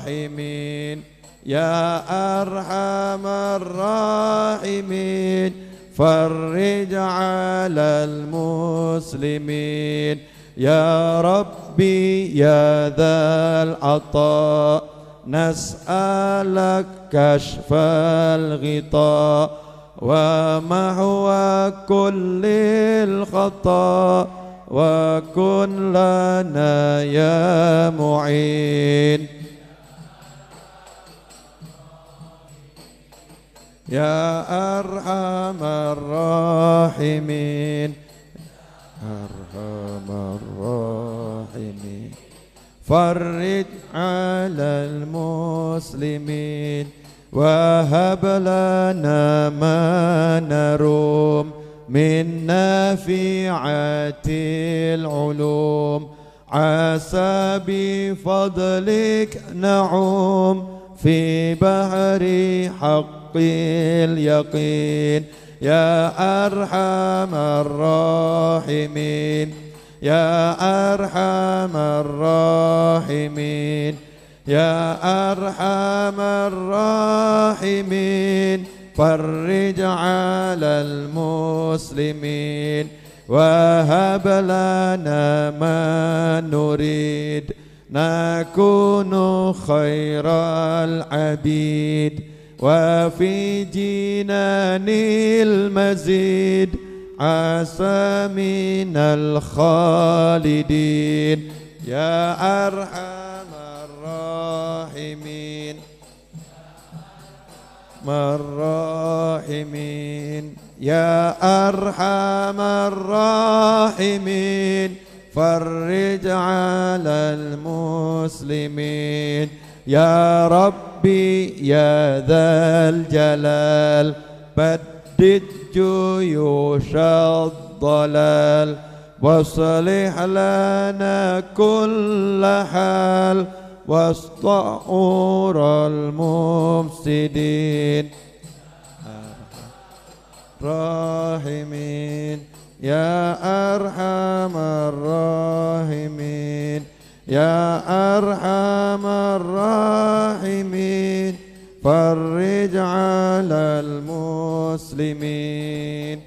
Speaker 2: Rahimin, Ya Arhamar Rahimin, farij 'alal muslimin, Ya Rabbi Ya Dzal 'Atha, nas'alak kashfal ghita wa mahwa kullil khata wa kun lana ya mu'in. Ya Arhamar Rahimin, Arhamar Rahimin, farij 'alal muslimin, wahab lana ma narum min nafi'atil ulum, asa bi fadlik na'um fi bahri haqqil yaqin. Ya Arhamar Rahimin, Ya Arhamar Rahimin, Ya Arhamar Rahimin, farij 'alal muslimin, wahab lana ma nurid, nakunu khairal abid, wa fi jinanil mazid, asa minal khalidin. Ya Arhamar Rahimin, Rahimin, Ya Arhamar Rahimin, farij 'alal muslimin, Ya Rabbi Ya Dzal Jalal, baddid juyushad dalal, waslih lana kulla hal, wasta'ural mufsidin. Rahimin, Ya Arhamar Rahimin, Ya Arhamar Rahimin, farij 'alal muslimin.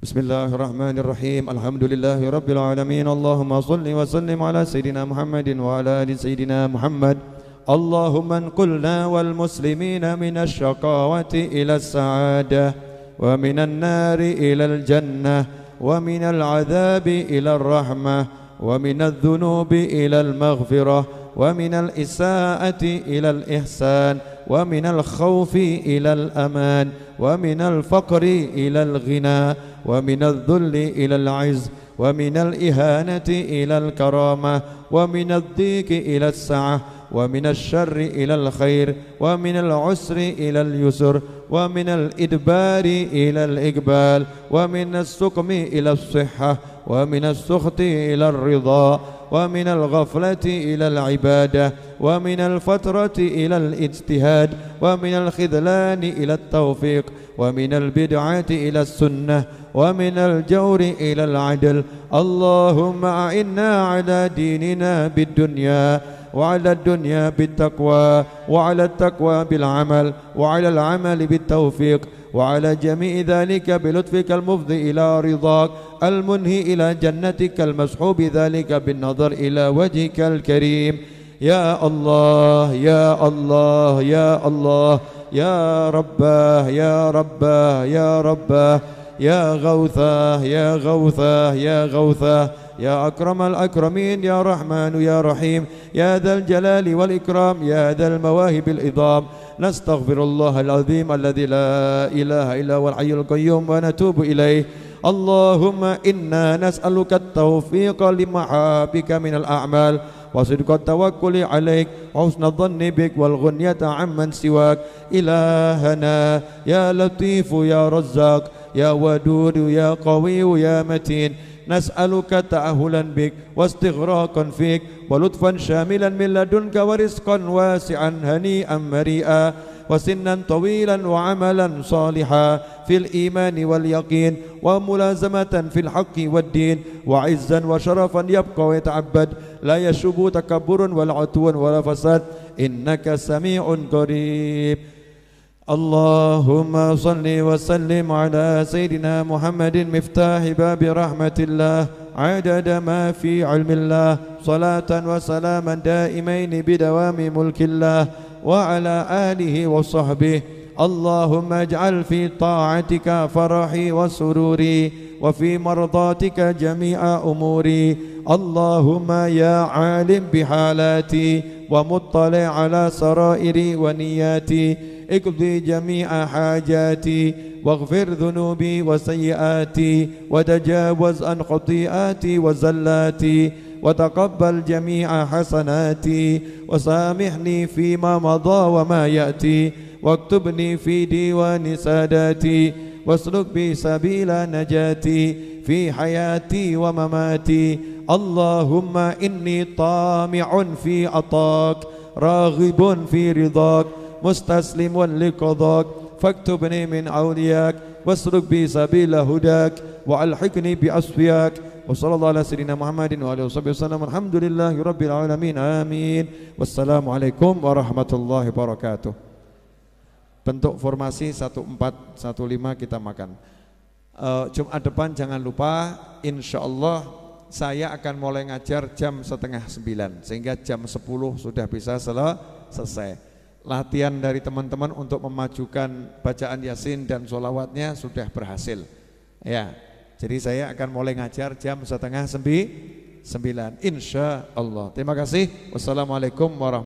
Speaker 2: Bismillahirrahmanirrahim. Alhamdulillahi rabbil alamin. Allahumma salli wa sallim ala sayyidina Muhammadin wa ala ali sayyidina Muhammad. Allahumma anqulna wal muslimina minasy syaqawati ila as-sa'adah wa minan nari ila al-jannah wa minal 'adzabi ila ar-rahmah wa minadh dhunubi ila al-maghfirah wa minal isaa'ati ila al-ihsan wa minal khawfi ila al-aman wa minal faqri ila al-ghina wa minadh dhulli ila al-'izz
Speaker 1: ومن الإهانة إلى الكرامة ومن الضيق إلى السعة ومن الشر إلى الخير ومن العسر إلى اليسر ومن الإدبار إلى الإقبال ومن السقم إلى الصحة ومن السخط إلى الرضا ومن الغفلة إلى العبادة ومن الفترة إلى الاجتهاد ومن الخذلان إلى التوفيق ومن البدعة إلى السنة ومن الجور إلى العدل. اللهم أعنا على ديننا بالدنيا وعلى الدنيا بالتقوى وعلى التقوى بالعمل وعلى العمل بالتوفيق وعلى جميع ذلك بلطفك المفضي إلى رضاك المنهي إلى جنتك المسحوب ذلك بالنظر إلى وجهك الكريم. يا الله يا الله يا الله يا رباه يا رباه يا رباه يا غوثاه يا غوثاه يا غوثاه يا أكرم الأكرمين يا رحمن يا رحيم يا ذا الجلال والإكرام يا ذا المواهب العظام. نستغفر الله العظيم الذي لا إله إلا هو الحي القيوم ونتوب إليه. اللهم إنا نسألك التوفيق لمحابك من الأعمال وصدق التوكل عليك وحسن الظن بك والغنية عمن سواك. إلهنا يا لطيف يا رزاق يا ودود يا قوي يا متين نسألك تأهلا بك واستغراقا فيك ولطفا شاملا من لدنك ورزقا واسعا هنيئا مريئا وسنا طويلا وعملا صالحا في الإيمان واليقين وملازمة في الحق والدين وعزا وشرفا يبقى ويتعبد لا يشوب تكبر ولا عتو ولا فساد إنك سميع قريب. اللهم صل وسلم على سيدنا محمد مفتاح باب رحمة الله عدد ما في علم الله صلاة وسلاما دائمين بدوام ملك الله وعلى آله وصحبه. اللهم اجعل في طاعتك فرحي وسروري وفي مرضاتك جميع أموري. اللهم يا عالم بحالاتي ومطلع على سرائري ونياتي اقضي جميع حاجاتي واغفر ذنوبي وسيئاتي وتجاوز عن خطيئاتي وزلاتي وتقبل جميع حسناتي وسامحني فيما مضى وما يأتي واكتبني في ديوان ساداتي واسلك بي سبيل نجاتي في حياتي ومماتي. اللهم إني طامع في عطاك راغب في رضاك مستسلم لقضاك فاكتبني من أولياك واسلك بي سبيل هداك وألحقني بأصفياك. وصلى الله على سيدنا محمد وآله وصحبه وسلم. الحمد لله رب العالمين آمين. Wassalamualaikum warahmatullahi wabarakatuh. Bentuk formasi 1415 kita makan. Jumat depan jangan lupa, insya Allah saya akan mulai ngajar jam 8:30 sehingga jam 10 sudah bisa selesai. Latihan dari teman-teman untuk memajukan bacaan Yasin dan sholawatnya sudah berhasil. Ya, jadi saya akan mulai ngajar jam 8:30 insya Allah. Terima kasih. Wassalamualaikum warahmatullahi wabarakatuh.